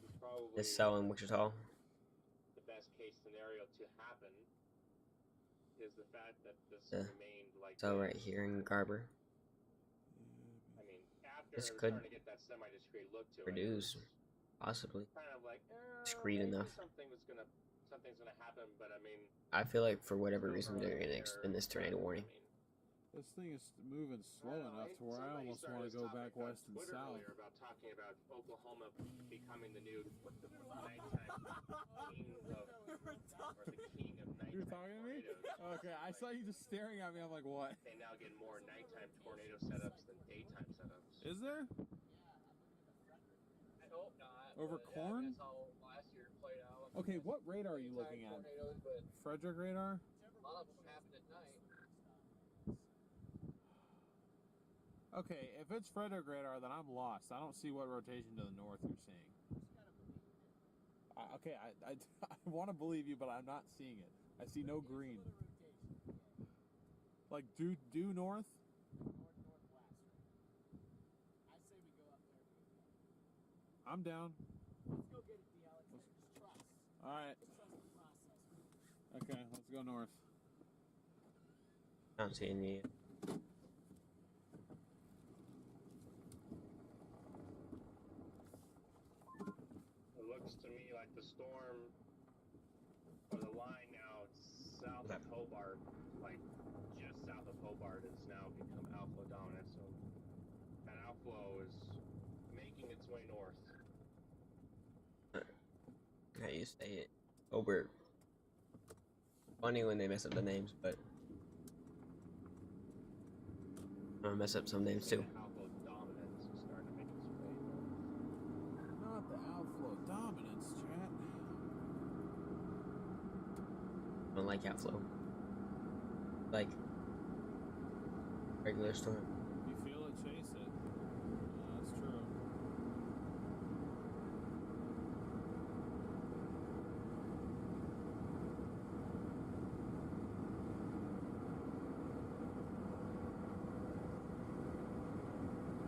it's probably This cell in Wichita. the best case scenario to happen is the fact that this The remained like cell right this. here in Garber. I mean, after This could starting to get that semi-discrete look to produce, it, possibly. kind of like Discreet maybe enough. something's gonna happen, but I mean, I feel like for whatever reason they're gonna extend this tornado warning. This thing is moving slow enough to where I almost want to go back west and south. Earlier about talking about Oklahoma becoming the new nighttime king of, or the king of nighttime You were talking to me? tornadoes. Okay, I saw you just staring at me. I'm like, what? They now get more nighttime tornado setups than daytime setups. Is there? I hope not. Over but, corn? Yeah, that's how last year played out. Okay, what radar are you looking at? Tornadoes, but Frederick radar? a lot of them happened at night. Okay, if it's Frederick radar, then I'm lost. I don't see what rotation to the north you're seeing. Okay, I I want to believe you, but I'm not seeing it. I see no green. Like due north. Northwest. I say we go up there. I'm down. Let's go get it, D. Alex. Just trust. All right. Just trust the process. Okay, let's go north. I don't see any. It looks to me like the storm, or the line now, it's south of Hobart, like just south of Hobart, has now become outflow dominant. So that outflow is making its way north. How you say it? Over. Funny when they mess up the names, but I'm gonna mess up some names too. Outflow dominance is starting to make its way north. Not the outflow dominance, chat. I don't like outflow. Like regular storm. You feel it, chase it. That's true.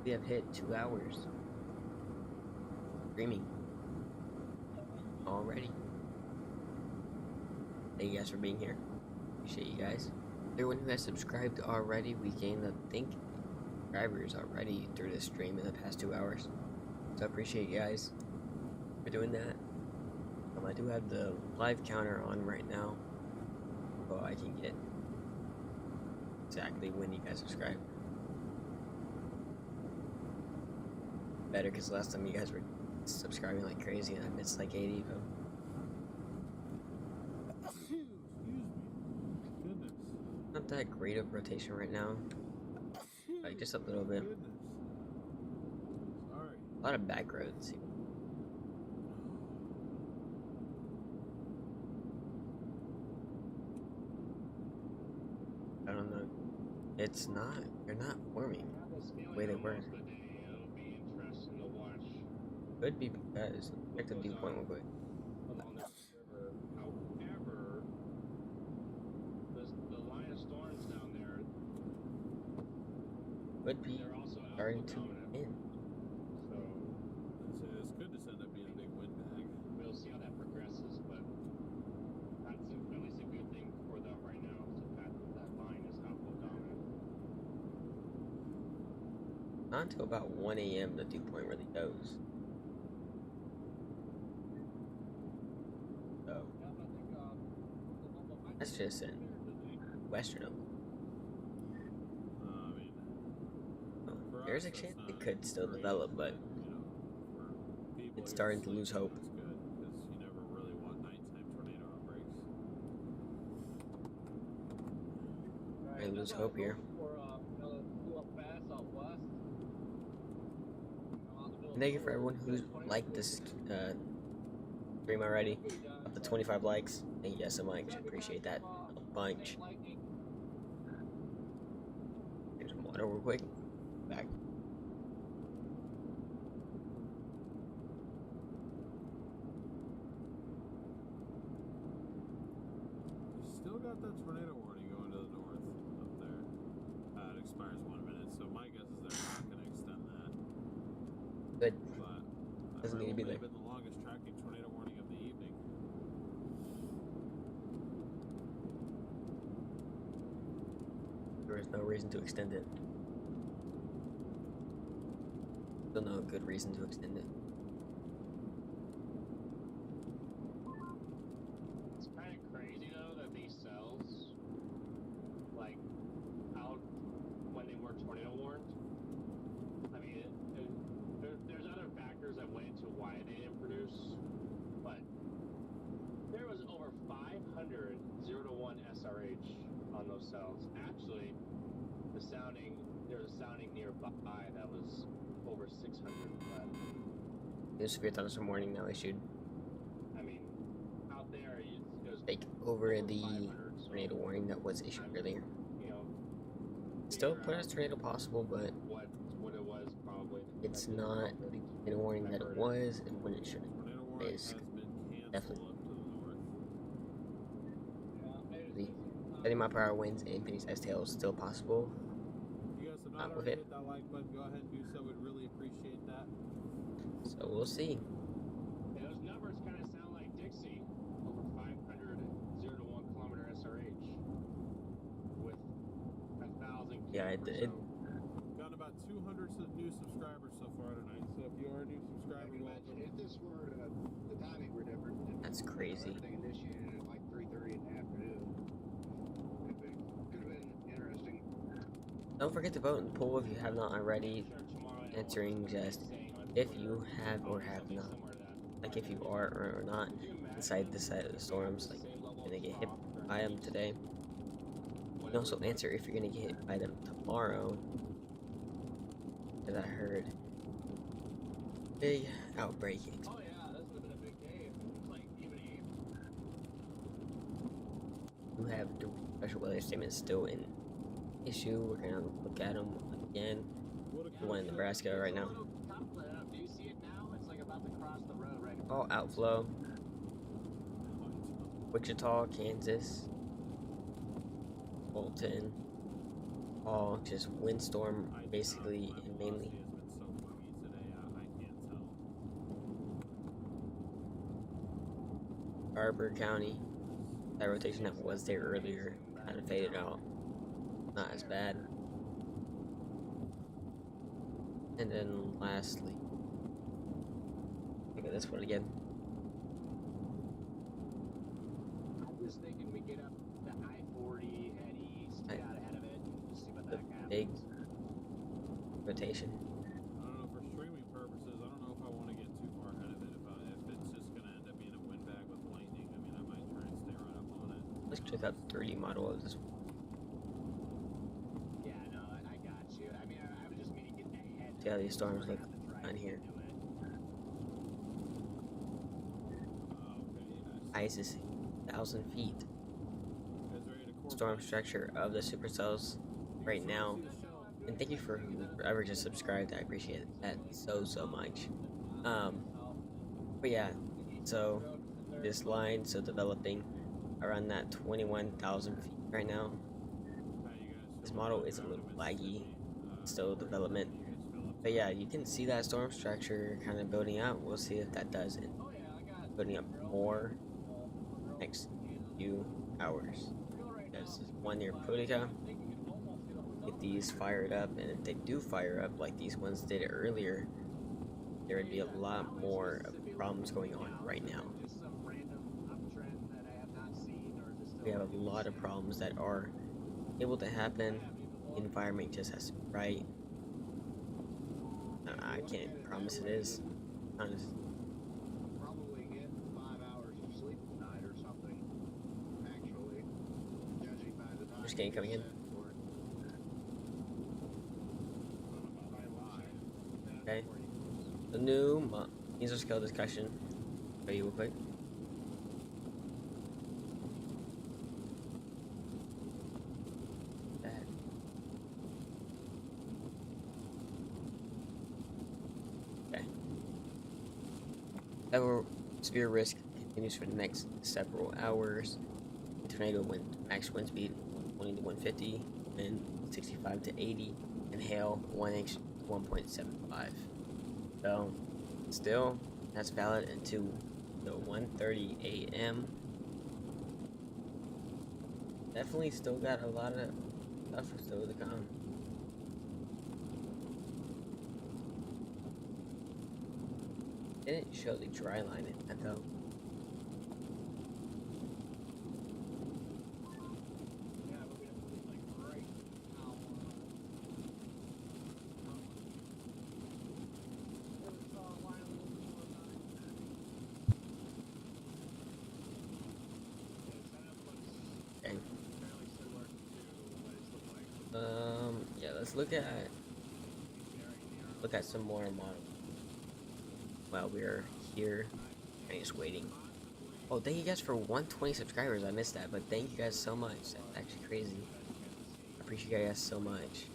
We have hit 2 hours. Streaming. Already. Thank you guys for being here. Appreciate you guys. Everyone who has subscribed already, we gained, I think, subscribers already through this stream in the past 2 hours. So I appreciate you guys for doing that. I do have the live counter on right now, so I can get exactly when you guys subscribe. Better, because last time you guys were subscribing like crazy and I missed like 80 of them. Excuse me. Goodness. Not that great of rotation right now. Like just a little bit. Goodness. Sorry. A lot of back roads. I don't know. It's not. They're not forming the way they were. Could be because check the dew point real quick. Along the river. However, the line of storms down there, Could be they're also starting outflow to dominant. end. So This could just end up being a big windbag. we'll see how that progresses, but that's at least a good thing for them right now. Is the fact that that line is outflow dominant. Not until about 1 a.m. the dew point really goes. So that's just in western of them. I mean, for There's us, a that's chance not it could still great, develop, but you know, for people it's who starting to sleep, lose hope. That's good because you never really want nighttime tornado outbreaks. I lose hope here. And thank you for everyone who's liked this stream already. Up to 25 likes. Thank you guys so much. Appreciate that a bunch. Here's some water real quick. Back. You still got that tornado warning going to the north up there. It expires 1 minute, so my guess is they're not going to extend that. Good. But Doesn't need to be may there. have been the longest tracking tornado warning of the evening. There is no reason to extend it. Still no good reason to extend it. It's kind of crazy though that these cells, like, out when they were tornado warned. I mean, there's other factors that went into why they didn't produce, but there was over 500 0-to-1 SRH on those cells. Actually, there was a sounding nearby that was over 600. New severe thunderstorm warning now issued. I mean, out there, it was Take over over the 500, so, tornado warning that was issued earlier. you know, Still figure put out as tornado possible, but what it was probably. it's Like, not the tornado warning that it was and when it should Tornado have. warning Is has been Definitely. up to the north. 70 mile per hour winds and penny size tails still possible. If you guys have not With already it. hit that like button, go ahead and do so. We'd really appreciate that. So we'll see. Yeah, those numbers kind of sound like Dixie. Over 500 0 to 1 kilometer SRH with 1,000. Yeah, it did. Got about 200 new subscribers so far tonight. So if you are a new subscriber, welcome. If this were the timing were different, That's crazy. Everything initiated at like 3:30 in the afternoon. Could have been interesting. Don't forget to vote in the poll if you have not already. Answering just if you have or have not, like if you are or not inside the side of the storms, like gonna get hit by them today. You can also answer if you're gonna get hit by them tomorrow. Because I heard big outbreak. Oh yeah, this would have been a big day if it was like even You have the special weather statements still in issue. We're gonna look at them again. The one in Nebraska right now. Do you see it now? It's like about to cross the road right. All outflow. Wichita, Kansas, Bolton, all just windstorm basically and mainly. Barber County, that rotation that was there earlier kind of faded out. Not as bad. And then lastly, look at this one again. I was thinking we get up to I-40, head east, get out ahead of it, and just see what the heck happens. Big rotation. I don't know, for streaming purposes, I don't know if I want to get too far ahead of it. If it's just going to end up being a windbag with lightning, I mean, I might try and stay right up on it. Let's check out the 3D model of this. Yeah, no, I got you. I mean, I was just meaning get ahead. See how these storms look on here. Ice is 1,000 feet. Storm structure of the supercells right now. And thank you for whoever just subscribed. I appreciate that so much. But yeah, so this line so developing around that 21,000 feet right now. This model is a little laggy, still development. But yeah, you can see that storm structure kind of building up. We'll see if that does it. Building up more next few hours. There's one near Putica. Get these fired up, and if they do fire up like these ones did earlier, there would be a lot more of problems going on right now. We have a lot of problems that are able to happen. The environment just has to be right. I can't promise it is. Honest. Probably get 5 hours of sleep tonight or something. Actually, judging by the time. Just getting coming in. Okay. The new user skill discussion. Show you real quick. Okay. Level severe risk continues for the next several hours. Tornado wind, max wind speed 120 to 150, wind 65 to 80, and hail 1 inch 1.75. So, still, that's valid until 1:30 a.m. Definitely still got a lot of stuff still to come. Didn't show the dry line in that though. Yeah, let's look at some more models while we're here. I'm just waiting. Oh, thank you guys for 120 subscribers. I missed that, but thank you guys so much. That's actually crazy. I appreciate you guys so much.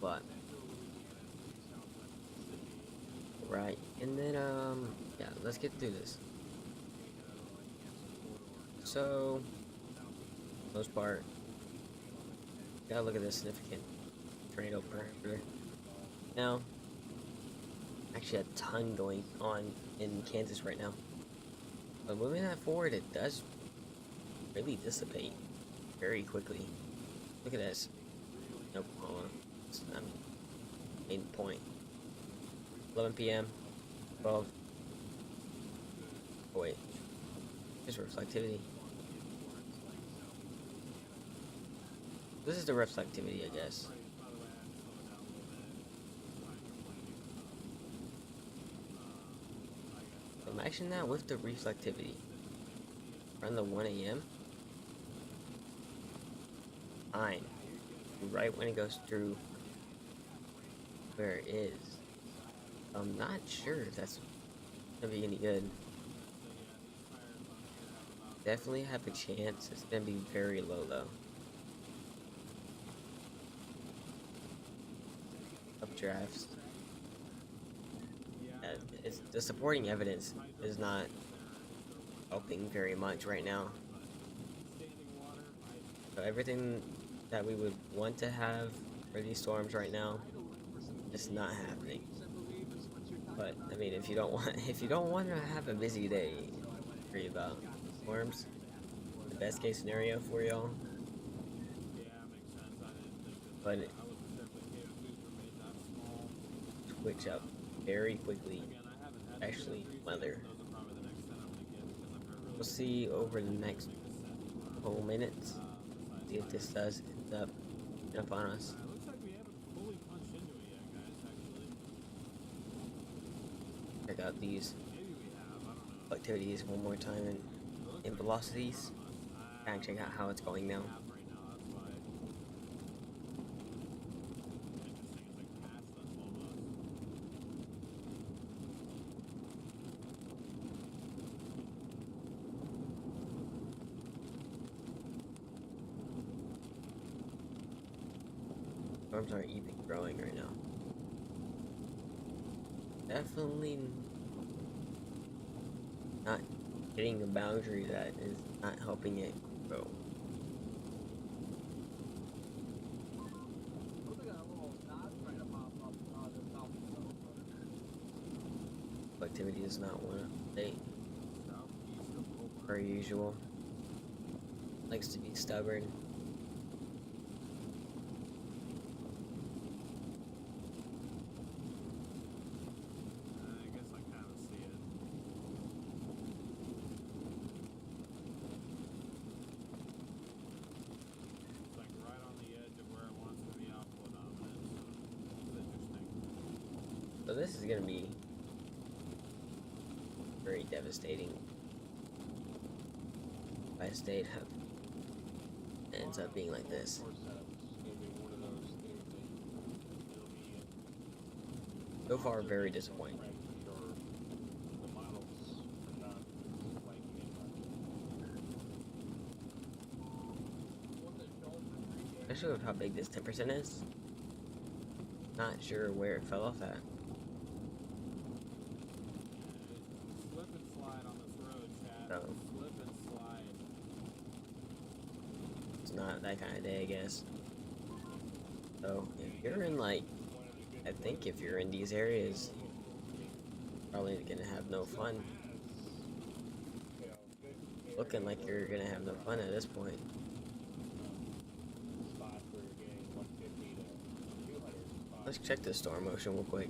But right, and then yeah, let's get through this. So, most part, gotta look at the significant tornado parameter. Now, actually a ton going on in Kansas right now. But moving that forward, it does really dissipate very quickly. Look at this. Nope, hold on. Main point. 11 p.m. 12. Oh wait. There's reflectivity. This is the reflectivity, I guess. Imagine that with the reflectivity. Around the 1 a.m. Fine. Right when it goes through where it is. I'm not sure if that's gonna be any good. Definitely have a chance. It's gonna be very low though. Updrafts. It's the supporting evidence is not helping very much right now. So everything that we would want to have for these storms right now, it's not happening. But I mean, if you don't want to have a busy day, worry about storms. The best case scenario for y'all. But switch up very quickly, especially weather. We'll see over the next couple minutes. See if this does end up on us. Check out these activities one more time in velocities. And check out how it's going now. Storms aren't even growing right now. Definitely not hitting the boundary that is not helping it grow. Activity is not one of the per usual. Likes to be stubborn. So this is gonna be very devastating. If I stayed up, it ends up being like this. So far, very disappointing. Especially with how big this 10% is. Not sure where it fell off at. Slip and slide on this road, chat. So, Slip and slide. it's not that kind of day, I guess. So, if you're in, like, I think if you're in these areas, you're probably gonna have no fun. Looking like you're gonna have no fun at this point. Let's check the storm motion real quick.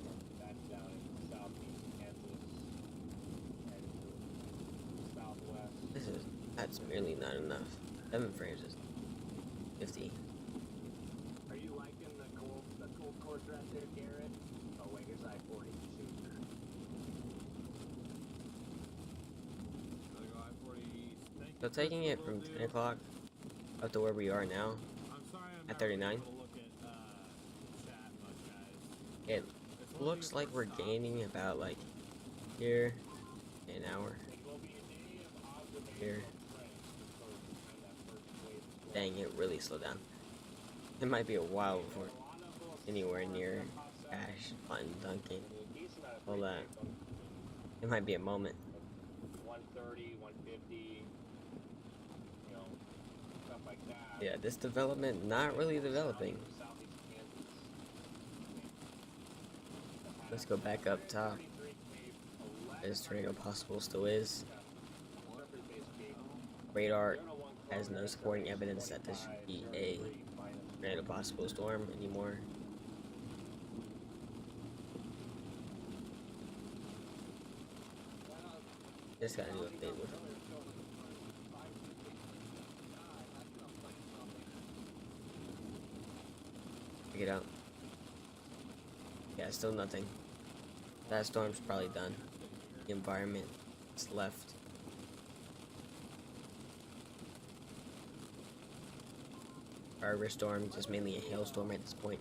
That's merely not enough. 7 frames is 50. Are you liking the cold course right there, Garrett? Oh wait, here's I-40. So taking it from 10 o'clock up to where we are now, at 39, it looks like we're gaining about like here, an hour, here. Dang, it really slowed down. It might be a while before anywhere near Ash, Button, Duncan, all that. It might be a moment. 130, 150. like that. Yeah, this development not really developing. Southeast Kansas. Let's go back up top. As tornado possible still is. Radar has no supporting evidence that this should be a tornado possible storm anymore. Just gotta do a thing with it. Check it out. Yeah, still nothing. That storm's probably done. The environment is left. Our storm, just mainly a hailstorm at this point.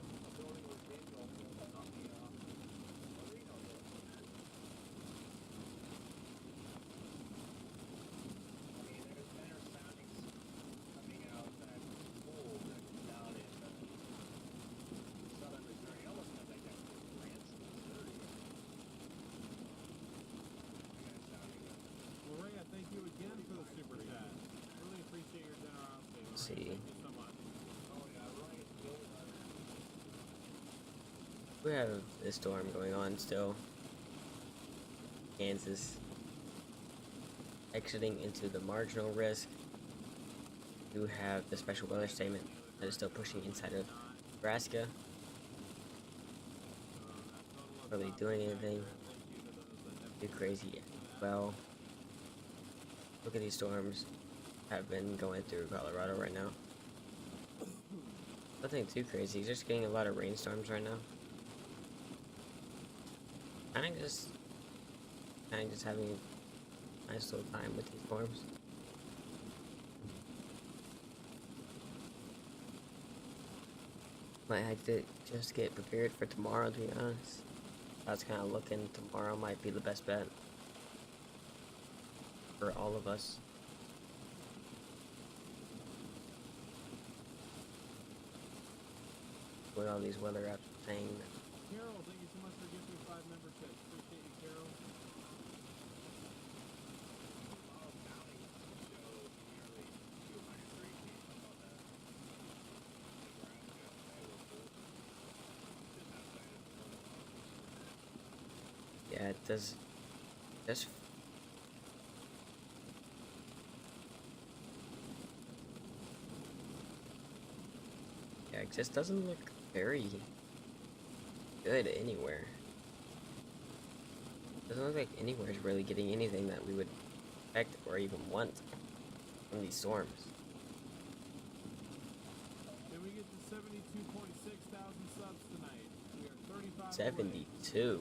See. We have this storm going on still. Kansas exiting into the marginal risk. We do have the special weather statement that is still pushing inside of Nebraska. Really doing anything too crazy as well. Look at these storms have been going through Colorado right now. Nothing too crazy, just getting a lot of rainstorms right now. Kinda just having a nice little time with these storms. Might have to just get prepared for tomorrow, to be honest. I was kinda looking tomorrow might be the best bet for all of us. What all these weather apps are saying. Carol, thank you so much for giving me 5 memberships. Appreciate you, Carol. Yeah, it does. Just yeah, it just doesn't look very good anywhere. Doesn't look like anywhere is really getting anything that we would expect or even want from these storms. Can we get to 72.6 thousand subs tonight? We are 35 72. away.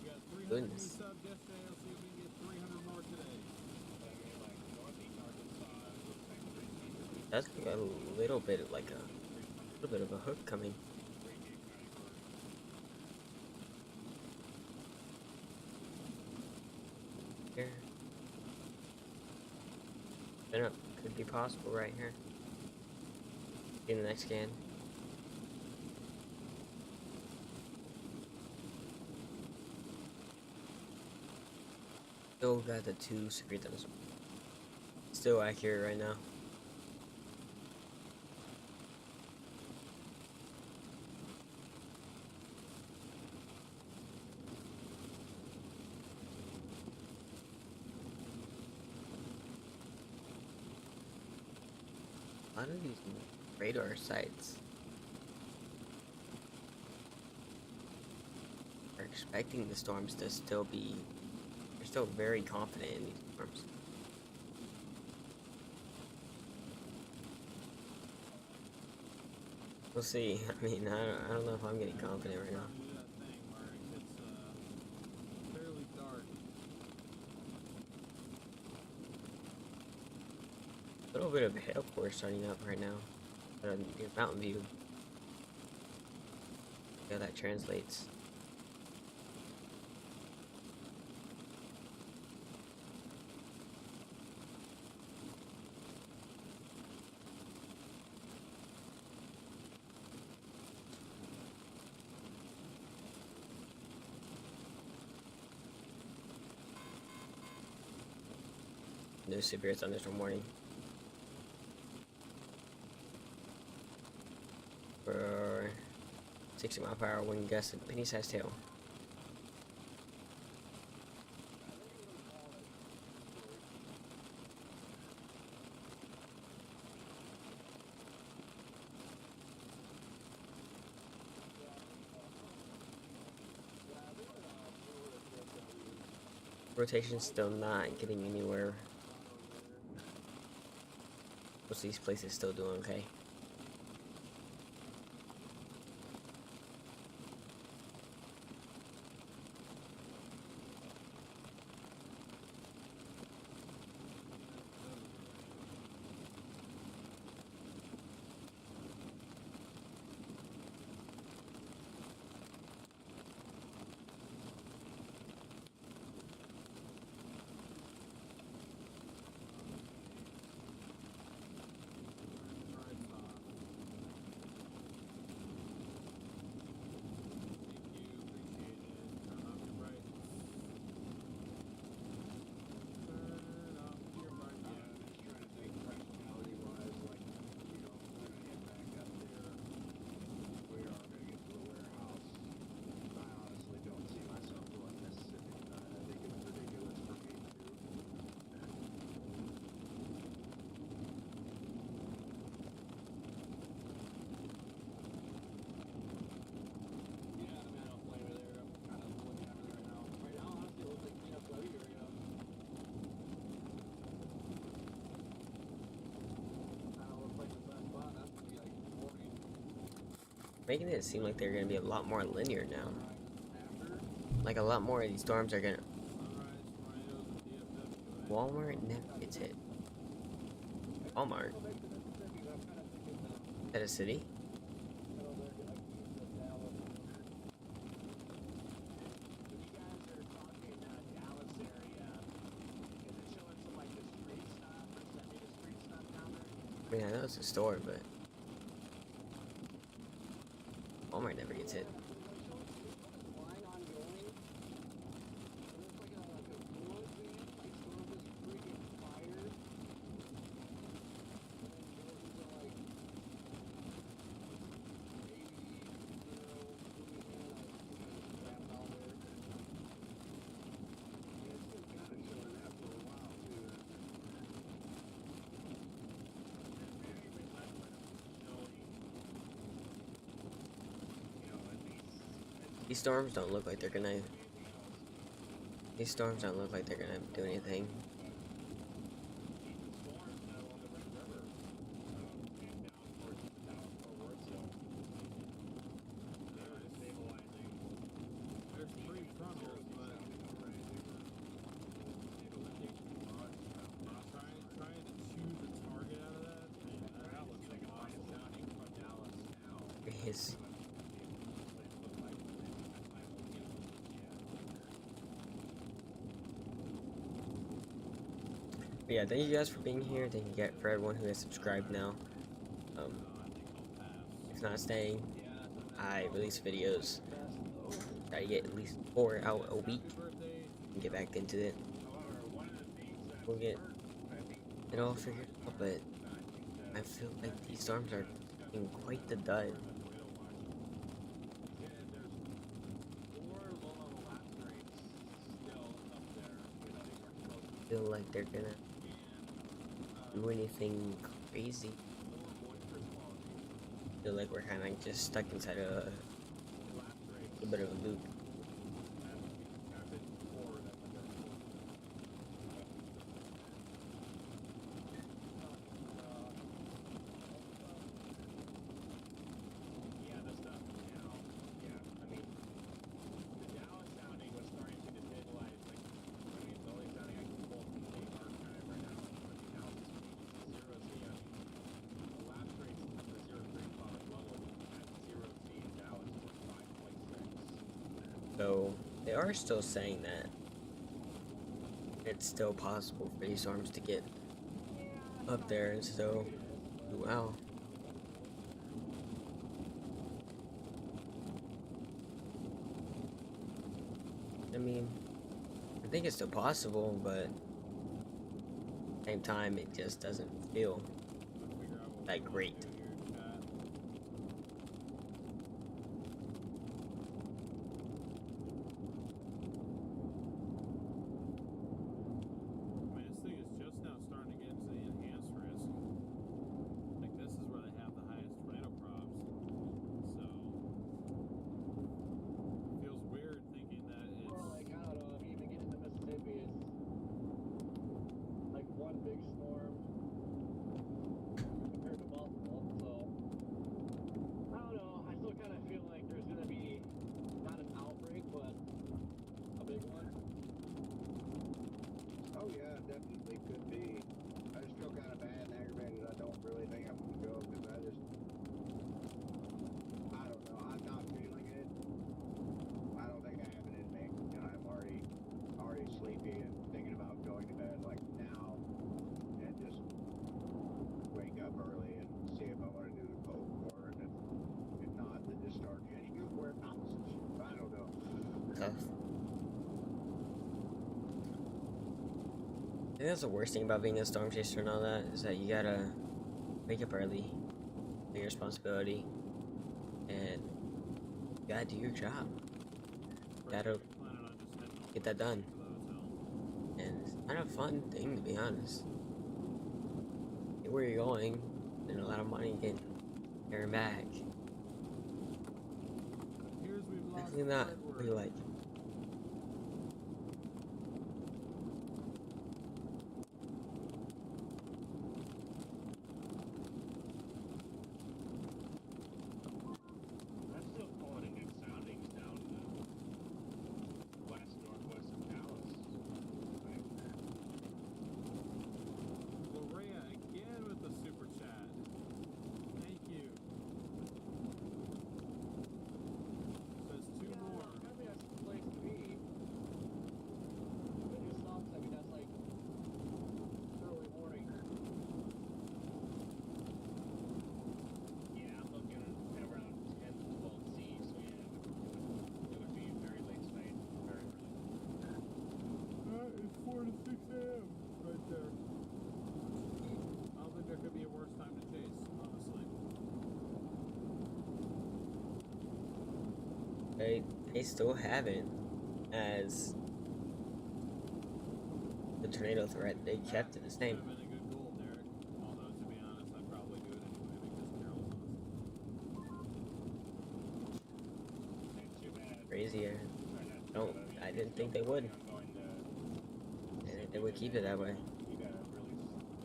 We got 300 new Goodness. subs yesterday. Let's see if we can get 300 more today. That's a little bit of like a little bit of a hook coming. Here. Spin up could be possible right here. In the next scan. Still got the 2 severe thunderstorms. Still accurate right now. A lot of these radar sites are expecting the storms to still be. They're still very confident in these storms. We'll see. I mean, I don't know if I'm getting confident right now. Do that thing where it gets fairly dark. A little bit of a hail course starting up right now. Near Mountain View. Yeah, that translates. No severe thunderstorm warning. 60 mile per hour wind gusts and penny-sized hail. Rotation's still not getting anywhere. Most of these places still doing okay. Making it seem like they're gonna be a lot more linear now. Like a lot more of these storms are gonna. Walmart never gets hit. Walmart? Is that a city? I mean, I know it's a store, but Walmart never gets hit. These storms don't look like they're gonna. These storms don't look like they're gonna do anything. His. But yeah, thank you guys for being here. Thank you for everyone who has subscribed now. If not staying, I release videos. Try to get at least 4 out a week and get back into it. We'll get it all figured out, but I feel like these storms are taking quite the dud. Feel like they're gonna do anything crazy. Feel like we're kind of just stuck inside a bit of a loop. So they are still saying that it's still possible for these storms to get up there, and so wow. I mean, I think it's still possible, but at the same time, it just doesn't feel that great. think that's the worst thing about being a storm chaser and all that, is that you gotta wake up early, take your responsibility, and you gotta do your job. You gotta get that done. And it's kind of a fun thing, to be honest. Get where you're going, and a lot of money getting there and back. Definitely not what you like. I'm still pulling in good soundings down the west northwest of Dallas. Lorena again with the super chat. Thank you. Says two more. Maybe that's the place to be. The new stops, I mean, that's like early morning. Yeah, I'm looking at around 10 to 12 C, so yeah, it would be very late tonight, very early. It's 4 to 6 a.m. right there. I don't think there could be a worse time to chase, honestly. They still haven't, as the tornado threat, they kept it the same. Could have been a good goal, Derek. Although, to be honest, I'd probably do it anyway because Carroll's awesome. Ain't too bad. Crazier. Try not to, Don't, I didn't think they would. I'm going to And they would keep it that way. You gotta really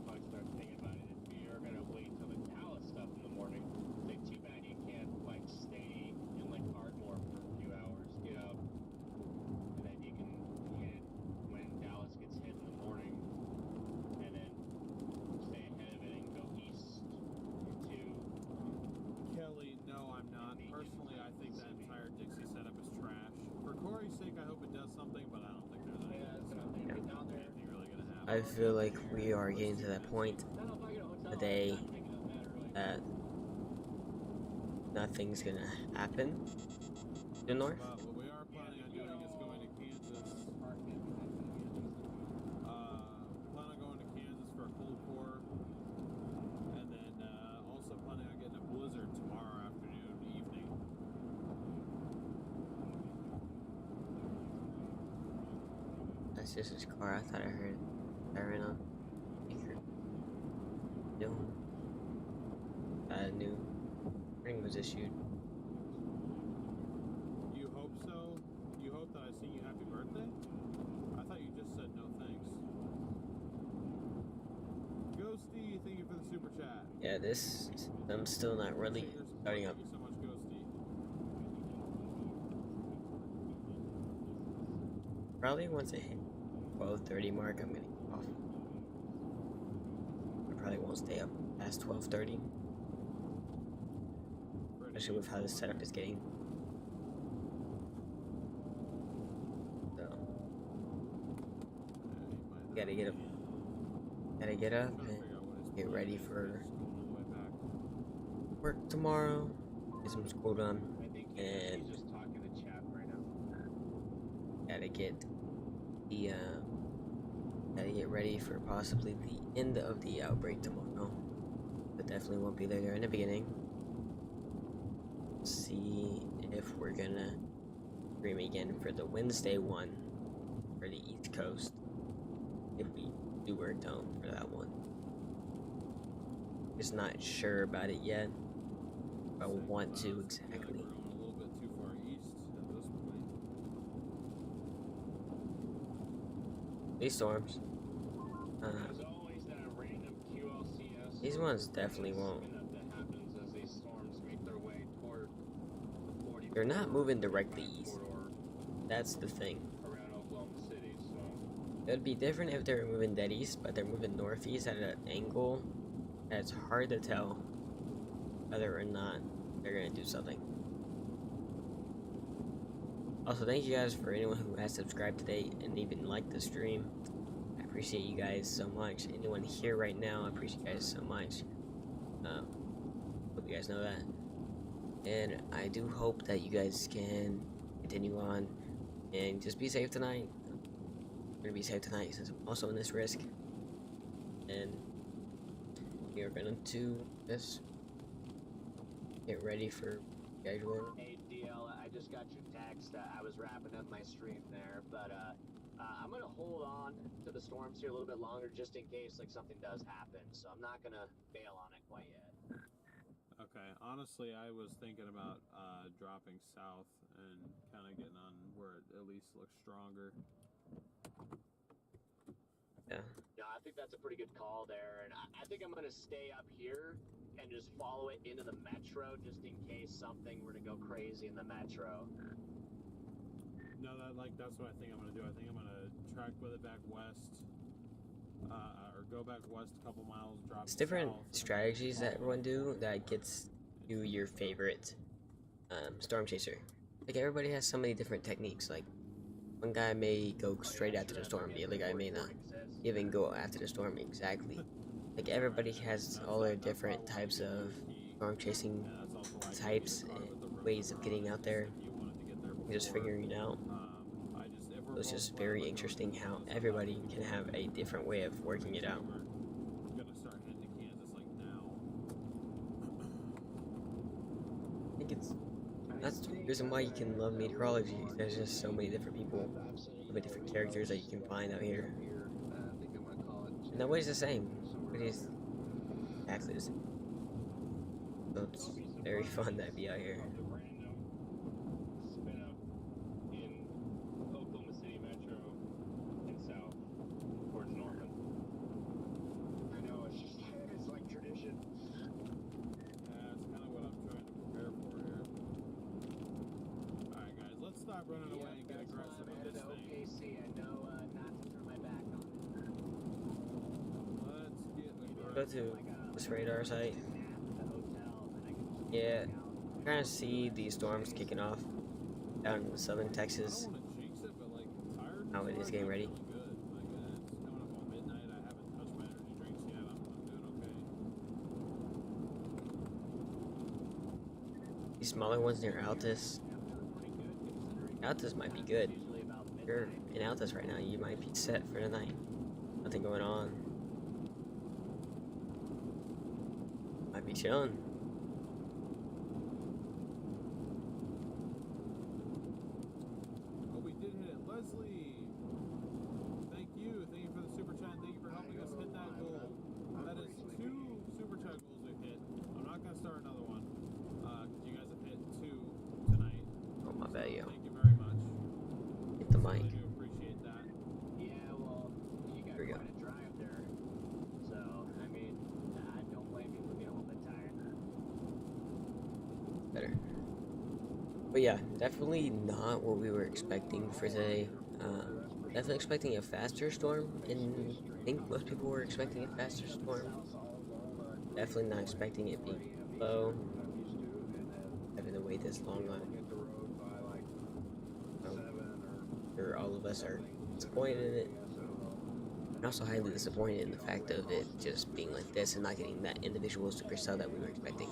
probably start thinking about it. If you're gonna wait till the Dallas stuff in the morning, it's like too bad you can't like stay in like Ardmore for a few hours, get up, and then you can hit it when Dallas gets hit in the morning, and then stay ahead of it and go east to Kelly, no, I'm not. Personally, I think that entire Dixie setup is trash. For Corey's sake, I hope it does something, but I don't think there's anything, Get down there. anything really gonna happen. I feel like we are getting to that point I don't know if I get a hotel. today I'm thinking of that early. that nothing's gonna happen to the north. But what we are planning on doing is going to Kansas. Plan on going to Kansas for a cold core, and then also planning on getting a blizzard tomorrow afternoon, evening. That's just his car. I thought I heard siren on speaker. Dylan. A new warning was issued. You hope so? You hope that I sing you happy birthday? I thought you just said no thanks. Ghosty, thank you for the super chat. Yeah, this I'm still not really starting up. Thank you so much, Ghosty. Probably once I hit 12:30 mark, I'm gonna get off. I probably won't stay up past 12:30, especially with how this setup is getting. So gotta get up and get ready for work tomorrow. Get some school done, I think and he's just talking to chat right now. gotta get the gotta get ready for possibly the end of the outbreak tomorrow. But definitely won't be there in the beginning. See if we're gonna stream again for the Wednesday one for the East Coast. If we do work down for that one. Just not sure about it yet. I want to exactly. We're going a little bit too far east at this point. These storms. There's always that random QLCS. These ones definitely won't. That happens as these storms make their way toward the 40. They're not moving directly east. corridor That's the thing. around Oklahoma City, so It would be different if they were moving dead east, but they're moving northeast at an angle that's hard to tell whether or not they're gonna do something. Also, thank you guys for anyone who has subscribed today and even liked the stream. I appreciate you guys so much. Anyone here right now, I appreciate you guys so much. Hope you guys know that. And I do hope that you guys can continue on and just be safe tonight. I'm gonna be safe tonight since I'm also in this risk. and we are gonna do this. Get ready for schedule. Hey DL, I just got your text. I was wrapping up my stream there, but I'm gonna hold on to the storms here a little bit longer just in case like something does happen. So I'm not gonna bail on it quite yet. Okay, honestly, I was thinking about dropping south and kind of getting on where it at least looks stronger. Yeah. No, I think that's a pretty good call there, and I think I'm gonna stay up here and just follow it into the metro just in case something were to go crazy in the metro. No, that's what I think I'm gonna do. I think I'm gonna track with it back west, or go back west a couple miles, drop. It's different south, strategies that everyone do that gets you your favorite storm chaser. Like everybody has so many different techniques. Like one guy may go straight after the storm, the other guy may not even go after the storm exactly. Like everybody has all their different types of storm chasing types and ways of getting out there and just figuring it out. It's just very interesting how everybody can have a different way of working it out. I think that's the reason why you can love meteorology. There's just so many different people, so many different characters that you can find out here. And nobody's the same. Nobody's exactly the same. So it's very fun to be out here. Running away and get aggressive with this thing. OKC, I know not to turn my back on it. Let's get aggressive. Go to this radar site. Yeah, kind of see these storms kicking off down in southern Texas. I don't want to jinx it, but like tired. How it is getting ready. Really good. Like it's coming up on midnight. I haven't touched my energy drinks yet. I'm doing okay. These smaller ones near Altus. Altus might be good. If you're in Altus right now, you might be set for the night. Nothing going on. Might be chilling. Oh, we did hit it. Leslie! Thank you. Thank you for the super chat. Thank you for helping us hit that goal. That is 2 super chat goals we've hit. I'm not going to start another one. Because you guys have hit 2 tonight. Oh, my bad, yo. Thank you very much. Hit the mic. I do appreciate that. Yeah, well, you got Here we go. quite a drive there. So, I mean, I don't blame you for being a little bit tired. Better. But yeah, definitely not what we were expecting for today. Definitely expecting a faster storm, and I think most people were expecting a faster storm. Definitely not expecting it being low. Having to wait this long on. Sure, all of us are disappointed in it. And also highly disappointed in the fact of it just being like this and not getting that individual supercell that we were expecting.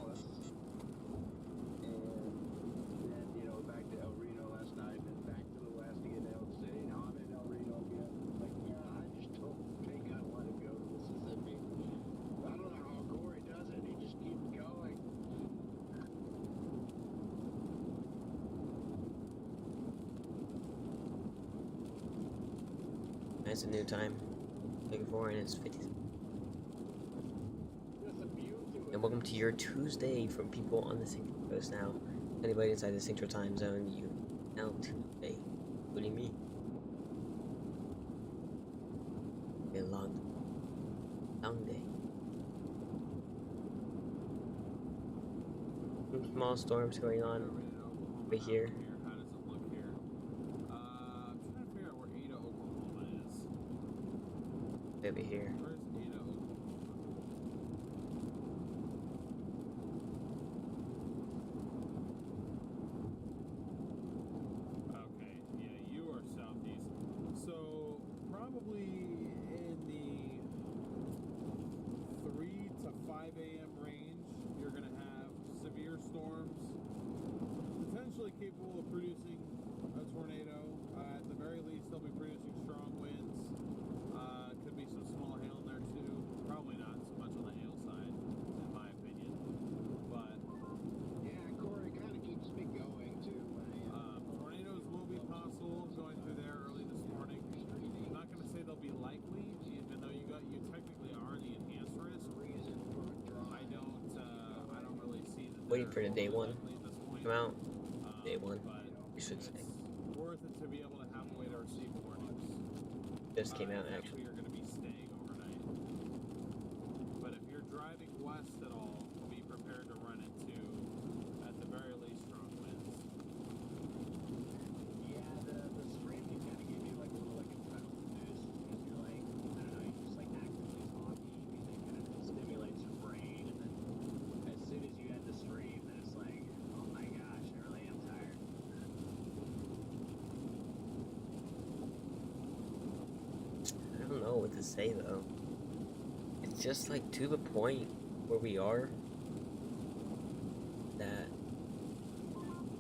It's a new time. Looking forward, and it's 50. And welcome to your Tuesday from people on the Central Coast now. Anybody inside the Central Time Zone, you now Tuesday, including me. A long day. Some small storms going on right here. How does it look here? I'm trying to figure out where Ada, Oklahoma is. Over here. Where's Ada, Oklahoma? Okay, yeah, you are southeast. So, probably in the 3 to 5 a.m. range, you're going to have severe storms, potentially capable of producing a tornado. At the very least, they'll be producing strong winds. Could be some small hail waiting for the day one at this point. come out. Day one, But I should say. it's worth it to be able to have a way to receive warnings. Just came out If that's actually. where you're going to be staying overnight. But if you're driving west at all, be prepared to run into, at the very least, strong winds. Yeah, the stream can kind of give you like a little like adrenaline boost because you're like, I don't know, you just like actively talking, music kind of stimulates your brain, and then as soon as you end the stream, then it's like, oh my gosh, I really am tired. I don't know what to say though. It's just like to the point where we are that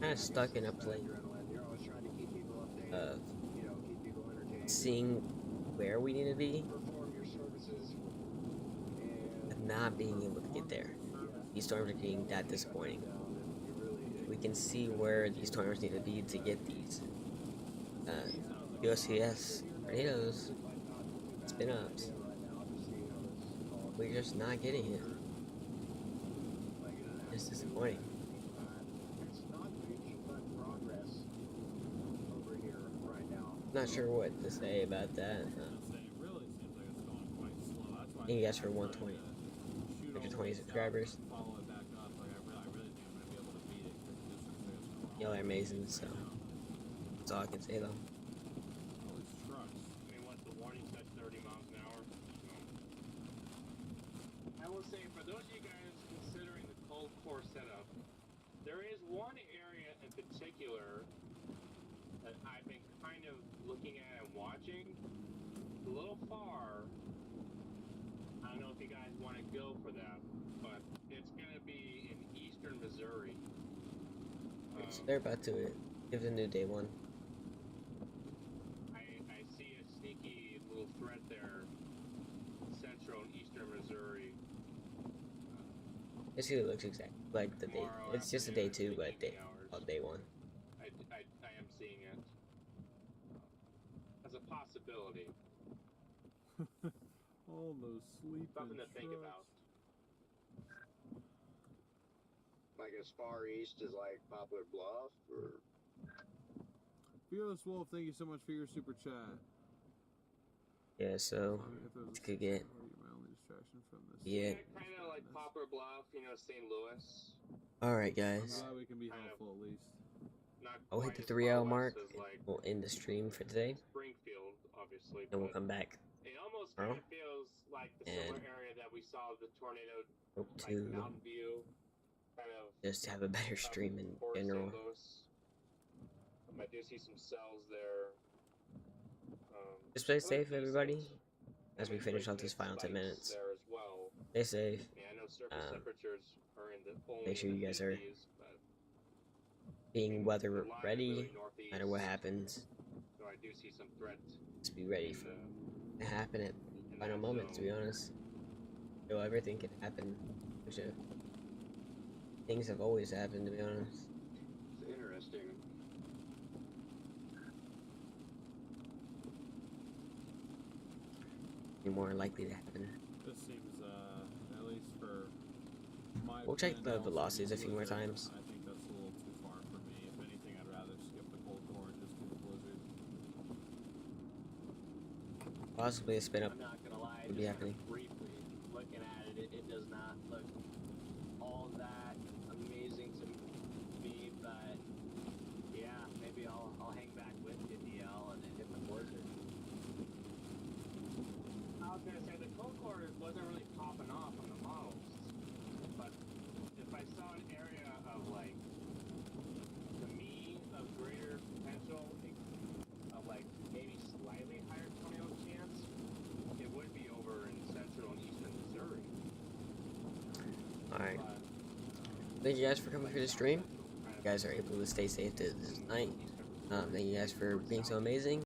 kind of stuck in a place You're always trying to keep people updated, of keep people entertained, seeing where we need to be, perform your services, and but not being able to get there. These storms are getting that disappointing. you really We can see where these storms need to be to get these USCS tornadoes, spin ups. We're just not getting it. It's disappointing. it's not reaching but progress over here right now. Not sure what to say about that. It really seems like it's going quite slow. That's why Thank you guys for I'm 120, trying to shoot all 120 the way subscribers. south and follow it back up. Like I really think I'm gonna be able to beat it because the distance there is going Y'all are amazing, so that's all I can say though. all these trucks. I mean, what's the warning set 30 miles an hour? I will say, for those of you guys considering the cold core setup, there is one area in particular that I've been kind of looking at and watching. A little far. I don't know if you guys want to go for that, but it's going to be in eastern Missouri. They're about to give the new day one. I see a sneaky little threat there, central and eastern Missouri. This here looks exactly like the day. Tomorrow It's just a day two, afternoon, but evening hours. on day one. I am seeing it as a possibility, All those sleeping something to think trucks. about. Like as far east as like Poplar Bluff, or Fearless Wolf, thank you so much for your super chat. Yeah, so If there was it a could get my only distraction from this. Yeah. Kind of like Poplar Bluff, St. Louis. alright, I'm guys. glad we can be Kind of- helpful at least. Not I'll hit quite the as 3 hour far mark. west as, like, We'll end the stream for today, Springfield, obviously. and we'll but come back. It almost tomorrow. kind of feels like the And similar area that we saw the tornado, hope like to Mountain View, kind of. just have a better stream in Or general. St. Louis. I do see some cells there. Just stay look safe, decent. everybody, as I we mean, finish great off this big final 10 spikes minutes. there as well. Stay safe. I mean, I know surface temperatures are in the only Make sure in the you guys are 50s, but being weather the line ready, really no northeast, matter what happens. So I do see some threat. Just be ready for it to happen at in final that moments, to be zone. honest. So everything can happen. Which, things have always happened, to be honest. it's interesting. Be more likely to happen. This seems, at least for my We'll check opinion, the now, velocities a few more blizzard. times. I think that's a little too far for me. If anything, I'd rather skip the cold core and just do the blizzard. Possibly a spin up I'm not gonna lie, would be just happening. briefly looking at it, it does not look all that amazing to me, but yeah, maybe I'll hang back with you, DL, and then hit the blizzard. I was gonna say the cold core wasn't really popping off on the models, but if I saw an area of like, to me, of greater potential, of like maybe slightly higher tornado chance, it would be over in central and eastern Missouri. Alright. But Thank you guys for coming through the stream. central kind You of guys are able to stay safe this night. Thank you guys for being so amazing.